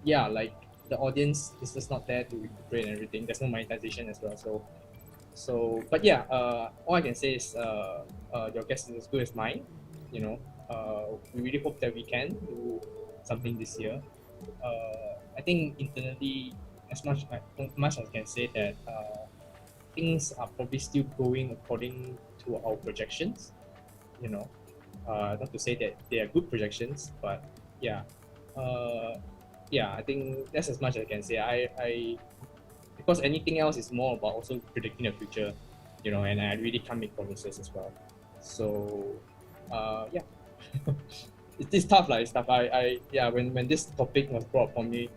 like the audience is just not there to recuperate and everything. There's no monetization as well. So but yeah, all I can say is your guess is as good as mine. We really hope that we can do something this year. I think internally, as much as I can say that things are probably still going according to our projections. Not to say that they are good projections, but yeah. I think that's as much as I can say. I because anything else is more about also predicting the future, and I really can't make promises as well. So yeah. It's tough, like, it's tough. When this topic was brought upon me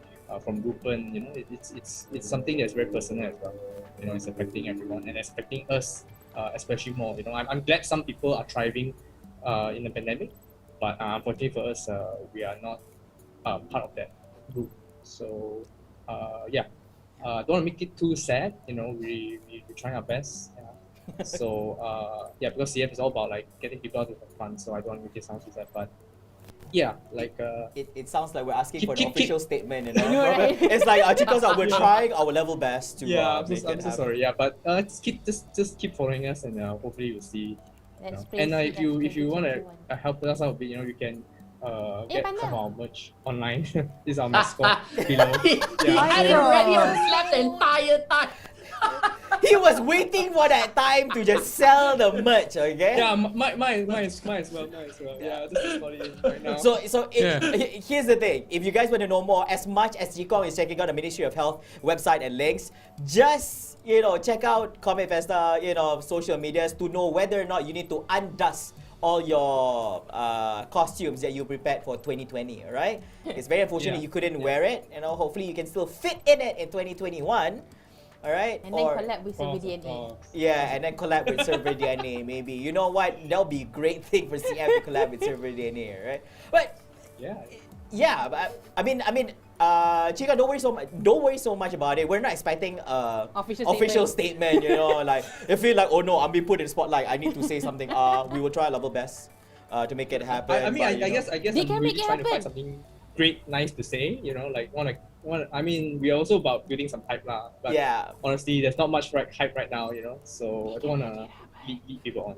from Rupen, it's something that's very personal as well. It's affecting everyone and affecting us especially more. I'm glad some people are thriving in the pandemic, but unfortunately for us, we are not part of that group. So yeah. don't want to make it too sad. You know, we're trying our best. Yeah. So yeah, because CF is all about like getting people out to have fun. So I don't want to make it sound too sad, but yeah, like it sounds like we're asking for an keep- official statement, you know. I know, right? It's like chicos, we're trying our level best to make I'm it so happen. sorry. Yeah, but just keep following us, and hopefully you'll see. Let's You know. And pray if you want to 2021. help us out a bit, you know, you can get Panda. some of our merch online. This is our mascot below. I Yeah. already slept the entire time. He was waiting for that time to just sell the merch, okay? Yeah, mine as well. Yeah, this is about it right now. Here's the thing. If you guys want to know more, as much as Jikong is checking out the Ministry of Health website and links, just check out Comic Fiesta, social medias to know whether or not you need to undust all your costumes that you prepared for 2020, alright? It's very unfortunate Yeah. you couldn't wear it. Hopefully you can still fit in it in 2021. Alright? And then collab with serverDNA. Yeah, and then collab with serverDNA maybe. You know what? That'll be a great thing for CF to collab with serverDNA, right? But yeah, but I mean, Chica, don't worry so much about it. We're not expecting official statement. Like if you like, oh no, I'm being put in the spotlight, I need to say something. We will try our level best to make it happen. I guess They I'm can really make it trying to happen. find something great, nice to say. Like I mean, we're also about building some hype lah. But yeah. honestly, there's not much hype right now. So I don't wanna lead people on.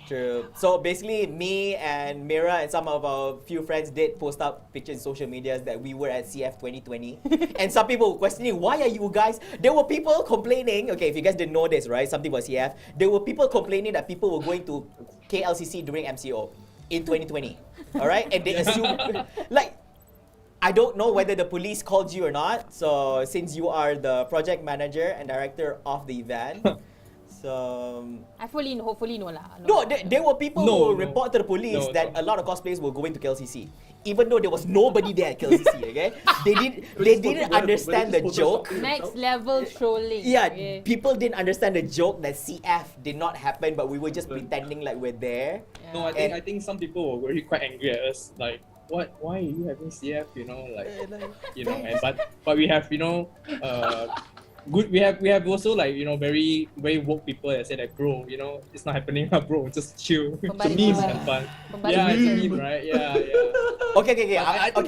True. So basically, me and Mira and some of our few friends did post up pictures in social medias that we were at CF 2020. And some people were questioning, why are you guys? There were people complaining. Okay, if you guys didn't know this, right? Something about CF. There were people complaining that people were going to KLCC during MCO in 2020. All right, and they assumed I don't know whether the police called you or not. So since you are the project manager and director of the event. Hopefully no lah. No, there were people who report to the police that a lot of cosplayers were going to KLCC, even though there was nobody there at KLCC. Okay, they didn't understand the joke. Next level trolling. Yeah, okay. people didn't understand the joke that CF did not happen, but we were just pretending like we're there. Yeah. No, I think some people were really quite angry at us. Like, what? Why are you having CF? And but we have good. We have also very very woke people that say that, bro, it's not happening, bro, just chill. To me, it's fun. Yeah, it's a meme, right? Yeah. Okay. I think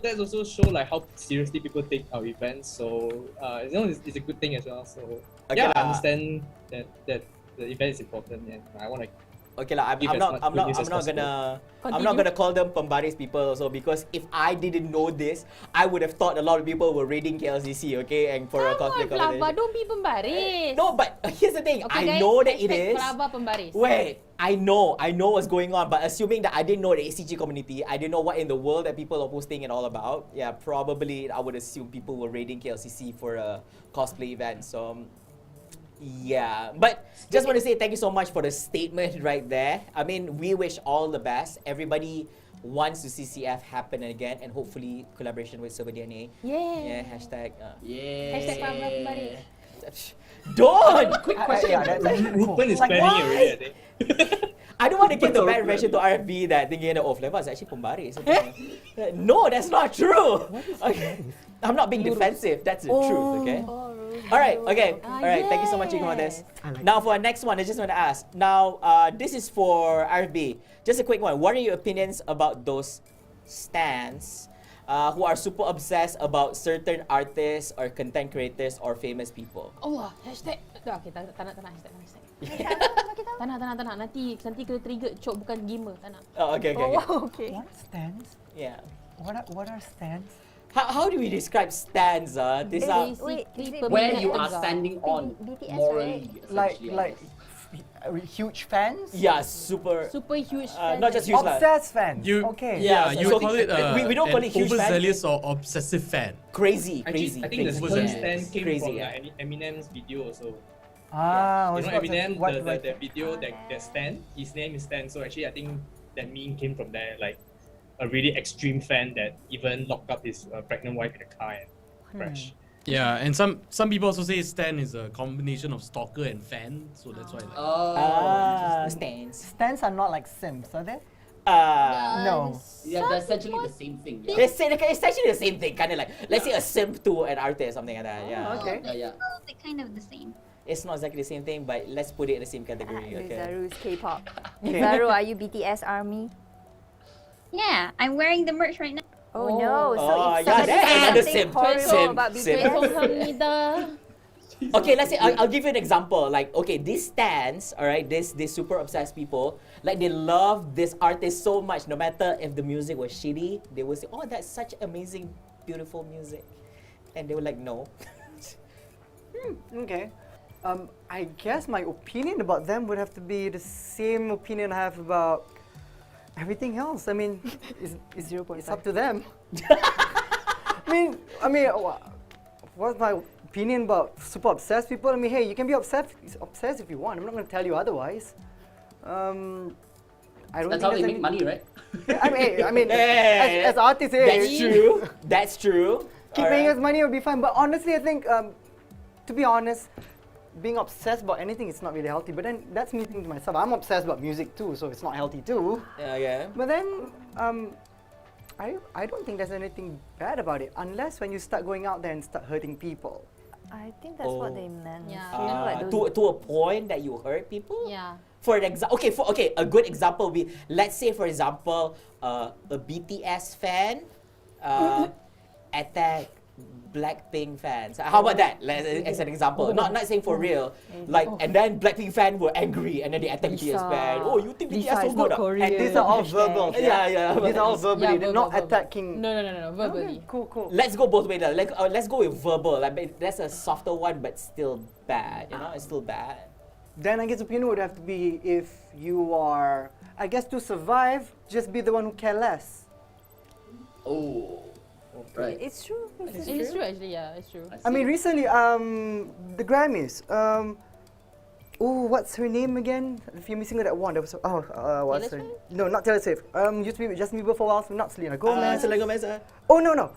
that's also show like how seriously people take our events. So it's a good thing as well. So I understand that the event is important, and I want to. Okay lah, I'm not gonna call them pembaris people also, because if I didn't know this, I would have thought a lot of people were raiding KLCC, okay, and for a cosplay Flava, competition. don't be pembaris. No, but here's the thing. Okay, I guys, know that it hashtag is. Flava pembaris. Wait, I know what's going on, but assuming that I didn't know the ACG community, I didn't know what in the world that people are posting and all about. Yeah, probably I would assume people were raiding KLCC for a cosplay event. So. Yeah, but just want to say thank you so much for the statement right there. I mean, we wish all the best. Everybody wants to see CF happen again, and hopefully collaboration with serverDNA. Yeah. Hashtag. Hashtag Flava pembaris. Don't! Quick question. Rupen is planning already, I think. I don't want to give the bad impression to R.F.B that thinking that Flava is actually pembaris. No, that's not true. Okay. I'm not being defensive. That's the truth. Okay. Alright. Thank you so much, Chico, for this. Now for our next one, I just want to ask. Now, this is for R.F.B. Just a quick one. What are your opinions about those stans who are super obsessed about certain artists or content creators or famous people? Allah, hashtag. Okay, tak nak hashtag. Tak nak. Nanti kena trigger. Cok bukan gamer. Tak nak. Oh, okay. Okay. What stands? Yeah. What are stands? How do we describe stans? These are where you are standing on BTS, morally. Like huge fans? Yeah, super huge fans. not just huge Obsessed fans. Okay. Yeah, you would call it we don't call it huge fan. overzealous or obsessive fan. Crazy. I think the term stand came from Eminem's video also. Eminem, the video that Stan, his name is Stan. So actually, I think that meme came from there. Like a really extreme fan that even locked up his pregnant wife in a car and crashed. Yeah, and some people also say Stan is a combination of stalker and fan, so that's why. Stans. Stands are not like Sims, are they? No. Yeah, they're essentially the same thing. Yeah. They say it's actually the same thing, kind of like, let's say a simp to an artist, something like that. Yeah. Okay. Yeah. Well, they're kind of the same. It's not exactly the same thing, but let's put it in the same category. Okay. Zaru's K-pop. Zaru, are you BTS ARMY? Yeah, I'm wearing the merch right now. Oh, no, so Oh, if yeah, somebody that's says another something simp. horrible Simp, about simp. BTS, Okay, let's say I'll give you an example. Like, okay, these stans, all right, these super obsessed people, like they love this artist so much. No matter if the music was shitty, they will say, "Oh, that's such amazing, beautiful music," and they were like, "No." Okay. I guess my opinion about them would have to be the same opinion I have about everything else. I mean, it's up to them. I mean, what's my opinion about super obsessed people? I mean, hey, you can be obsessed if you want. I'm not going to tell you otherwise. I don't That's think how they there's make money, right? Yeah, I mean, Hey, as artists, hey, That's true. That's true. keep paying us money will be fine. But honestly, I think, to be honest, being obsessed about anything is not really healthy. But then that's me thinking to myself, I'm obsessed about music too, so it's not healthy too. Yeah. But then, I don't think there's anything bad about it, unless when you start going out there and start hurting people. I think that's what they meant. Yeah. You know, like those To a point that you hurt people. Yeah. For an example, a good example would be, let's say for example, a BTS fan attack Blackpink fans. How about that? As an example, not saying for real. Like, and then Blackpink fan were angry, and then they attack BTS fan. Oh, you think BTS so good? And these are all verbal. Yeah. These are all verbally. They're not verbal. attacking. No, verbally. Okay, cool. Let's go both ways. Let's go with verbal. Like, that's a softer one, but still bad. You know, it's still bad. Then I guess opinion would have to be if you are, I guess to survive, just be the one who care less. Oh, right. It's true. It's true actually, yeah, it's true. I mean, recently, the Grammys. What's her name again? The female singer that won. That was what's her? Taylor Swift? No, not Taylor Swift. Used to be Justin Bieber for a while, so not Selena Gomez. Selena Gomez. Oh no.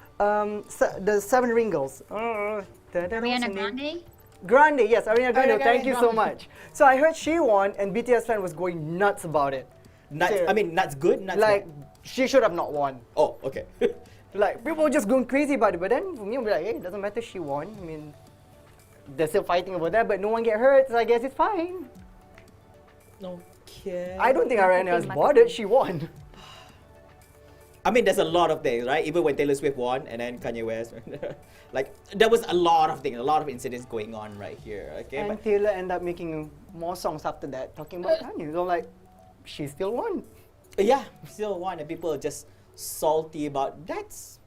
The Seven Ring Girls. Ariana Grande? Grande, yes, Ariana Grande. Ariana Thank you so Grande. much. So I heard she won, and BTS fan was going nuts about it. Nuts. So, I mean, nuts good. Nuts like bad. she should have not won. Oh, okay. Like people were just going crazy about it. But then for me, I'll be like, hey, it doesn't matter. She won. I mean, they're still fighting over there, but no one get hurt, so I guess it's fine. Okay. I don't think Ariana is bothered. She won. I mean, there's a lot of things, right? Even when Taylor Swift won, and then Kanye West, like there was a lot of things, a lot of incidents going on right here. Okay, And but Taylor ended up making more songs after that, talking about Kanye. So like, she still won. yeah, still won, and people are just salty about that's.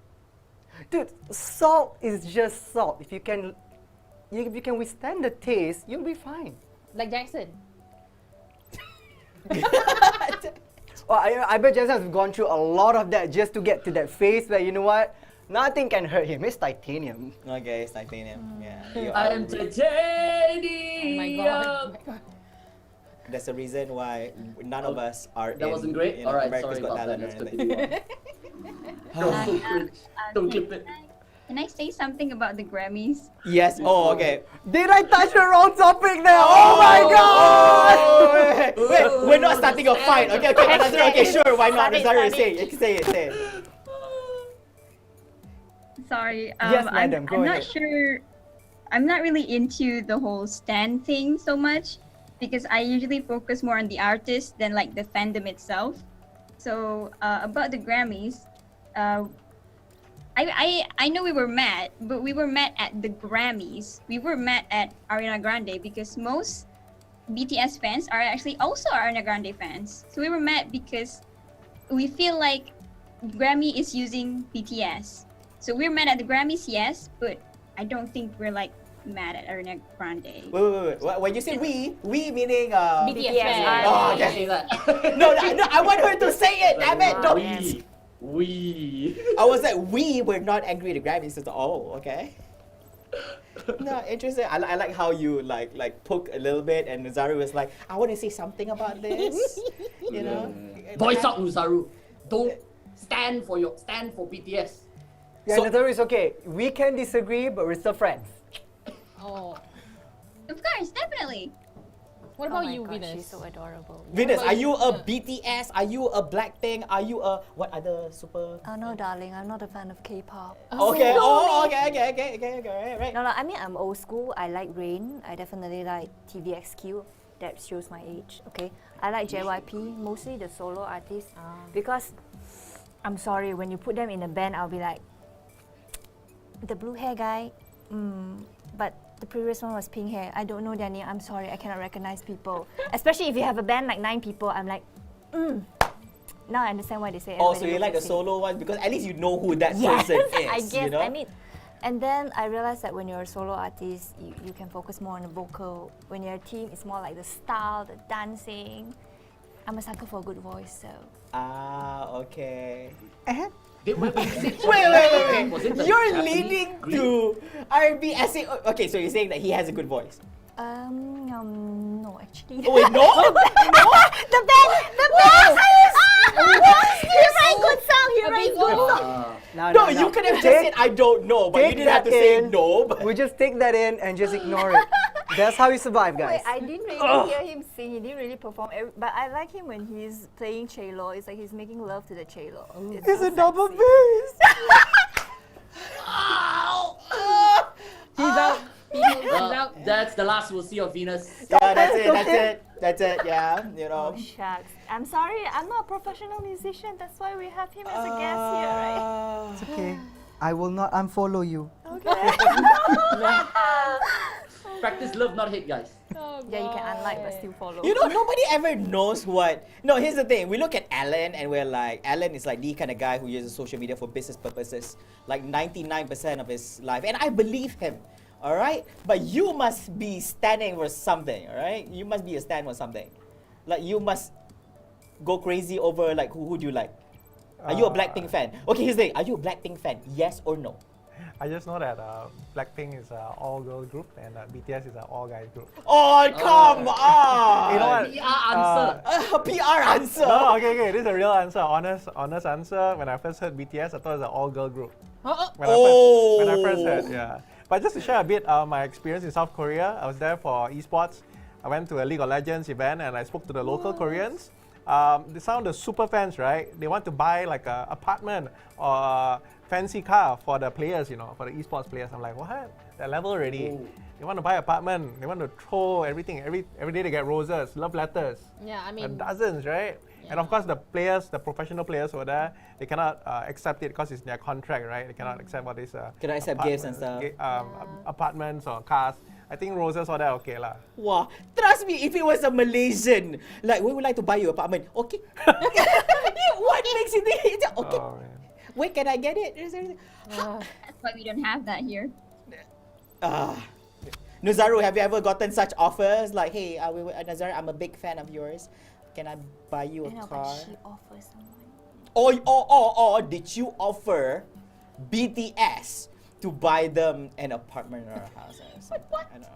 Dude, salt is just salt. If you can withstand the taste, you'll be fine. Like Jackson. Well, I bet Jason has gone through a lot of that just to get to that phase where, you know what, nothing can hurt him. It's titanium. Okay, it's titanium. Yeah. you I are am right. Oh my titanium. god. There's a reason why none of us are That in, wasn't great? you know, Alright, America's sorry Got about that. Talent or Let's anything. continue on. That was so cringe. Don't clip it. Can I say something about the Grammys? Yes. Oh, okay. Did I touch the wrong topic there? Oh my god! Wait, we're not starting a fight. Okay, okay, sure, why not? Zaru, say it. Sorry. Yes, madam, go I'm ahead. not sure. I'm not really into the whole stan thing so much because I usually focus more on the artist than like the fandom itself. So about the Grammys, I know we were mad, but we were mad at the Grammys. We were mad at Ariana Grande because most BTS fans are actually also Ariana Grande fans. So we were mad because we feel like Grammy is using BTS. So we're mad at the Grammys, yes, but I don't think we're like mad at Ariana Grande. Wait. When you say we meaning BTS fan. Oh, You okay. say that. No, I want her to say it. Damn it! Don't. We. I was like, we were not angry at the Grammys. So, oh, okay. No, interesting. I like how you like poke a little bit, and Zaru was like, I want to say something about this. You know. Voice out, Nuzaru. Don't stand for BTS. Yeah, So- Nuzaru is okay. We can disagree, but we're still friends. Oh. Of course, definitely. What Oh about my you, God, Venus? she's so adorable. Venus, about are you a you? BTS? Are you a Blackpink? Are you a what other super? Oh no, darling, I'm not a fan of K-pop. Okay. Oh, okay. Right. No, I mean, I'm old school. I like Rain. I definitely like TVXQ. That shows my age, okay? I like JYP, mostly the solo artists. Because, I'm sorry, when you put them in a band, I'll be like, the blue hair guy, but the previous one was pink hair. I don't know their name. I'm sorry, I cannot recognize people. Especially if you have a band like 9 people, I'm like, Now I understand why they say Oh, everybody so you looks like the same. solo one because at least you know who that Yes, person is. I guess. You know? I mean, and then I realized that when you're a solo artist, you can focus more on the vocal. When you're a team, it's more like the style, the dancing. I'm a sucker for a good voice, so. Okay. Wait. Wait. Was it the You're Japanese leading Greek? to R.F.B. as a, okay, so you're saying that he has a good voice. No, actually. Oh wait, no? The band! He write good song, he write good song. No, you could have just said I don't know, but you Take didn't have to that say in. no. But We just take that in and just ignore it. That's how we survive, guys. Wait, I didn't really hear him sing. He didn't really perform. But I like him when he's playing cello. It's like he's making love to the cello. It's a double sexy. bass. He's out. He's out. That's the last we'll see of Venus. yeah, that's it. Yeah, you know. Oh, shucks. I'm sorry, I'm not a professional musician. That's why we have him as a guest here, right? It's okay. I will not unfollow you. Practice love, not hate, guys. Oh, Yeah, you can unlike but still follow. You know, nobody ever knows what. No, here's the thing. We look at Allan and we're like, Allan is like the kind of guy who uses social media for business purposes, like 99% of his life. And I believe him, all right? But you must be standing for something, all right? You must be a stand for something. Like, you must go crazy over, like, who do you like? Are you a Blackpink fan? Okay, here's the thing. Are you a Blackpink fan? Yes or no? I just know that Blackpink is an all-girl group and BTS is an all-guy group. Oh, come on! You know what? PR answer. PR answer! No, okay. This is a real answer. Honest answer. When I first heard BTS, I thought it was an all-girl group. When I first heard, yeah. But just to share a bit my experience in South Korea, I was there for esports. I went to a League of Legends event and I spoke to the local Koreans. Some of the super fans, right? They want to buy like an apartment or a fancy car for the players, you know, for the esports players. I'm like, what? That level already. Oh. They want to buy apartment. They want to throw everything. Every day they get roses, love letters. Yeah, I mean. Dozens, right? And of course, the players, the professional players over there, they cannot accept it because it's their contract, right? They cannot accept all these Cannot accept gifts and stuff. Apartments or cars. I think roses or that okay lah. Wow, trust me, if it was a Malaysian, like, we would like to buy you an apartment. Okay. What makes you think it's okay? Oh, man. Wait, can I get it? That's why we don't have that here. Nuzaru, have you ever gotten such offers? Like, hey, Nuzaru, I'm a big fan of yours. Can I buy you a I know, car? but she offers someone. Or did you offer BTS to buy them an apartment or a house or something? I don't know.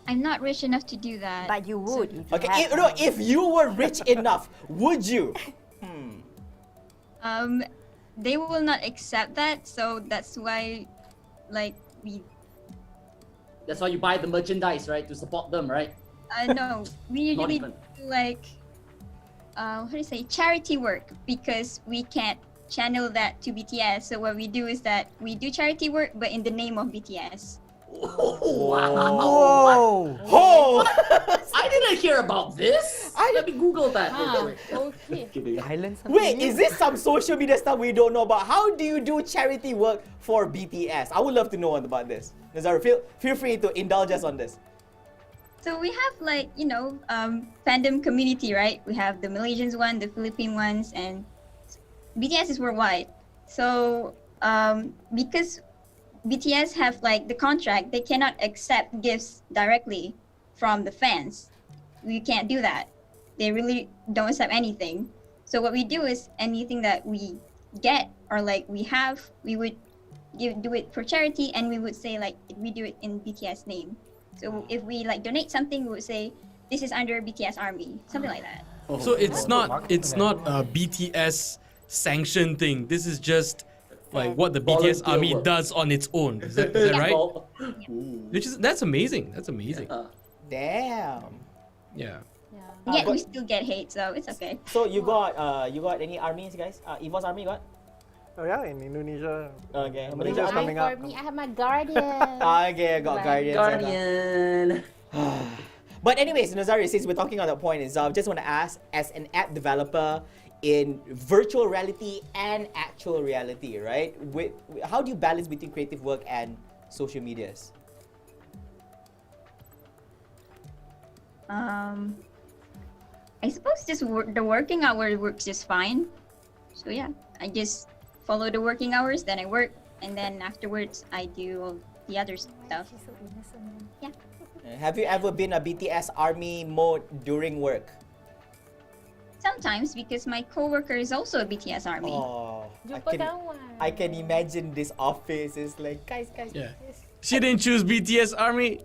I'm not rich enough to do that. But you would. If you Okay, had if you were rich enough, would you? They will not accept that, so that's why, like, That's why you buy the merchandise, right? To support them, right? no, we Not usually even. do like, how do you say, charity work, because we can't channel that to BTS. So what we do is that we do charity work, but in the name of BTS. Whoa! Oh! I didn't hear about this. Let me Google that. Okay. Kidding. Island something Wait, new? is this some social media stuff we don't know about? How do you do charity work for BTS? I would love to know about this. Nuzaru, feel free to indulge us on this. So we have like, fandom community, right? We have the Malaysians one, the Philippine ones, and BTS is worldwide. So because BTS have like the contract, they cannot accept gifts directly from the fans. We can't do that. They really don't accept anything. So what we do is anything that we get or like we have, we would do it for charity, and we would say like we do it in BTS name. So if we like donate something, we would say this is under BTS Army, something like that. So it's not a BTS sanctioned thing. This is just like what the BTS Volunteer army work. does on its own. Is that right? That's amazing. That's amazing. Damn. Yeah. Yeah. Yet we but- still get hate, so it's okay. So you got any armies, guys? EVOS army got? Oh yeah, in Indonesia. Okay. Malaysia's I, coming for up. me, I have my guardian. Okay, I got Like, Guardians. Guardian. But anyways, Nuzaru, since we're talking on that point, is I just want to ask, as an app developer in virtual reality and actual reality, right? How do you balance between creative work and social medias? I suppose just the working hour works just fine. So yeah, I just follow the working hours, then I work, and then afterwards I do all the other stuff. She's so innocent. Yeah. Have you ever been a BTS army mode during work? Sometimes because my coworker is also a BTS army. Oh, Jumpa kawan. I can imagine this office is like, guys. Yeah. She didn't choose BTS Army.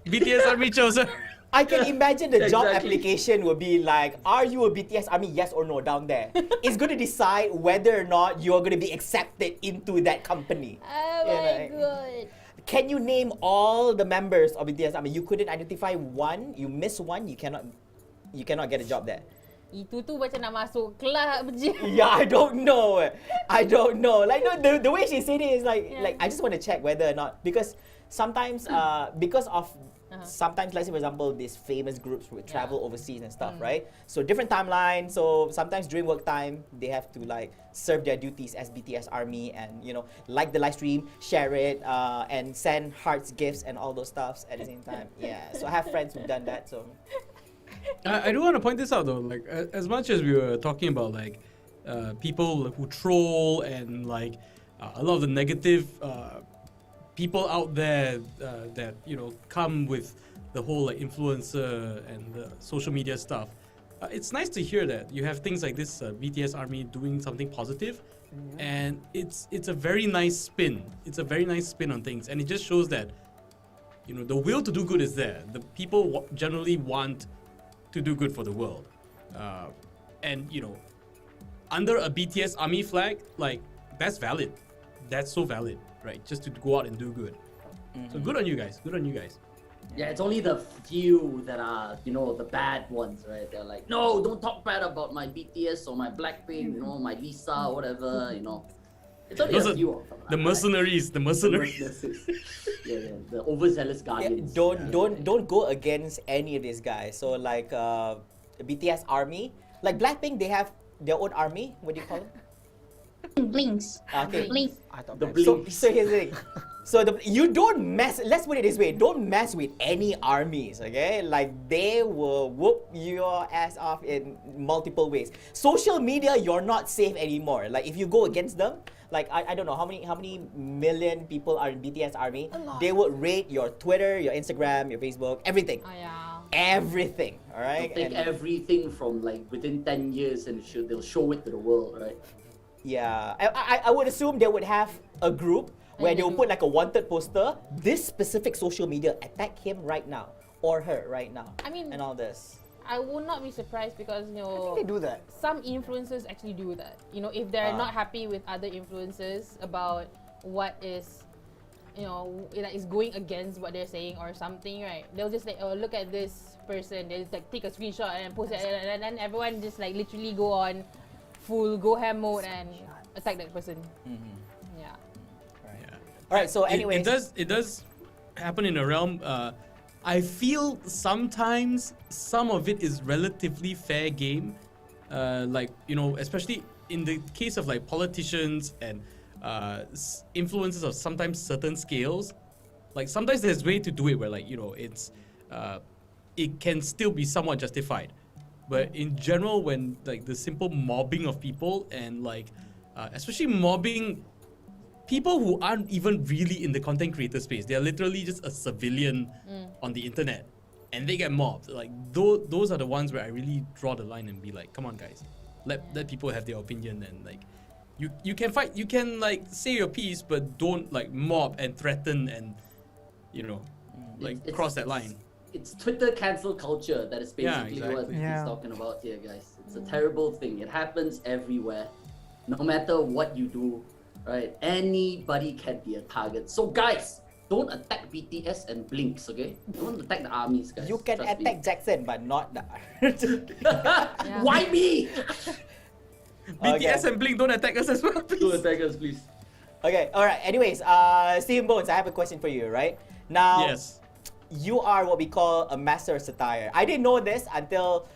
BTS Army chose her. I can imagine the job Exactly. application will be like, are you a BTS army, yes or no, down there. It's going to decide whether or not you're going to be accepted into that company. Oh Yeah, my like- god. Can you name all the members of BTS army? You couldn't identify one, you miss one, you cannot get a job there. Itu tu macam nak masuk club je. Yeah, I don't know. Like no, the way she said it is like I just want to check whether or not, because sometimes sometimes, let's say for example, these famous groups would travel overseas and stuff, right? So different timelines. So sometimes during work time, they have to like serve their duties as BTS army and like the live stream, share it, and send hearts, gifts, and all those stuffs at the same time. Yeah. So I have friends who've done that. So. I do want to point this out though. Like, as much as we were talking about like people who troll and like a lot of the negative people out there that come with the whole like influencer and the social media stuff. It's nice to hear that you have things like this BTS army doing something positive, and it's a very nice spin. It's a very nice spin on things, and it just shows that the will to do good is there. The people generally want to do good for the world, and under a BTS army flag, like that's valid. That's so valid, right? Just to go out and do good. So good on you guys. Good on you guys. Yeah, it's only the few that are, the bad ones, right? They're like, no, don't talk bad about my BTS or my Blackpink, my Lisa, whatever, It's only Those a are few of them. the mercenaries. The mercenaries. Yeah, the overzealous guardians. Don't go against any of these guys. So like BTS army, like Blackpink, they have their own army. What do you call them? Blinks. Okay. Blink. I thought The that- blink. So here's the thing. So you don't mess. Let's put it this way: don't mess with any armies. Okay, like they will whoop your ass off in multiple ways. Social media, you're not safe anymore. Like if you go against them, like I don't know how many million people are in BTS army. They would raid your Twitter, your Instagram, your Facebook, everything. Oh yeah. Everything. All right. They'll take everything from like within 10 years and they'll show it to the world, right? Yeah, I would assume they would have a group where they will put like a wanted poster. This specific social media, attack him right now or her right now. I mean, and all this. I would not be surprised because I think they do that. some influencers actually do that. If they're not happy with other influencers about what is, is going against what they're saying or something, right? They'll just like, oh, look at this person. They'll just like take a screenshot and post it, and then everyone just like literally go on full go ham mode and attack that person. Yeah. All right. So, anyways, it does happen in a realm. I feel sometimes some of it is relatively fair game, like especially in the case of like politicians and influencers of sometimes certain scales. Like sometimes there's way to do it where like it's it can still be somewhat justified, but in general when like the simple mobbing of people and like especially mobbing people who aren't even really in the content creator space. They're literally just a civilian on the internet and they get mobbed. Like those are the ones where I really draw the line and be like, come on guys, let people have their opinion and like you can fight, you can like say your piece, but don't like mob and threaten and cross that line. It's Twitter cancel culture that is basically what exactly. he's talking about here, guys. It's a terrible thing. It happens everywhere. No matter what you do, right? Anybody can be a target. So guys, don't attack BTS and Blinks, okay? Don't attack the armies, guys. You can Trust attack me. Jackson, but not the. Why me? BTS and Blink don't attack us as well, please. Don't attack us, please. Okay, alright. Anyways, Steven Bones, I have a question for you, right? Now, Yes. you are what we call a master of satire. I didn't know this until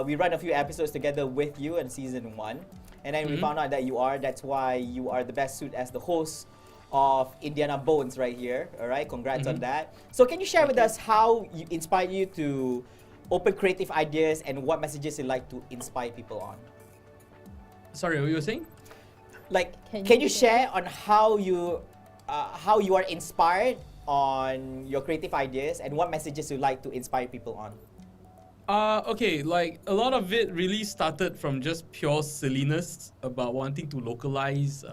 we ran a few episodes together with you in season 1. And then we found out that you are. That's why you are the best suit as the host of Indiana Bones right here. Alright, congrats on that. So can you share with us how you inspired you to open creative ideas and what messages you like to inspire people on? Sorry, what you were saying? Like, can you share on how you are inspired on your creative ideas and what messages you like to inspire people on? Okay, like a lot of it really started from just pure silliness about wanting to localize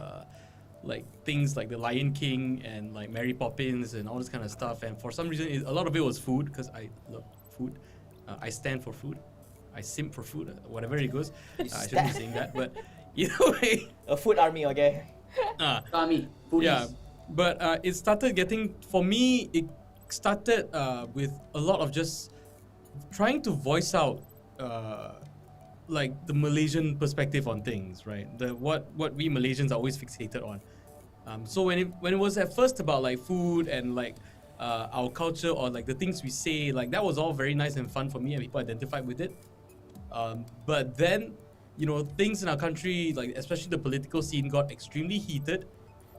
like things like the Lion King and like Mary Poppins and all this kind of stuff. And for some reason, a lot of it was food because I love food. I stand for food. I simp for food, whatever it goes. I shouldn't be saying that, but either way. A food army, okay? Army, foodies. Yeah, but it started getting, for me, it started with a lot of just trying to voice out like the Malaysian perspective on things, right? What we Malaysians are always fixated on. So when it was at first about like food and like our culture or like the things we say, like that was all very nice and fun for me and people identified with it. But then, you know, things in our country, like especially the political scene, got extremely heated.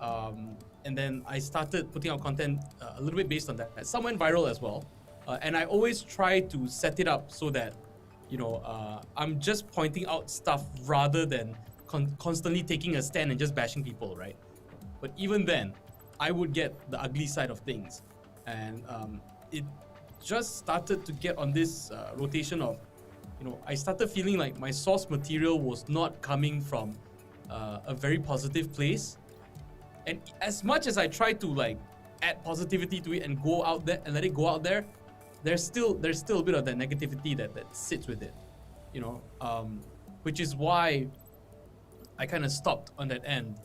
And then I started putting out content a little bit based on that. Some went viral as well. And I always try to set it up so that, you know, I'm just pointing out stuff rather than constantly taking a stand and just bashing people, right? But even then, I would get the ugly side of things. And it just started to get on this rotation of, you know, I started feeling like my source material was not coming from a very positive place. And as much as I try to like add positivity to it and go out there and let it go out there, there's still a bit of that negativity that sits with it, you know, which is why I kind of stopped on that end.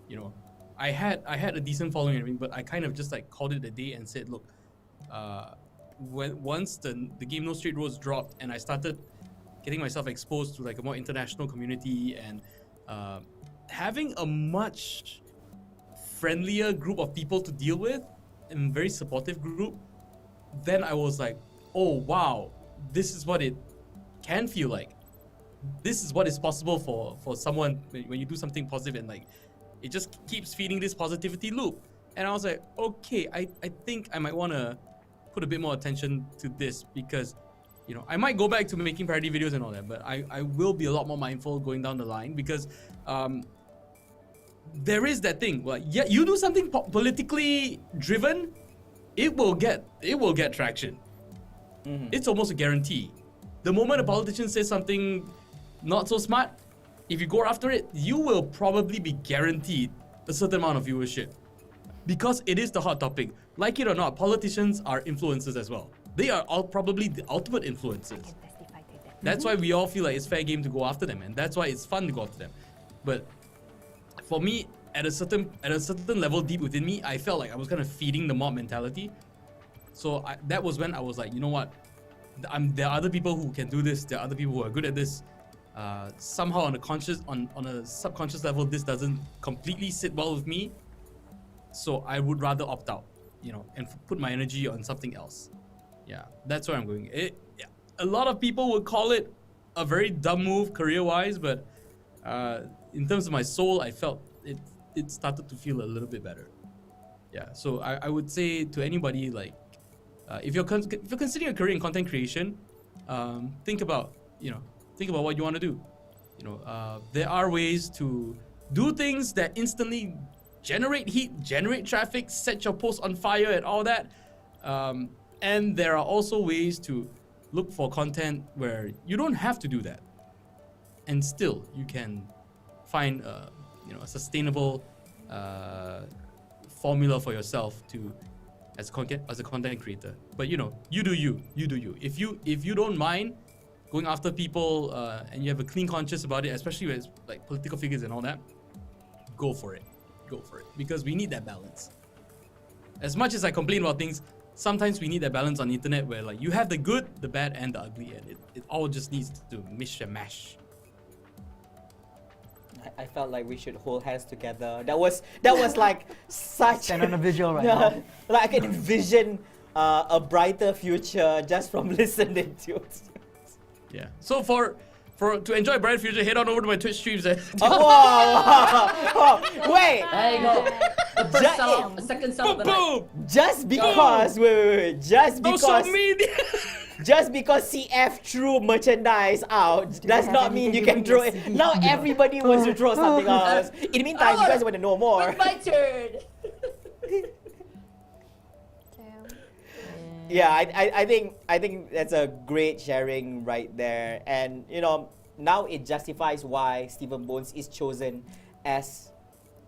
You know, I had a decent following and everything, but I kind of just like called it a day and said, look, once the game No Straight Roads dropped and I started getting myself exposed to like a more international community and having a much friendlier group of people to deal with and very supportive group, then I was like, oh wow, this is what it can feel like. This is what is possible for someone when you do something positive and like it just keeps feeding this positivity loop. And I was like, okay, I think I might want to put a bit more attention to this because, you know, I might go back to making parody videos and all that, but I will be a lot more mindful going down the line because there is that thing. Well, yeah, you do something politically driven, it will get traction. It's almost a guarantee. The moment a politician says something not so smart, if you go after it, you will probably be guaranteed a certain amount of viewership because it is the hot topic. Like it or not, politicians are influencers as well. They are all probably the ultimate influencers. That's why we all feel like it's fair game to go after them, and that's why it's fun to go after them. But for me, at a certain level deep within me, I felt like I was kind of feeding the mob mentality. So that was when I was like, you know what? There are other people who can do this. There are other people who are good at this. Somehow on a subconscious level, this doesn't completely sit well with me. So I would rather opt out, you know, and put my energy on something else. Yeah, that's where I'm going. A lot of people would call it a very dumb move career-wise, but in terms of my soul, I felt it started to feel a little bit better. Yeah, so I would say to anybody, like, if you're considering a career in content creation, think about what you want to do. You know, there are ways to do things that instantly generate heat, generate traffic, set your post on fire and all that. And there are also ways to look for content where you don't have to do that, and still you can find a sustainable formula for yourself to as a content creator. But you know, you do you. If you don't mind going after people and you have a clean conscience about it, especially with like political figures and all that, go for it, because we need that balance. as much as I complain about things, sometimes we need that balance on the internet where like you have the good, the bad, and the ugly, and it all just needs to mish and mash. I felt like we should hold hands together. That was like such. Stand on a visual right now. Like I can envision a brighter future just from listening to it. Yeah. So to enjoy a bright future, head on over to my Twitch streams. Wait. There you go. The first sound, the second sound of the night. Just because, wait. Just because. Social media. Just because CF threw merchandise out does not mean you can throw it. Now everybody wants to throw something else. In the meantime, you guys want to know more. It's my turn. Yeah, I think that's a great sharing right there, and you know now it justifies why Stephen Bones is chosen as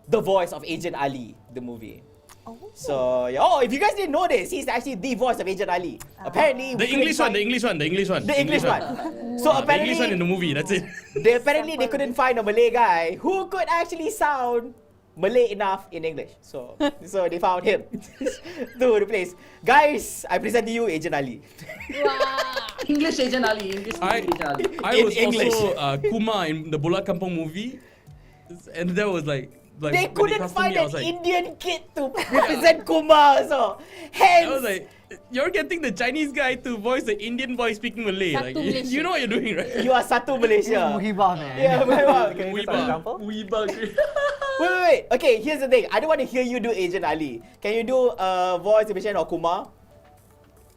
the voice of Agent Ali, the movie. So yeah, if you guys didn't know this, he's actually the voice of Agent Ali. Apparently, The English one. So The apparently, English one in the movie. That's it. they couldn't find a Malay guy who could actually sound Malay enough in English. So they found him to replace. Guys, I present to you Agent Ali. Wow. English Agent Ali. Agent Ali. I In was English. also Kuma in the Bola Kampung movie, and that was like They when couldn't casted find me, I an was like, Indian kid to represent Kuma. So I hence, was like, you're getting the Chinese guy to voice the Indian boy speaking Malay. Satu Like, Malaysia. you know what you're doing, right? you are Satu Malaysia. Muhibah, man. Yeah, Muhibah. Can you give an example? Wait. Okay, here's the thing. I don't want to hear you do Agent Ali. Can you do voice impression of Kuma?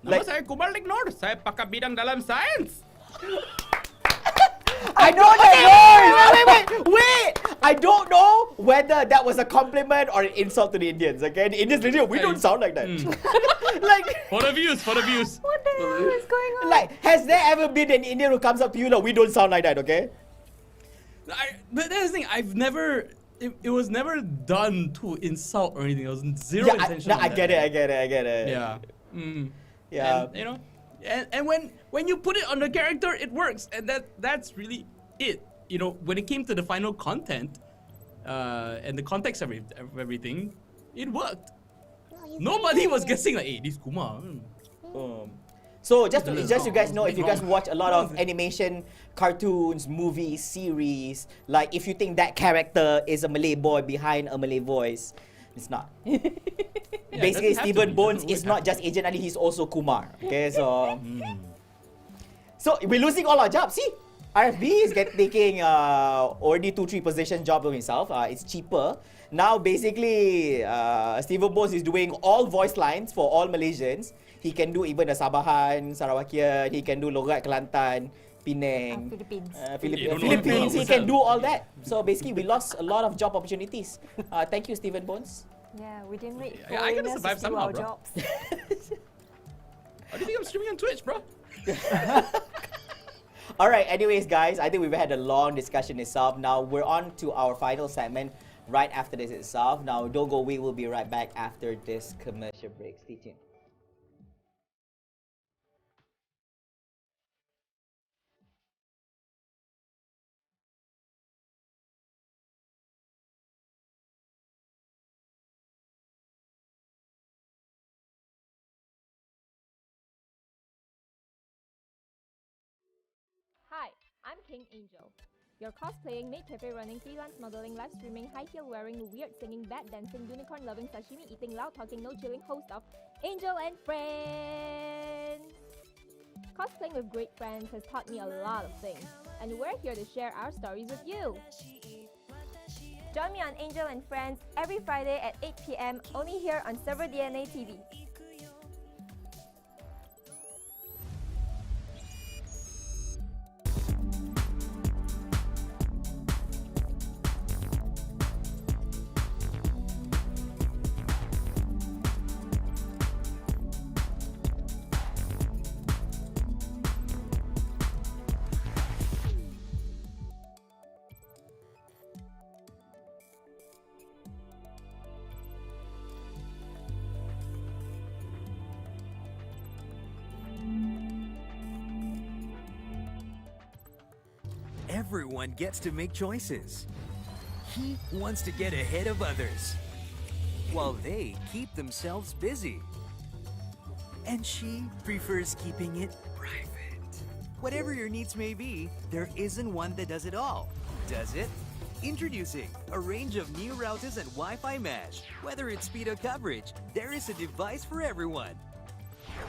Nama saya Kumar Lignor. Saya pakar bidang dalam sains. I know that voice. Wait. I don't know whether that was a compliment or an insult to the Indians. Okay, the Indians literally, we don't sound like that. Like, For the views. What the hell is going on? like, has there ever been an Indian who comes up to you like, we don't sound like that? Okay. But that's the thing. I've never. It was never done to insult or anything. It was zero intention. I get it. Yeah. Yeah. And, you know, and when you put it on the character, it works, and that's really it. You know, when it came to the final content, and the context of everything, it worked. Nobody was guessing like, hey, this Kuma. So just you guys know, if you guys watch a lot of animation, cartoons, movies, series, like if you think that character is a Malay boy behind a Malay voice, it's not. Basically, Stephen Bones is not just Agent Ali, he's also Kumar. Okay, so so we're losing all our jobs. See, R.F.B is taking already 2-3 position job of himself. It's cheaper. Now basically, Stephen Bones is doing all voice lines for all Malaysians. He can do even the Sabahan, Sarawakian. He can do Logat Kelantan, Penang, Philippines. He can do all that. So basically, we lost a lot of job opportunities. Thank you, Stephen Bones. Yeah, we didn't wait for I gotta foreigners survive to do somehow, our bro. jobs. How do you think I'm streaming on Twitch, bro? All right. Anyways, guys, I think we've had a long discussion itself. Now we're on to our final segment right after this itself. Now don't go away. We'll be right back after this commercial break. Stay tuned. Hi, I'm King Angel. Your cosplaying, maid cafe running, freelance modeling, live streaming, high heel wearing, weird singing, bat dancing, unicorn loving, sashimi eating, loud talking, no chilling host of Angel and Friends. Cosplaying with great friends has taught me a lot of things, and we're here to share our stories with you. Join me on Angel and Friends every Friday at 8 p.m. only here on serverDNA TV. Everyone gets to make choices. He wants to get ahead of others. while they keep themselves busy. And she prefers keeping it private. Whatever your needs may be, there isn't one that does it all, does it? Introducing a range of new routers and Wi-Fi mesh. Whether it's speed or coverage, there is a device for everyone.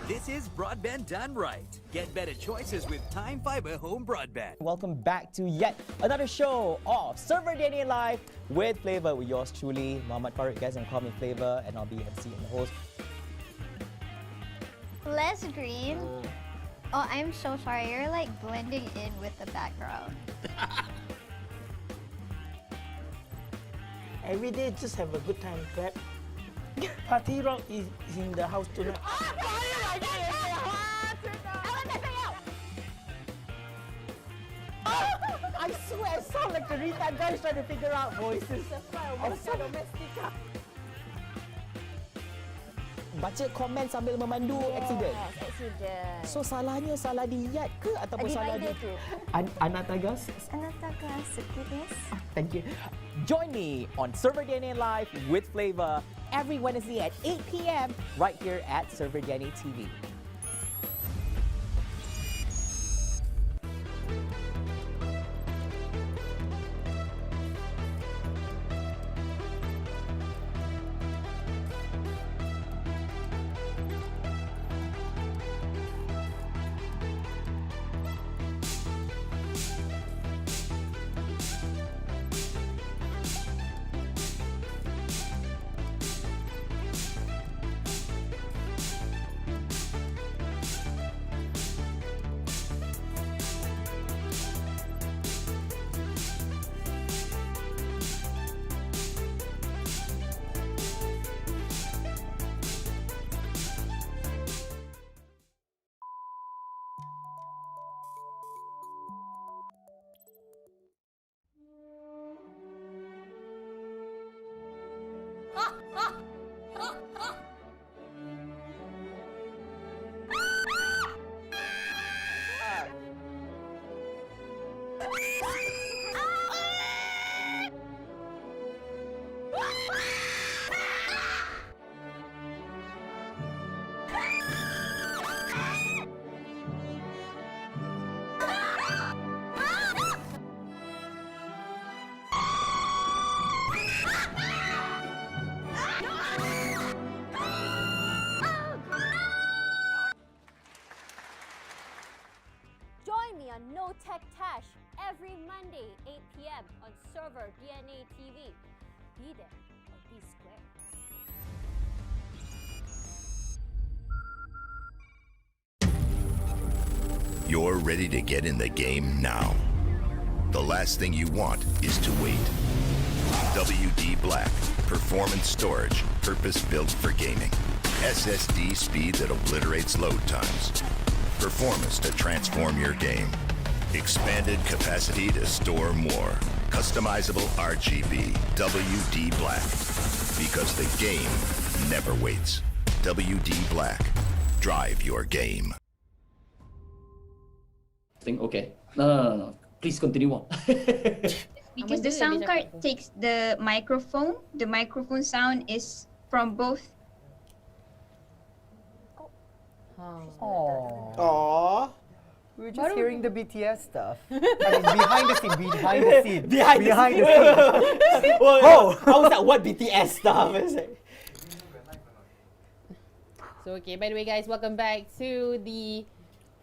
This is broadband done right. Get better choices with Time Fiber Home Broadband. Welcome back to yet another show of serverDNA Live with Flava, with yours truly, Muhammad Farouk. Guys, and call me Flava, and I'll be MC and the host. Less green. Oh, I'm so sorry. You're like blending in with the background. Every day, just have a good time, clap. Party Rock is in the house tonight. I swear, I sound like a retard guy trying to figure out voices. Baca komen sambil memandu accident. Accident. So salahnya salah dia ke ataupun salah dia? Anatagas? Anatagas, goodness. Thank you. Join me on serverDNA Live with Flava every Wednesday at 8 p.m. right here at serverDNA TV. No Tech Tash every Monday, 8 p.m. on serverDNA TV. Be there or be square. You're ready to get in the game now. The last thing you want is to wait. WD Black, performance storage, purpose-built for gaming. SSD speed that obliterates load times. Performance to transform your game. Expanded capacity to store more. Customizable RGB. WD Black. Because the game never waits. WD Black. Drive your game. Okay. No. Please continue on. Because the sound card takes the microphone. The microphone sound is from both. Aww. We're just hearing the BTS stuff. I mean, behind the scene. Behind the scene. Oh, how was that? What BTS stuff? So okay, by the way guys, welcome back to the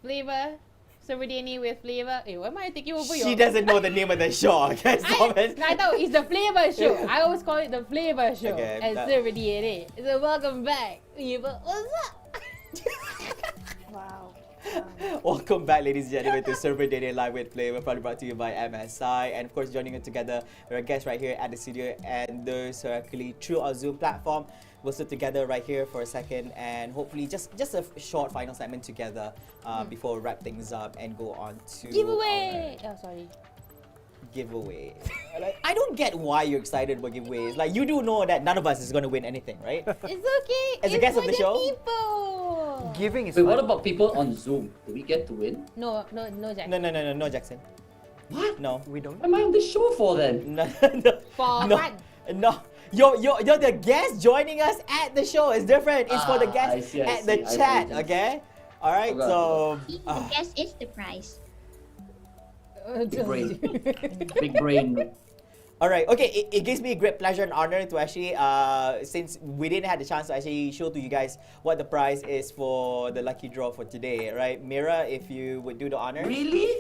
Flava serverDNA with Flava. Hey, why am I taking over? She doesn't know the name of the show. Okay, stop it. I thought it's the Flava show. I always call it the Flava show Okay, at serverDNA. So welcome back. What's up? Wow. Welcome back, ladies and gentlemen, to serverDNA Live with Flava, proudly brought to you by MSI. And of course, joining us together, we're a guest right here at the studio, and those who are actually through our Zoom platform. We'll sit together right here for a second, and hopefully just a short final segment together before we wrap things up and go on to giveaway. Giveaway. I don't get why you're excited about giveaways. Like, you do know that none of us is going to win anything, right? It's okay. As a guest of the show. People. Giving is Wait, fun. what about people on Zoom? Do we get to win? No, Jackson. No, Jackson. What? No. We don't. What am I on this show for then? No. For No. fun. No, you're the guest joining us at the show. It's different. It's for the guests at the chat. Okay. All right. So The guest is the prize. Big brain. Big brain. all right. Okay. It gives me a great pleasure and honor to actually, since we didn't have the chance to actually show to you guys what the prize is for the lucky draw for today, right? Mira, if you would do the honor. Really?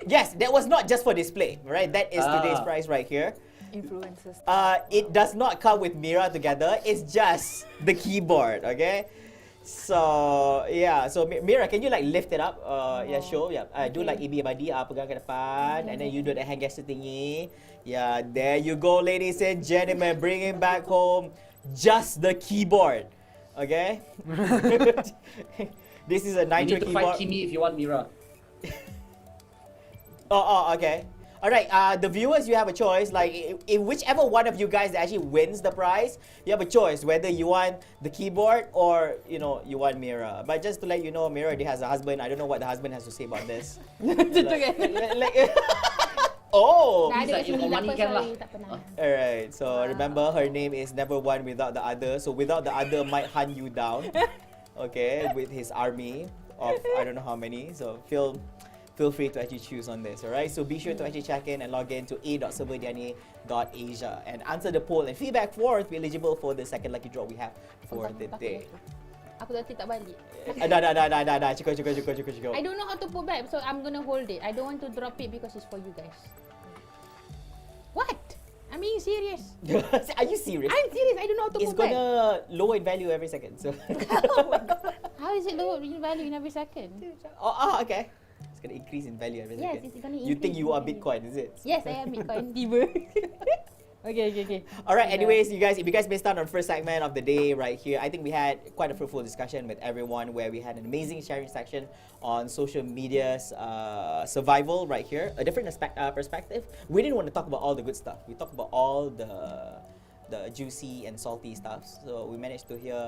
Yes, that was not just for display, right? That is today's prize right here. Influencers. It does not come with Mira together. It's just the keyboard, okay? So yeah, so Mira, can you like lift it up? Yeah, show. Yeah, do like ibi abadi, pegang ke depan, and then you do the hand gesture thingy. Yeah, there you go, ladies and gentlemen, bringing back home just the keyboard, okay? This is a Nitro You need to keyboard. fight Kimi if you want Mira. Oh, okay. All right, the viewers, you have a choice. Like, if whichever one of you guys that actually wins the prize, you have a choice whether you want the keyboard or you want Mira. But just to let you know, Mira already has a husband. I don't know what the husband has to say about this. Oh. All right. So remember, her name is never one without the other. So without the other might hunt you down. Okay, with his army of I don't know how many. So feel free to actually choose on this, alright? So be sure to actually check in and log in to a.serverdna.asia and answer the poll and feedback for to be eligible for the second lucky draw we have for the day. Aku tak balik. Dah. Cukup. I don't know how to put back, so I'm gonna hold it. I don't want to drop it because it's for you guys. What? I'm being serious. Are you serious? I'm serious. I don't know how to It's put back. gonna lower in value every second. So. Oh my god. How is it lower in value in every second? Okay. It's gonna increase in value every second. Yes, it's gonna You think increase you in are value. Bitcoin, is it? Yes, I am Bitcoin. Tiba. Okay. Alright, anyways, if you guys missed out on the first segment of the day right here, I think we had quite a fruitful discussion with everyone where we had an amazing sharing section on social media's survival right here. A different perspective. We didn't want to talk about all the good stuff. We talked about all the juicy and salty stuff. So we managed to hear,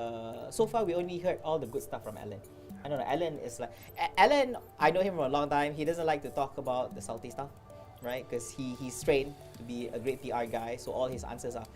so far we only heard all the good stuff from Allan. I don't know, Allan is like, Allan, I know him for a long time. He doesn't like to talk about the salty stuff, right? Because he's trained to be a great PR guy. So all his answers are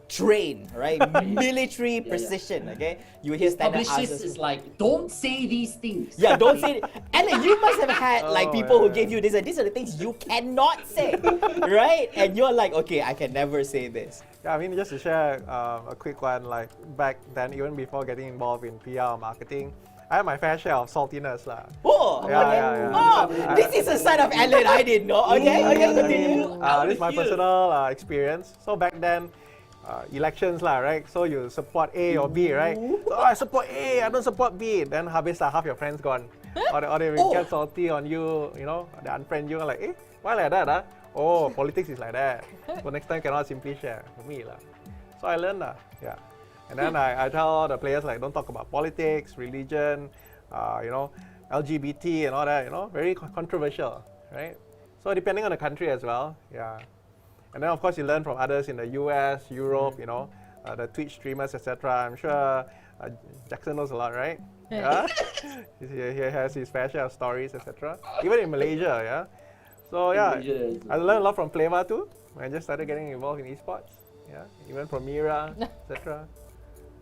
trained, right? Military precision, okay? You hear standard answers. Is like, don't say these things. Yeah, don't say it. Allan, you must have had like people who gave you this. These are the things you cannot say, right? And you're like, okay, I can never say this. Yeah, I mean, just to share a quick one, like back then, even before getting involved in PR or marketing, I had my fair share of saltiness lah. Oh, yeah. Oh, this is a side of Allan I didn't know. Okay, continue. This is my personal experience. So back then, elections lah, right? So you support A or B, right? So I support A, I don't support B. Then habis lah, half your friends gone. Or they will get salty on you, they unfriend you like, why like that? Oh, politics is like that. So next time cannot simply share for me lah. So I learned lah, yeah. And then I tell all the players like, don't talk about politics, religion, LGBT and all that, very controversial, right? So depending on the country as well, yeah. And then of course you learn from others in the US, Europe, the Twitch streamers, etc. I'm sure Jackson knows a lot, right? Yeah. He has his fair share of stories, etc. Even in Malaysia, yeah. So yeah, I learned a lot from Flava too. When I just started getting involved in esports, yeah. Even from Mira, etc.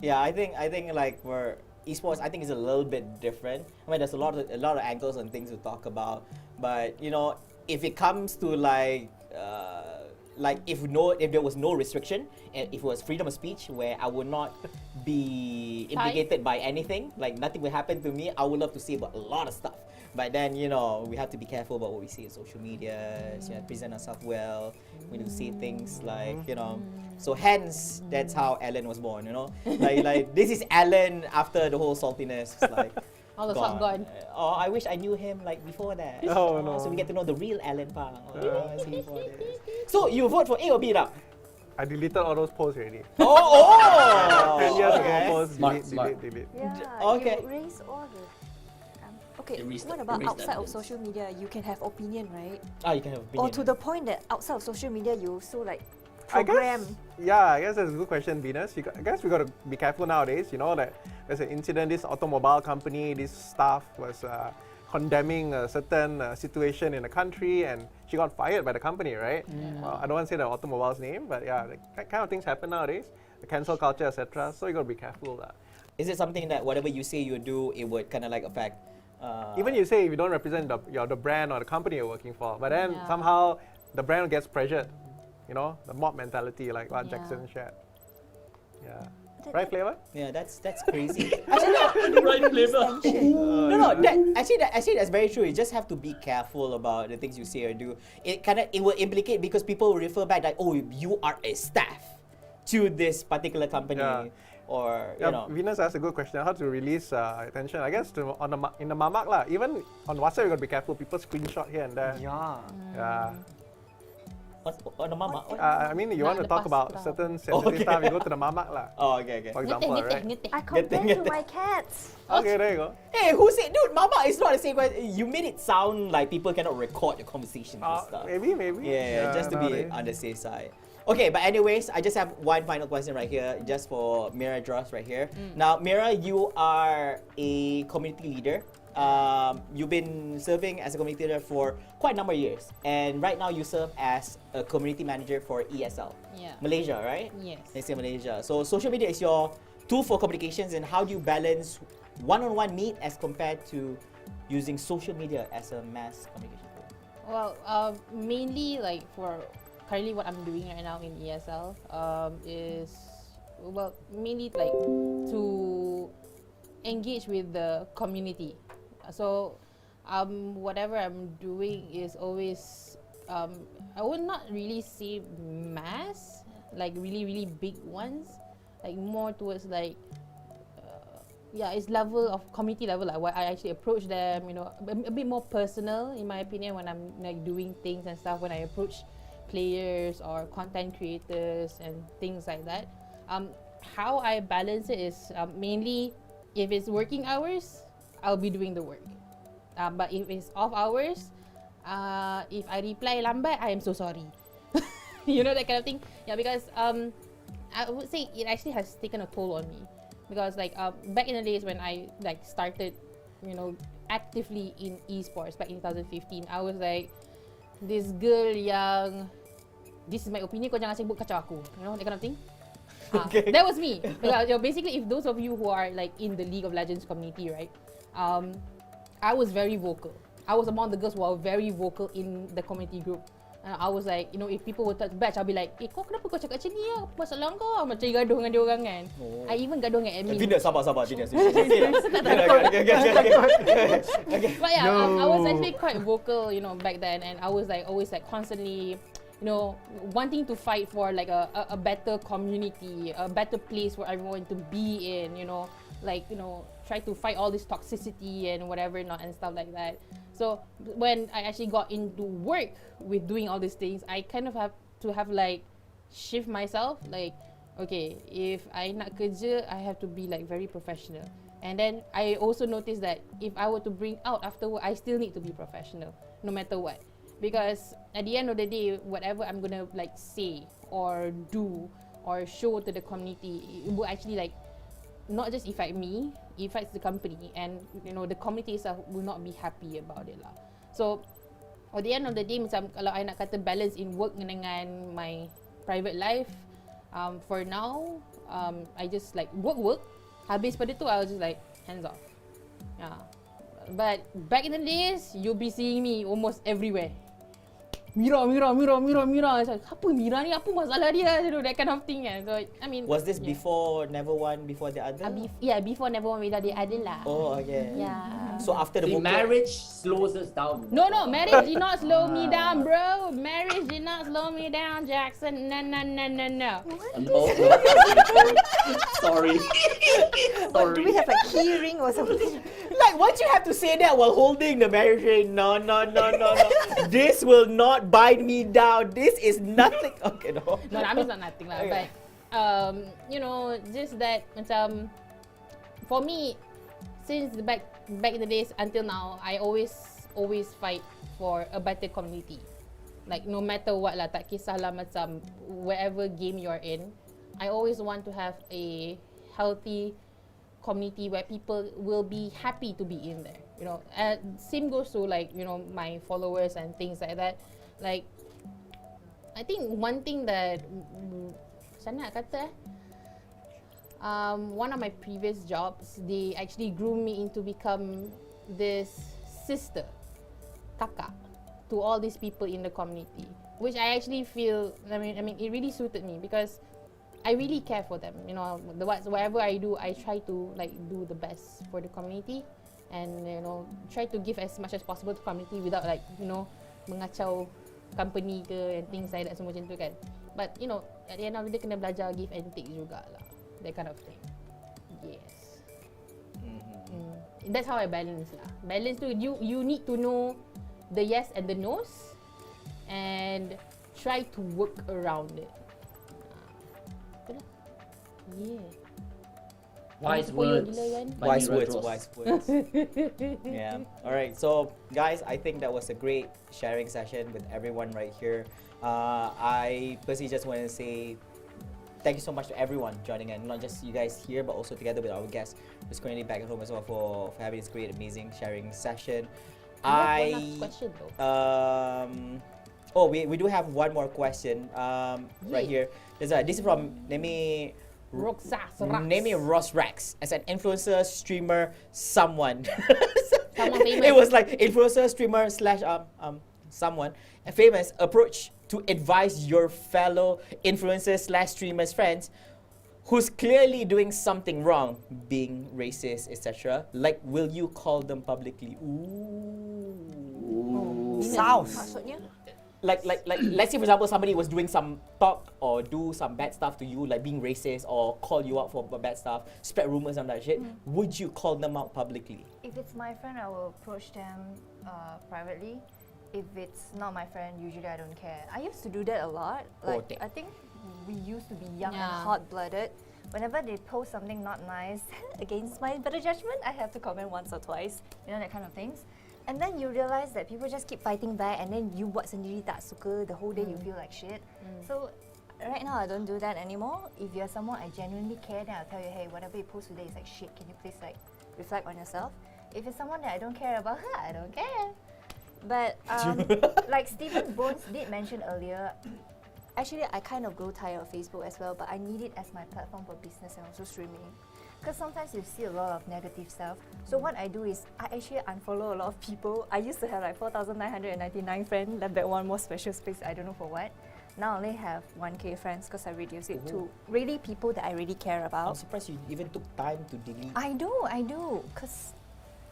Yeah, I think like for esports, I think it's a little bit different. I mean, there's a lot of angles and things to talk about, but if it comes to like if there was no restriction and if it was freedom of speech where I would not be implicated by anything, like nothing would happen to me, I would love to say about a lot of stuff. But then we have to be careful about what we say on social media. Present ourselves well. We need to say things like So hence that's how Allan was born. Like this is Allan after the whole saltiness. Like all the salt gone. Oh, I wish I knew him like before that. Oh no. So we get to know the real Allan Phang. So you vote for A or B now? I deleted all those posts already. 10 years ago posts, Smart. delete. Yeah, Okay. you raise all the... Okay, Erase what the- about erase the outside of evidence. social media? You can have opinion, right? You can have opinion. Or to the point that outside of social media, you also like I program. guess that's a good question, Venus. I guess we got to be careful nowadays. That there's an incident. This automobile company, this staff was condemning a certain situation in the country, and she got fired by the company, right? Well, I don't want to say the automobile's name, but yeah, that kind of things happen nowadays. The cancel culture, etc. So you got to be careful. Is it something that whatever you say you do, it would kind of like affect? Even you say if you don't represent the brand or the company you're working for, but then somehow the brand gets pressured. You know, the mob mentality, like what Jackson shared. Yeah. Right, Flava? Yeah, that's crazy. Actually, right, Flava. No. Actually, that's very true. You just have to be careful about the things you say or do. It will implicate because people will refer back like, oh, you are a staff to this particular company, or you know. Venus asked a good question: how to release attention? I guess in the mamak lah. Even on WhatsApp, you got to be careful. People screenshot here and there. Yeah. On the mama? I mean, you want to talk about certain sensitive stuff, you go to the mamak lah. Oh, okay. For example, right? I compare to my cats. Okay, there you go. Hey, who said, dude, mama is not the same question. You made it sound like people cannot record your conversations and stuff. Maybe. Yeah, just to be on the safe side. Okay, but anyways, I just have one final question right here, just for Mira Idros right here. Now, Mira, you are a community leader. You've been serving as a community leader for quite a number of years, and right now you serve as a community manager for ESL, Malaysia, right? Yes. Let's say Malaysia. So social media is your tool for communications, and how do you balance one-on-one meet as compared to using social media as a mass communication tool? Well, mainly like for currently what I'm doing right now in ESL is mainly like to engage with the community. So whatever I'm doing is always I would not really say mass, like really big ones, like more towards like it's level of community level, like where I actually approach them, you know, a bit more personal in my opinion when I'm like doing things and stuff, when I approach players or content creators and things like that. How I balance it is mainly if it's working hours, I'll be doing the work. But if it's off hours, if I reply lambat, I am so sorry. You know, that kind of thing. Yeah, because I would say it actually has taken a toll on me. Because like back in the days when I like started, you know, actively in esports back in 2015, I was like this girl yang, this is my opinion, kau jangan sibuk kacau aku. You know, that kind of thing. Okay. That was me. Because, you know, basically, if those of you who are like in the League of Legends community, right? I was very vocal. I was among the girls who are very vocal in the community group. I was like, you know, if people would touch batch, I'll be like, kau kenapa kau cakap macam ni? Apa masalah kau? Macam gaduh dengan dia orang kan. I even gaduh dengan admin. Venus, sabar. Venus. But yeah, I was actually quite vocal, you know, back then. And I was like, always like constantly, you know, wanting to fight for like a better community, a better place for everyone to be in, you know, like, you know, try to fight all this toxicity and whatever not and stuff like that. So when I actually got into work with doing all these things, I kind of have to have like shift myself, like, okay, if I nak kerja, I have to be like very professional. And then I also noticed that if I were to bring out afterward, I still need to be professional, no matter what. Because at the end of the day, whatever I'm gonna like say or do or show to the community, it will actually like not just affect me, it affects the company, and you know the community itself will not be happy about it lah. So at the end of the day, macam kalau I nak kata balance in work dengan my private life, for now, I just like work. Habis pada tu, I was just like hands off. Yeah. But back in the days, you'll be seeing me almost everywhere. Mira. It's like, apa Mira ni? Apa masalah dia? You know, that kind of thing. So, I mean... Was this before Never One, before the other? Before Never One, without the other lah. Oh, okay. Yeah. So after the vocal... marriage slows us down. No, marriage did not slow me down, bro. Marriage did not slow me down, Jackson. No. No. Sorry. What, do we have a key ring or something? Like, why'd you have to say that while holding the marriage ring? No. This will not bind me down. This is nothing. Okay, no. No, I mean, it's not nothing lah. Okay. But, you know, just that, macam, for me, since back in the days until now, I always fight for a better community. Like, no matter what lah, tak kisahlah macam, wherever game you're in, I always want to have a healthy community where people will be happy to be in there. You know, same goes to like, you know, my followers and things like that. Like, I think one thing that one of my previous jobs, they actually groomed me into become this sister, kakak, to all these people in the community, which I actually feel, I mean, it really suited me because I really care for them. You know, whatever I do, I try to like do the best for the community, and you know, try to give as much as possible to community without like, you know, mengacau company ke and things like that, semua macam tu kan. But you know, at the end of the day, kena belajar give and take juga lah, that kind of thing. Yes. That's how I balance lah. Balance tu, you need to know the yes and the no's, and try to work around it. Yeah. Wise words. Wise words. Yeah. All right. So, guys, I think that was a great sharing session with everyone right here. I personally just want to say thank you so much to everyone joining in, not just you guys here, but also together with our guests who's currently back at home as well for having this great, amazing sharing session. One last question though. We do have one more question right here. This is from Rosrax. As an influencer, streamer, someone. Someone famous. It was like influencer, streamer / someone famous approach to advise your fellow influencers / streamers friends who's clearly doing something wrong, being racist, etc. Like, will you call them publicly? Ooh. Sauce. Like let's say for example somebody was doing some talk or do some bad stuff to you, like being racist or call you out for bad stuff, spread rumors and that shit. Would you call them out publicly? If it's my friend, I will approach them privately. If it's not my friend, usually I don't care. I used to do that a lot. Like, I think we used to be young and hot-blooded. Whenever they post something not nice against my better judgment, I have to comment once or twice. You know, that kind of things. And then you realize that people just keep fighting back, and then you buat sendiri tak suka, the whole day you feel like shit. So right now I don't do that anymore. If you're someone I genuinely care, then I'll tell you, hey, whatever you post today is like shit. Can you please like reflect on yourself? If it's someone that I don't care about, I don't care. But like Stephen Bones did mention earlier, actually I kind of grow tired of Facebook as well, but I need it as my platform for business and also streaming. Because sometimes you see a lot of negative stuff. So what I do is I actually unfollow a lot of people. I used to have like 4,999 friends, left that one more special space, I don't know for what. Now I only have 1K friends because I reduced it to really people that I really care about. I'm surprised you even took time to delete. I do. Because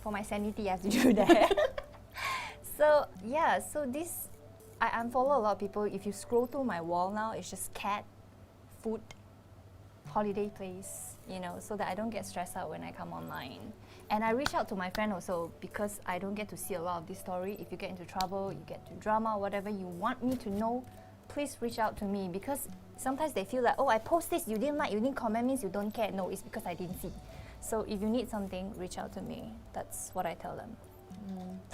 for my sanity, I have to do that. So yeah, I unfollow a lot of people. If you scroll through my wall now, it's just cat, food, holiday place, you know, so that I don't get stressed out when I come online. And I reach out to my friend also because I don't get to see a lot of this story. If you get into trouble, you get to drama, whatever you want me to know, please reach out to me, because sometimes they feel like, oh, I post this, you didn't like, you didn't comment, means you don't care. No, it's because I didn't see. So if you need something, reach out to me. That's what I tell them.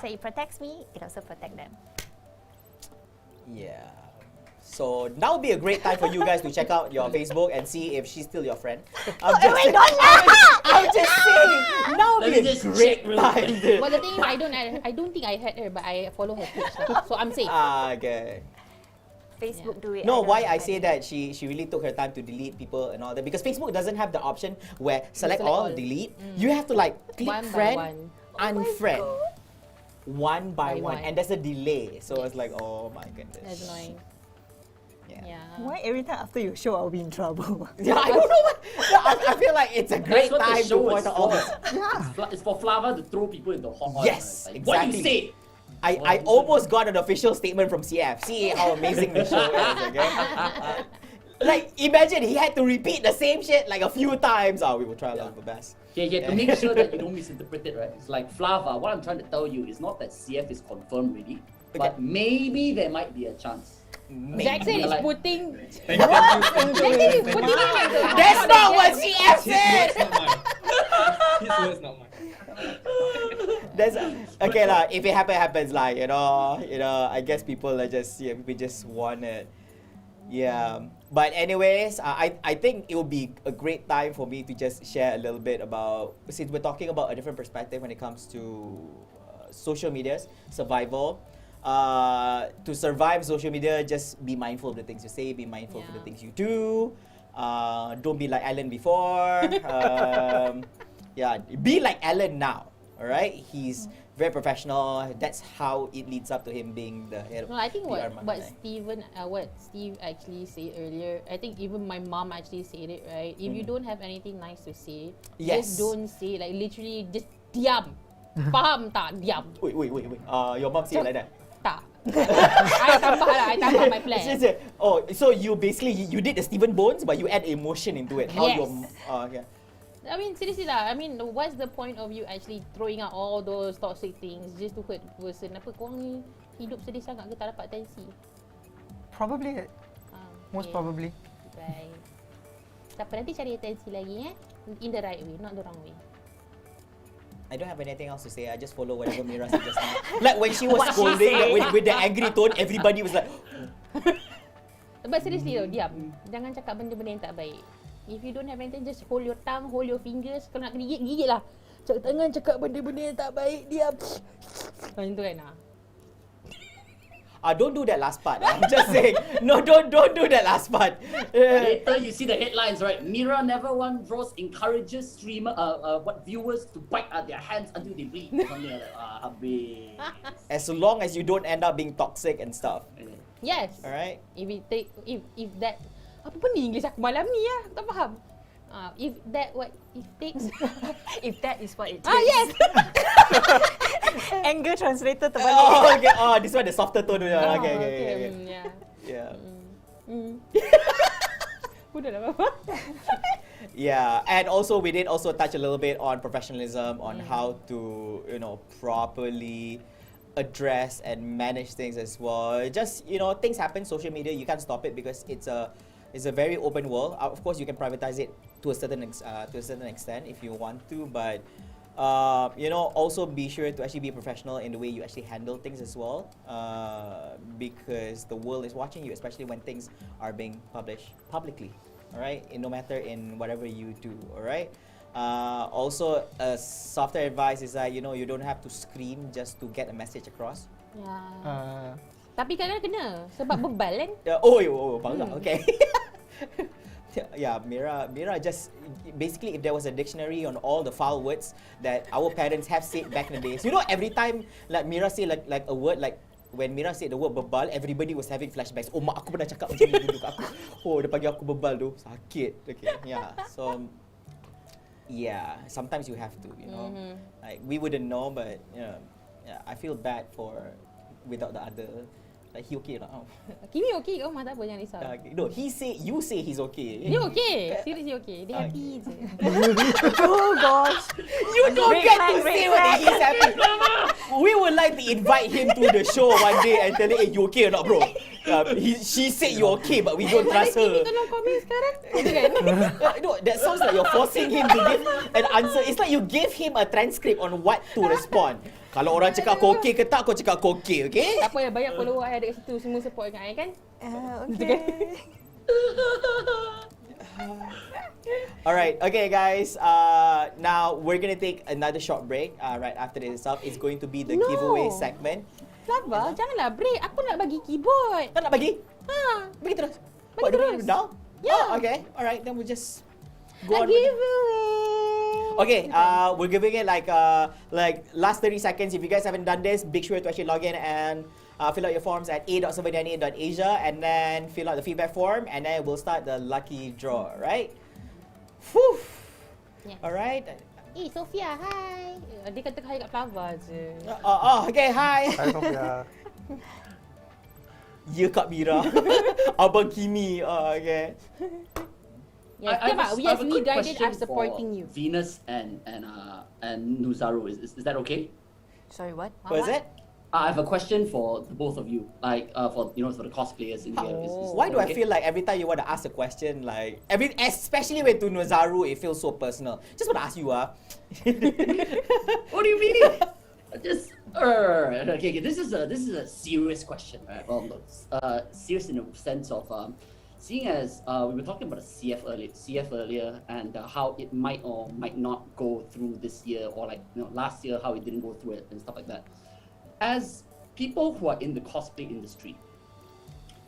So it protects me, it also protects them. Yeah. So now would be a great time for you guys to check out your Facebook and see if she's still your friend. I'm just saying. Now would be a great time. But the thing is, I don't think I had her, but I follow her page, so I'm safe. Okay. Facebook do it. No, why I say that she really took her time to delete people and all that, because Facebook doesn't have the option where select all, delete. You have to like click one friend, unfriend. One by one, and there's a delay, so it's like, oh my goodness. That's annoying. Yeah. Why every time after you show I'll be in trouble? Yeah, I don't know what. No, I feel like it's a great time to point out all this. It's for Flava to throw people into hot oil. Yes, like, exactly. What do you say? I almost got an official statement from CF. See how amazing the show is, okay? Like, imagine he had to repeat the same shit like a few times. Oh, we will try our best. Yeah, to make sure that you don't misinterpret it, right? It's like, Flava, what I'm trying to tell you is not that CF is confirmed already, but maybe there might be a chance. Jackson is putting... Jackson is putting it into... That's not what CF said! His words, not mine. That's okay lah. If it happens, like you know. I guess people are just we just want it. Yeah. But anyways, I think it would be a great time for me to just share a little bit about, since we're talking about a different perspective when it comes to social medias, survival. To survive social media, just be mindful of the things you say, be mindful of the things you do. Don't be like Allan before. Yeah, be like Allan now. All right, he's very professional. That's how it leads up to him being the head of No, I think PR what Steve actually said earlier. I think even my mom actually said it right. If you don't have anything nice to say, just don't say. Like literally, just diam. Faham tak? Diam. Wait. Your mom say it like that? Tak. I tambah my plan. Oh, so you basically you did the Stephen Bones, but you add emotion into it. How Yes. okay. I mean, seriously lah. I mean, what's the point of you actually throwing out all those toxic things just to hurt the person? Apa korang ni hidup sedih sangat ke tak dapat atensi? Probably. Most probably. Right. Tak apa, nanti cari atensi lagi in the right way, not the wrong way. I don't have anything else to say. I just follow whatever Mira said just now. Like when she was scolding, like with the angry tone, everybody was like. But seriously though, diam. Jangan cakap benda-benda yang tak baik. If you don't have anything, just hold your tongue, hold your fingers. Kalau nak gigit, gigit lah. Jangan cakap benda-benda yang tak baik, diam. Macam tu kan? Don't do that last part. I'm just saying. No, don't do that last part. Later you see the headlines, right? Mira never one Rose encourages viewers to bite at their hands until they bleed. Something like that. Habis. As long as you don't end up being toxic and stuff. Yes. Alright. If that apa benda English aku malam ni ya? Tak faham. If that is what it takes. Yes. Anger translator terbalik. Oh, okay. Oh, this one the softer tone. Okay. Yeah. Udah lah apa? Yeah, and also we did also touch a little bit on professionalism, on how to, properly address and manage things as well. Just, things happen, social media, you can't stop it because it's a very open world. Of course, you can privatize it to a certain extent if you want to, but also be sure to actually be professional in the way you actually handle things as well, because the world is watching you, especially when things are being published publicly. All right, no matter in whatever you do. All right. Also, softer advice is that you don't have to scream just to get a message across. Yeah. Tapi kadang kena sebab bebal kan? Bangga. Okay. Yeah, Mira just basically, if there was a dictionary on all the foul words that our parents have said back in the days, every time like Mira say like a word, like when Mira said the word bebal, everybody was having flashbacks. Oh, mak aku pernah cakap macam ni dulu kat aku. Oh, dia panggil aku bebal tu, sakit. Okay, yeah. So yeah, sometimes you have to, like we wouldn't know, but I feel bad without the other. Like he okay or not? Kimi okay ke? Tak apa, jangan risau. No, you say he's okay. Dia okay. Seriously okay. Dia happy je. Oh gosh. You don't get to say whether he's happy. We would like to invite him to the show one day and tell him, hey, you okay or not, bro? She said you okay, but we don't trust her. Tolong komen sekarang. No, that sounds like you're forcing him to give an answer. It's like you gave him a transcript on what to respond. Kalau orang cakap kau okey ke tak, kau cakap kau okey, okay? Tak apa, banyak follower ada kat situ, semua support kan, kan? Okay. Alright, okay guys. Now we're gonna take another short break. Right after this up, it's going to be the giveaway segment. Sabar, janganlah break. Aku nak bagi keyboard. Tak nak bagi? Bagi terus. Bagi terus. Now? Yeah. Oh, okay. Alright, then we'll just go on. Giveaway. Okay, we're giving it like last 30 seconds. If you guys haven't done this, be sure to actually log in and fill out your forms at a.serverdna.asia and then fill out the feedback form and then we'll start the lucky draw, right? Whew. Yes. Alright. Sophia, hi. Dia kata hi kat Flava je. Okay, hi. Hi, Sophia. Ya, Kak Mira. Abang Kimi. Okay. Yes, I have a we quick guided question are supporting for you. Venus and Nuzaru. Is that okay? Sorry, what? What is it? I have a question for the both of you, like for the cosplayers in here. Why do I feel like every time you want to ask a question, like especially when to Nuzaru, it feels so personal? Just want to ask you, What do you mean? Just okay. This is a serious question, right? Well, serious in the sense of seeing as we were talking about the CF earlier, and how it might or might not go through this year, or like last year how it didn't go through it and stuff like that. As people who are in the cosplay industry,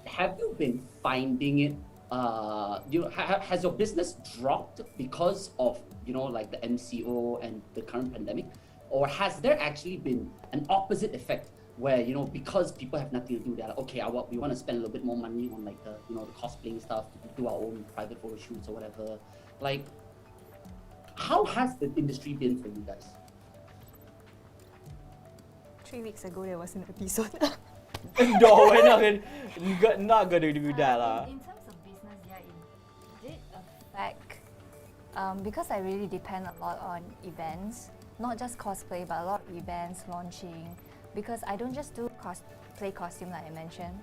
have you been finding it? Has your business dropped because of like the MCO and the current pandemic, or has there actually been an opposite effect where because people have nothing to do, they're like, okay, we want to spend a little bit more money on like the the cosplaying stuff, to do our own private photo shoots or whatever. Like, how has the industry been for you guys? 3 weeks ago there was an episode. No, we're not gonna do that lah. In terms of business, yeah, it did affect because I really depend a lot on events, not just cosplay, but a lot of events, launching, because I don't just do cosplay costume like I mentioned.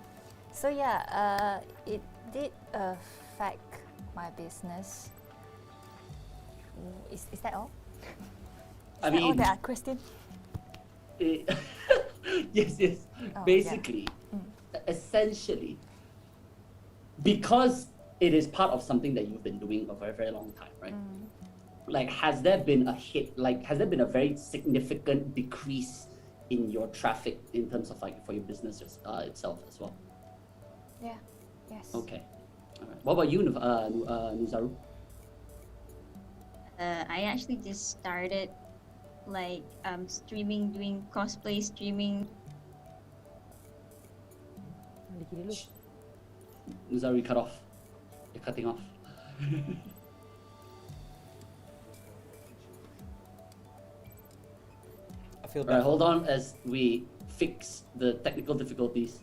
So yeah, it did affect my business. Is that all? I mean, all that question? Yes. Oh, basically, essentially, because it is part of something that you've been doing for a very, very long time, right? Like, has there been a hit? Like, has there been a very significant decrease in your traffic in terms of like for your business itself as well? Yeah. Yes. Okay. All right. What about you, Nuzaru? I actually just started like streaming, doing cosplay streaming. Nuzaru, cut off. You're cutting off. I feel bad. Right, hold on as we fix the technical difficulties.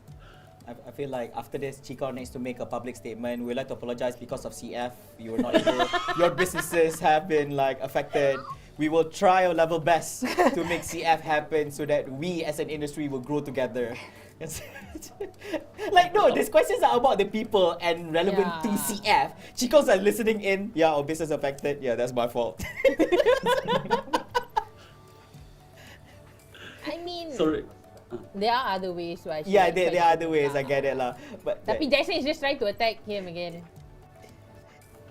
I feel like after this, Chico needs to make a public statement. We'd like to apologize because of CF. You were not able. Your businesses have been like affected. We will try our level best to make CF happen so that we as an industry will grow together. Like, no, these questions are about the people and relevant to CF. Chicos are listening in. Yeah, our business affected. Yeah, that's my fault. I mean, sorry. There are other ways to actually. Yeah, there are other ways. I get it lah. But Tapi Jackson is just trying to attack him again.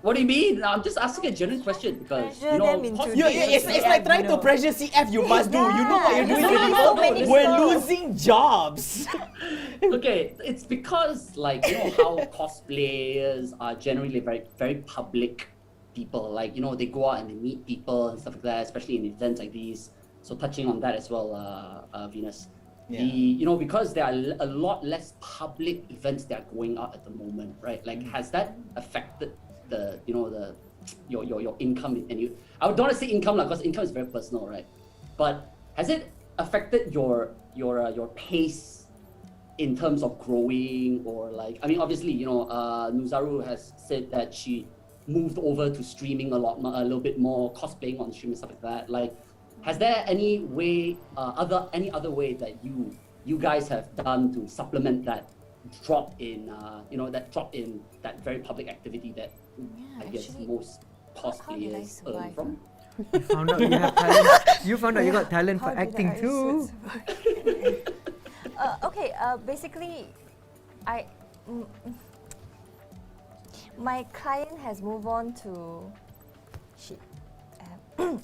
What do you mean? I'm just asking a genuine question because it's like trying to pressure CF. You must do. You know what you're doing. We're losing jobs. Okay, it's because like how cosplayers are generally very, very public people. Like they go out and they meet people and stuff like that, especially in events like these. So touching on that as well, Venus. Yeah. Because there are a lot less public events that are going out at the moment, right? Like, has that affected your income? And I don't want to say income because income is very personal, right? But has it affected your pace in terms of growing, or like, I mean, obviously, Nuzaru has said that she moved over to streaming a little bit more, cosplaying on stream and stuff like that. Like, has there any way, any other way that you guys have done to supplement that drop in, that very public activity that I guess most cosplayers earn from? You found out you have talent. You found out you got talent for acting too. Okay. Basically, my client has moved on to.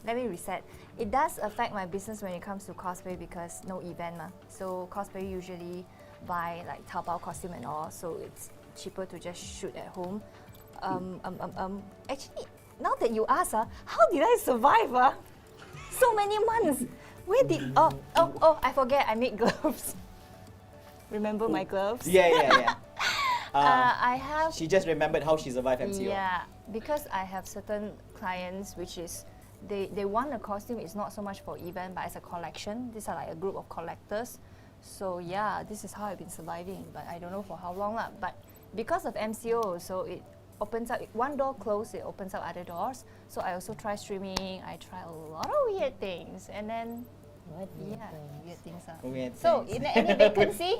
Let me reset. It does affect my business when it comes to cosplay because no event ma. So cosplay usually buy like Taobao costume and all, so it's cheaper to just shoot at home. Actually, now that you ask, how did I survive? So many months. Where did I forget I make gloves. Remember my gloves? Yeah. I have. She just remembered how she survived MCO. Yeah, because I have certain clients which is they want a costume. It's not so much for event, but as a collection. These are like a group of collectors. So yeah, this is how I've been surviving. But I don't know for how long lah. But because of MCO, so it opens up. One door closed, it opens up other doors. So I also try streaming. I try a lot of weird things, and then weird things. So any vacancy?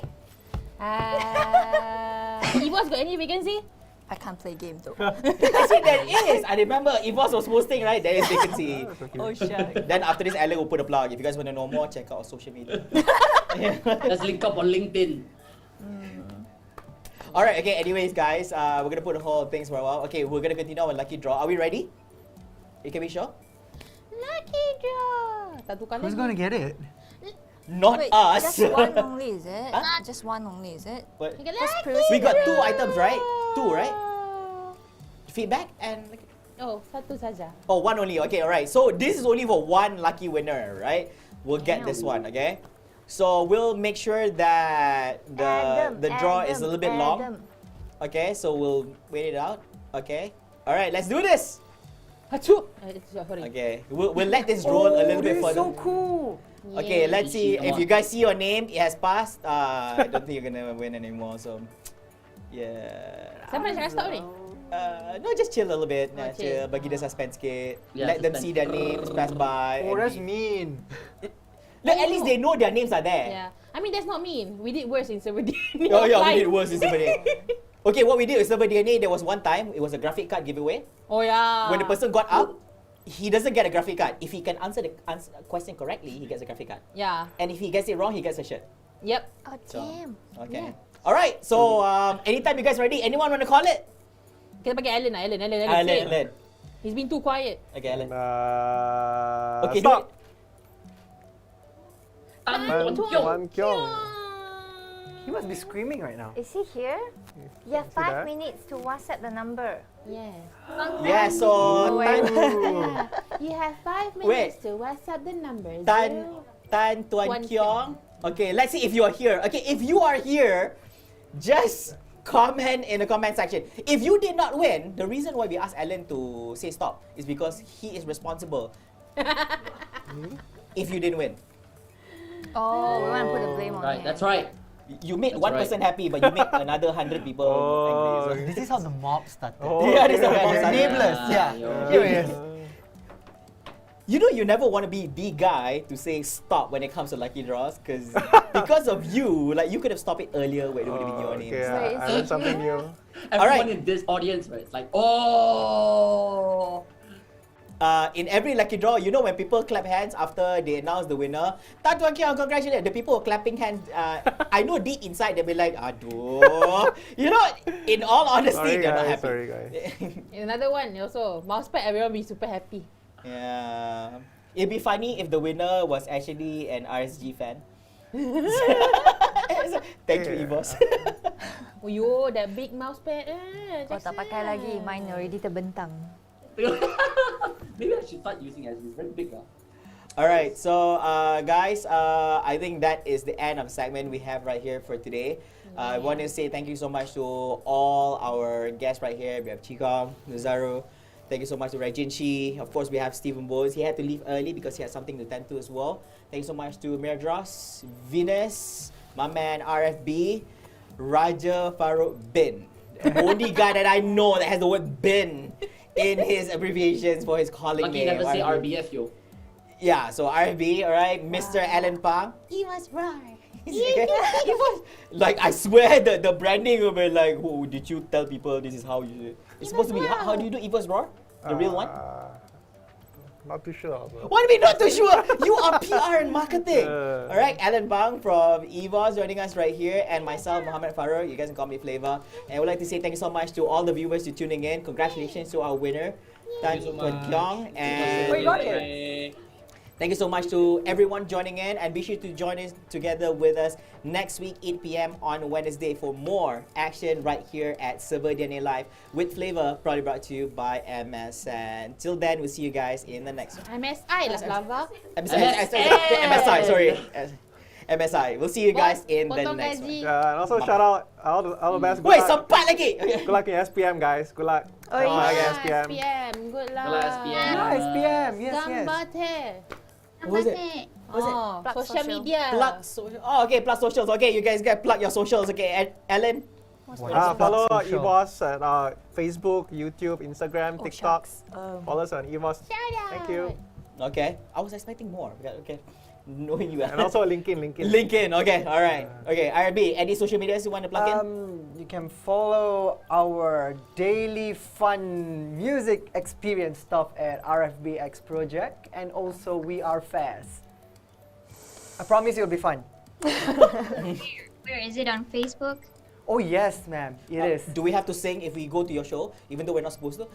Evos got any vacancy? I can't play game though. Actually, there is. I remember Evos was posting, right? There is vacancy. Oh, shit. Then after this, Allan will put a plug. If you guys want to know more, check out our social media. Let's link up on LinkedIn. All right. Okay. Anyways, guys, we're gonna put the whole things for a while. Okay, we're gonna continue our lucky draw. Are we ready? Can we show? Lucky draw. Tak tukar Who's lagi. gonna get it? Not Wait, us. just one only, is it? Huh? Just one only, is it? What? You get Because lucky previously We got draw. 2 items, right? 2, right? Feedback and. Oh, satu saja. Oh, one only. Okay, all right. So this is only for one lucky winner, right? We'll get this one, okay? So we'll make sure that the draw is a little bit long. Okay, so we'll wait it out. Okay. All right, let's do this. Hachu. Sorry. Okay, we'll let this roll a little bit This is further. so cool. Okay, Yay. let's see if you guys see your name. It has passed. I don't think you're gonna win anymore. So, yeah. Siapa nak cakap stop ni? No, just chill a little bit. Oh, Chill. chill. Bagi dia suspense sikit. Yeah, Let them see their names pass by. Oh, and that's we- mean. Look, at least they know their names are there. Yeah. I mean, that's not mean. We did worse in serverDNA. Oh yeah, we did worse in serverDNA. Okay, what we did with serverDNA, there was one time, it was a graphic card giveaway. Oh yeah. When the person got up, he doesn't get a graphic card. If he can answer the question correctly, he gets a graphic card. Yeah. And if he gets it wrong, he gets a shirt. Yep. Oh, So, damn. okay. Alright, so anytime you guys ready, anyone want to call it? Kita panggil Allan lah. Allan. Allan. He's been too quiet. Okay, Allan. Okay, stop. Tan Kyong. He must be screaming right now. Is he here? You have See that? 5 minutes to WhatsApp the number. Yes. Yeah, so You have 5 minutes Wait. to WhatsApp the number. Tan Tuan Kiong. Okay, let's see if you are here. Okay, if you are here, just comment in the comment section. If you did not win, the reason why we asked Allan to say stop is because he is responsible. If you didn't win. Oh, we want to put the blame on Right, him. that's right. You made That's one right. person happy, but you made another 100 people angry. This is how the mob started. Yeah, this is how the mob They're started. enablers, yeah. Anyways. You know, you never want to be the guy to say stop when it comes to lucky draws, because of you, like you could have stopped it earlier where it would have been your name. Okay, I learned something new. Everyone in this audience, right? It's like, oh. In every lucky draw, you know when people clap hands after they announce the winner, Tan Tuan Kiong, congratulations. The people clapping hands, I know deep inside they'll be like, aduh. You know, in all honesty, Sorry they're not guys, happy. sorry guys. Another one also. Mousepad, everyone be super happy. Yeah. It'd be funny if the winner was actually an RSG fan. Thank you, Idros. Oh, yo, that big mousepad. Kau tak pakai lagi, mine already terbentang. Maybe I should start using it. It's very big. Alright, so guys, I think that is the end of the segment we have right here for today. I want to say thank you so much to all our guests right here. We have Chee, Nuzaru. Thank you so much to Chee. Of course, we have Stephen Bones. He had to leave early because he had something to tend to as well. Thank you so much to Idros, Venus, my man R.F.B, Raja Farouk Bin. The only guy that I know that has the word bin in his abbreviations for his calling Lucky name. never say R.F.B. RBF, yo. Yeah, so R.F.B, alright, Mr. Allan Phang. He was right. Like, I swear the branding will be like, oh, did you tell people this is how you do it? It's supposed to be, how do you do Eva's Roar? The real one? Not too sure. Bro. What do you mean not too sure? You are PR and marketing. Alright, Allan Phang from Evos joining us right here, and myself, Mohammed Farouk. You guys can call me Flava. And I would like to say thank you so much to all the viewers who tuning in. Congratulations to our winner, Tan Tuan Kiong. And thank you so much to everyone joining in, and be sure to join us together with us next week, 8 p.m. on Wednesday for more action right here at serverDNA Live with Flava, proudly brought to you by MSN. Till then, we'll see you guys in the next one. MSI lah, Flava. MSI, sorry. MSI. We'll see you guys in the next one. Yeah, and also shout out all the best. Wait, sempat lagi. Good luck in SPM, guys. Good luck. Oh, Good luck in yeah, SPM. SPM. Good luck. Good luck, SPM. Yeah, SPM. Yes, yes. Gambate. What was it? What's it? Oh, Plug social social. media. Plug social. Oh, okay, plug socials. Okay, you guys get plug your socials. Okay, Allan. Follow social? Evos at Facebook, YouTube, Instagram, TikTok. Follow us on Evos. Thank you. Okay, I was expecting more. Okay, knowing you. And also LinkedIn. LinkedIn. Okay, all right. Okay, R.F.B, any social medias you want to plug in? You can follow our daily fun music experience stuff at R.F.B X Project, and also We Are Fast. I promise it'll be fun. Where is it on Facebook? Oh yes, ma'am. It is. Do we have to sing if we go to your show, even though we're not supposed to?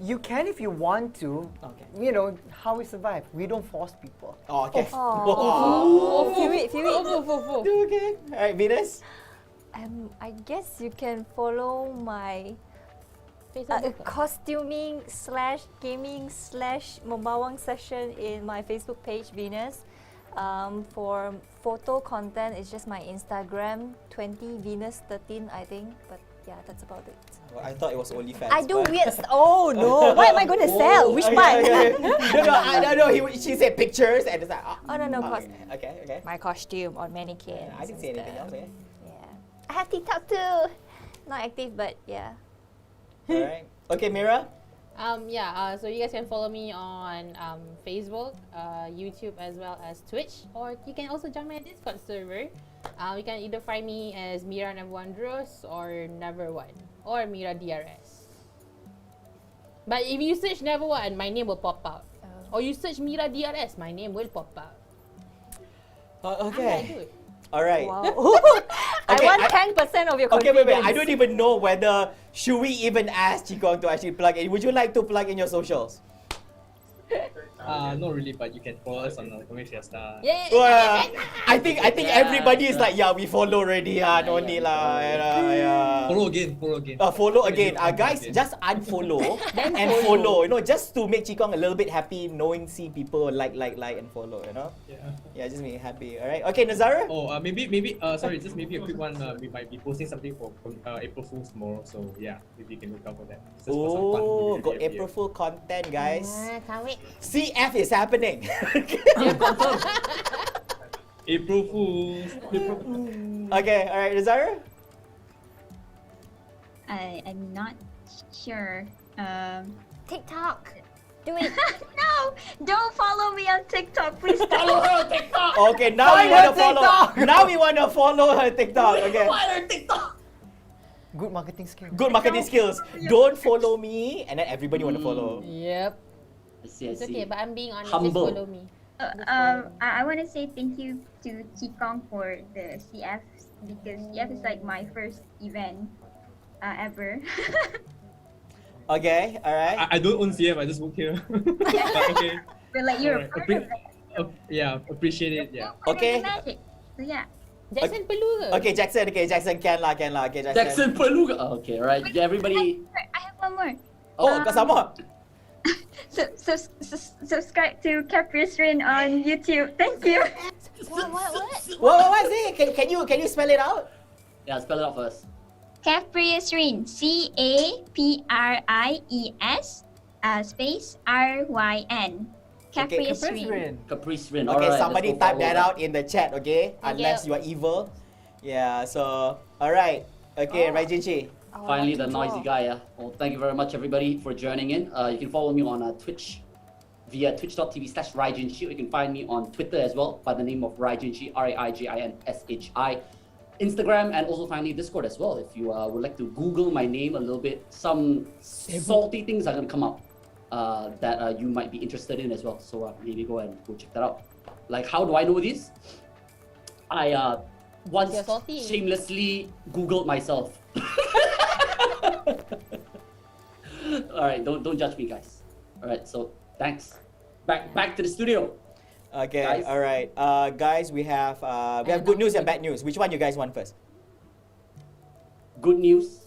You can if you want to. Okay. You know how we survive. We don't force people. Oh, okay. Oh, feel it. Okay. All right, Venus. I guess you can follow my costuming / gaming / membawang session in my Facebook page, Venus. For photo content, it's just my Instagram, 20venus13, I think. But yeah, that's about it. Well, I thought it was OnlyFans. I do weird. Oh no! What am I going to sell? Which part? No. She said pictures and it's like. Oh no, Okay. My costume on mannequin. I didn't say anything else. I have TikTok too. Not active, but yeah. All right. Okay, Mira. So you guys can follow me on Facebook, YouTube, as well as Twitch, or you can also join my Discord server. You can either find me as Mira Never1Dros or Never1 or Mira DRS. But if you search Never1, my name will pop out. Or you search Mira DRS, my name will pop out. Okay. All right. Wow. I want 10% of your confidence. Okay, wait. I don't even know whether should we even ask Chikong to actually plug in. Would you like to plug in your socials? Not really, but you can follow us on Fiesta. Yeah. Well, I think everybody is like, yeah, we follow already. No need lah. Follow again. Follow again. Guys, just unfollow and follow. You know, just to make Chikong a little bit happy, seeing people like and follow. You know. Yeah, just make me happy. All right. Okay, Nuzaru. Oh, maybe. Sorry, just maybe a quick one. We might be posting something for April Fool's tomorrow. So yeah, maybe you can look out for that. Oh, got April Fool content, guys. Can't wait. CF is happening. April Fools. Okay, all right, Zaru. I'm not sure. TikTok. Do it. No, don't follow me on TikTok, please. Follow her on TikTok. Okay, now we want to follow. Now we want to follow her TikTok. Okay. Follow her TikTok. Good marketing skills. Good marketing skills. Don't follow me, and then everybody want to follow. Yep. I see. It's okay, but I'm being honest. Humble. Just follow me. I want to say thank you to Chikong for the CF because CF is like my first event ever. Okay, all right. I don't own CF. I just work here. But okay. But like you're a part of it. Yeah, appreciate it. Yeah. Okay. Magic. So yeah. Jackson perlu ke? Okay, Jackson. Okay, Jackson can lah. Okay, Jackson perlu ke? Okay, alright. Yeah, everybody. I have one more. Oh, kau sama. Subscribe to Caprice Rain on YouTube. Thank you. What is it? Can you spell it out? Yeah, spell it out first. Caprice Rain. CAPRIES space RYN. Caprice Rain. Caprice Rain. Okay, alright, somebody let's go type that out in the chat, okay? Thank Unless you are evil. Yeah, so, alright. Okay, Raijin Chee. Finally, the noisy guy. Yeah. Well, thank you very much, everybody, for joining in. You can follow me on Twitch via twitch.tv/RaijinShi. You can find me on Twitter as well by the name of RaijinShi, RAIJINSHI. Instagram, and also finally Discord as well. If you would like to Google my name a little bit, some salty things are going to come up that you might be interested in as well. So maybe go check that out. Like, how do I know this? I once shamelessly Googled myself. Alright, don't judge me, guys. Alright, so thanks. Back to the studio. Okay, Guys? alright. Guys, we have good news and bad news. Which one you guys want first? Good news.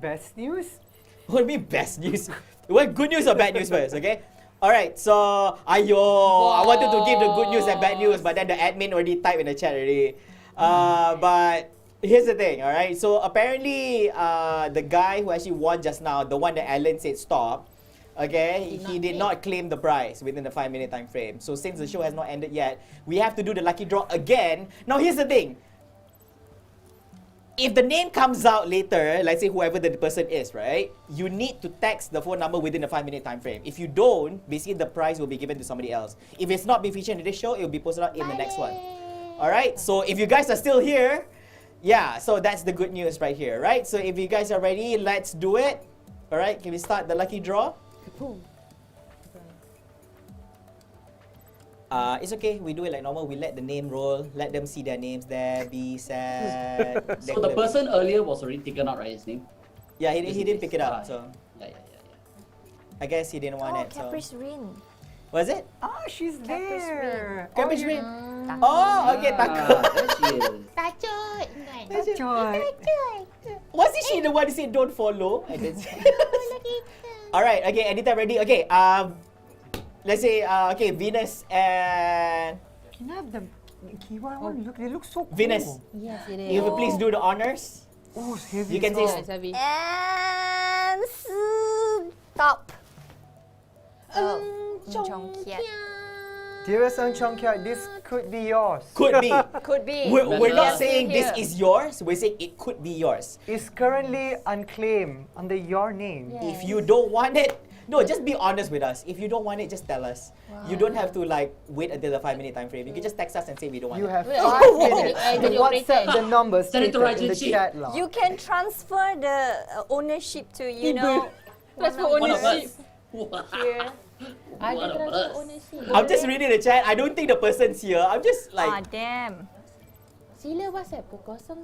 Best news? What do you mean best news? Well, good news or bad news first, okay? Alright, so, I wanted to give the good news and bad news, but then the admin already typed in the chat already. But here's the thing, alright? So apparently, the guy who actually won just now, the one that Allan said stop, okay, he did not claim the prize within the 5-minute time frame. So since the show has not ended yet, we have to do the lucky draw again. Now here's the thing. If the name comes out later, let's say whoever the person is, right? You need to text the phone number within the 5-minute time frame. If you don't, basically the prize will be given to somebody else. If it's not being featured in this show, it will be posted out in the next one. Alright, so if you guys are still here, yeah, so that's the good news right here, right? So if you guys are ready, let's do it. Alright, can we start the lucky draw? It's okay. We do it like normal. We let the name roll. Let them see their names there. Be sad. So the person earlier was already taken out, right? His name. Yeah, he didn't pick it up. So Yeah. I guess he didn't want Oh, it. So Caprice Rin. was it? Ah, she's there. Cabbage you- ring. Oh, okay. Takut. There she is. Tacut kan? Joy. Wasn't she the one who said don't follow? I didn't say. All right. Okay. Anytime ready. Okay. Let's say okay, Venus and Can I have the Kiwi one? Look, they look so cool. Venus. Yes, it If you please do the honors. Oh, it's heavy. You can so. say It's heavy. And stop. Chong Kiat. Dearest Sung Chong Kia, this could be yours. could be. Could be. We're We not are saying still this here. is yours. We're saying it could be yours. It's currently unclaimed under your name. If you don't want it, no, just be honest with us. If you don't want it, just tell us. You don't have to like wait until the 5-minute time frame. You can just text us and say we don't want You it. have Well, 5 oh, minutes oh, to oh, WhatsApp the number Send it stated to Rajin in the Chee. chat log. You can transfer the ownership to, you know, Transfer One of ownership. us. here. Ada One of transfer us. ownership. I'm just reading the chat. I don't think the person's here. I'm just Ah, like damn. Sila WhatsApp ke 016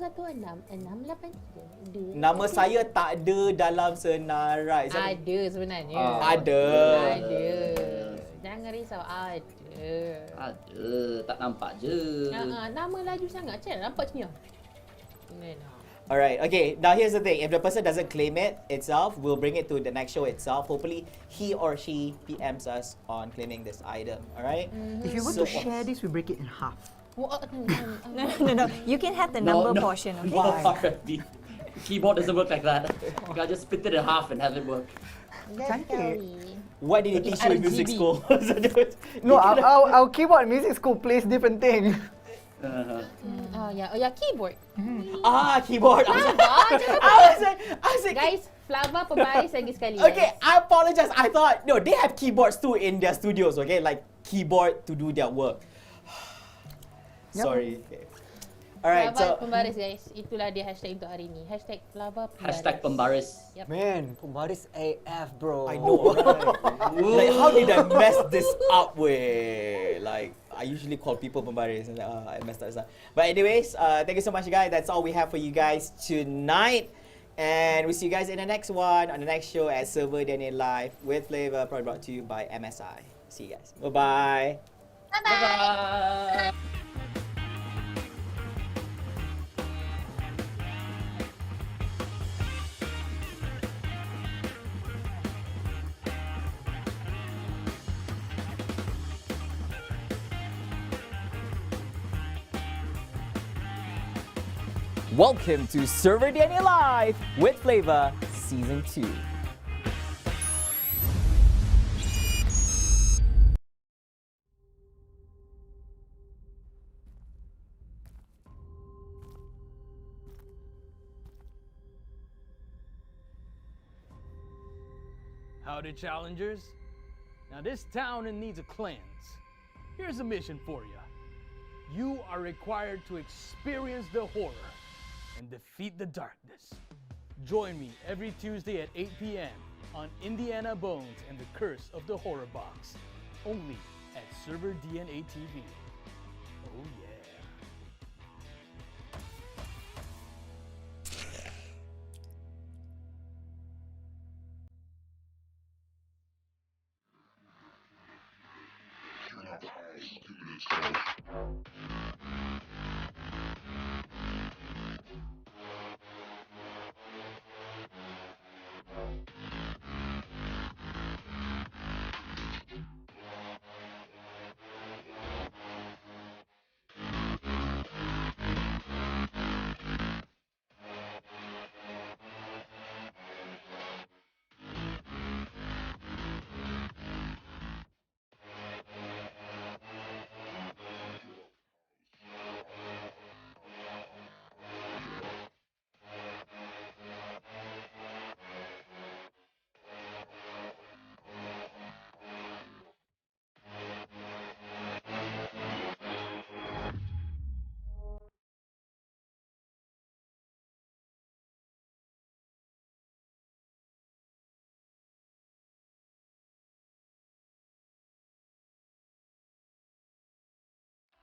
683 nama saya tak ada dalam senarai. Ada sebenarnya. Ada. Ada. Jangan risau, ada. Ada, tak nampak je. Nama laju sangat. Macam mana nampak macam ni? Alright, okay. Now here's the thing. If the person doesn't claim it itself, we'll bring it to the next show itself. Hopefully, he or she PMs us on claiming this item. Alright? If you want to share this, we break it in half. No. You can have the number portion, okay? No, R.F.B. Keyboard doesn't work like that. You can just split it in half and have it work. Cantik. What did he teach you in music RGB. school? No, our keyboard in music school plays different thing. Oh yeah, keyboard. Keyboard. I was like, Guys, Flava pembaris lagi sekali. okay, I apologize. I thought, no, they have keyboards too in their studios, okay? Like keyboard to do their work. Sorry. Okay. Alright, Flava so pembaris guys. Itulah dia hashtag untuk hari ni. Hashtag Flava pembaris. Hashtag pembaris. Yep. Man, pembaris AF, bro. I know. Like, how did I mess this up with? Like, I usually call people pembaris and I messed up. But anyways, thank you so much, guys. That's all we have for you guys tonight. And we'll see you guys in the next one, on the next show at serverDNA Live with Flavor, probably brought to you by MSI. See you guys. Bye-bye. Bye-bye. Welcome to serverDNA Live with Flavor Season 2. Howdy, challengers. Now, this town needs a cleanse. Here's a mission for you. You are required to experience the horror and defeat the darkness. Join me every Tuesday at 8 p.m. on Indiana Bones and the Curse of the HorrorBox, only at serverDNA TV. Oh yeah.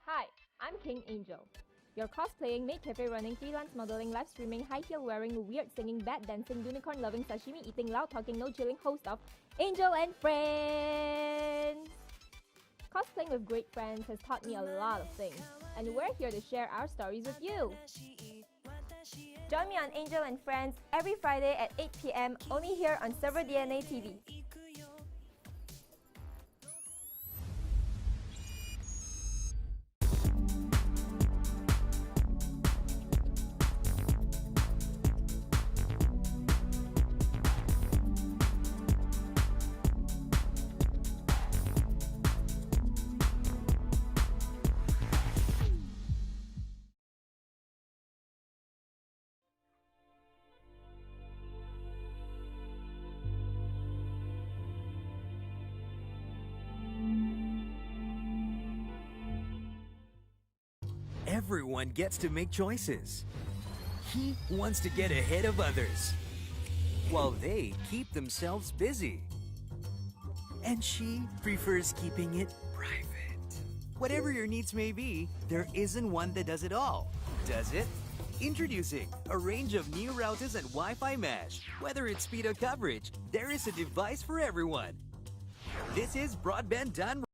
Hi, I'm King Angel. Your cosplaying, maid cafe running, freelance modeling, live streaming, high heel wearing, weird singing, bat dancing, unicorn loving, sashimi eating, loud talking, no chilling host of Angel and Friends. Cosplaying with great friends has taught me a lot of things, and we're here to share our stories with you. Join me on Angel and Friends every Friday at 8 p.m. only here on serverDNA TV. Everyone gets to make choices. He wants to get ahead of others, while they keep themselves busy. And she prefers keeping it private. Whatever your needs may be, there isn't one that does it all, does it? Introducing a range of new routers and Wi-Fi mesh. Whether it's speed or coverage, there is a device for everyone. This is broadband done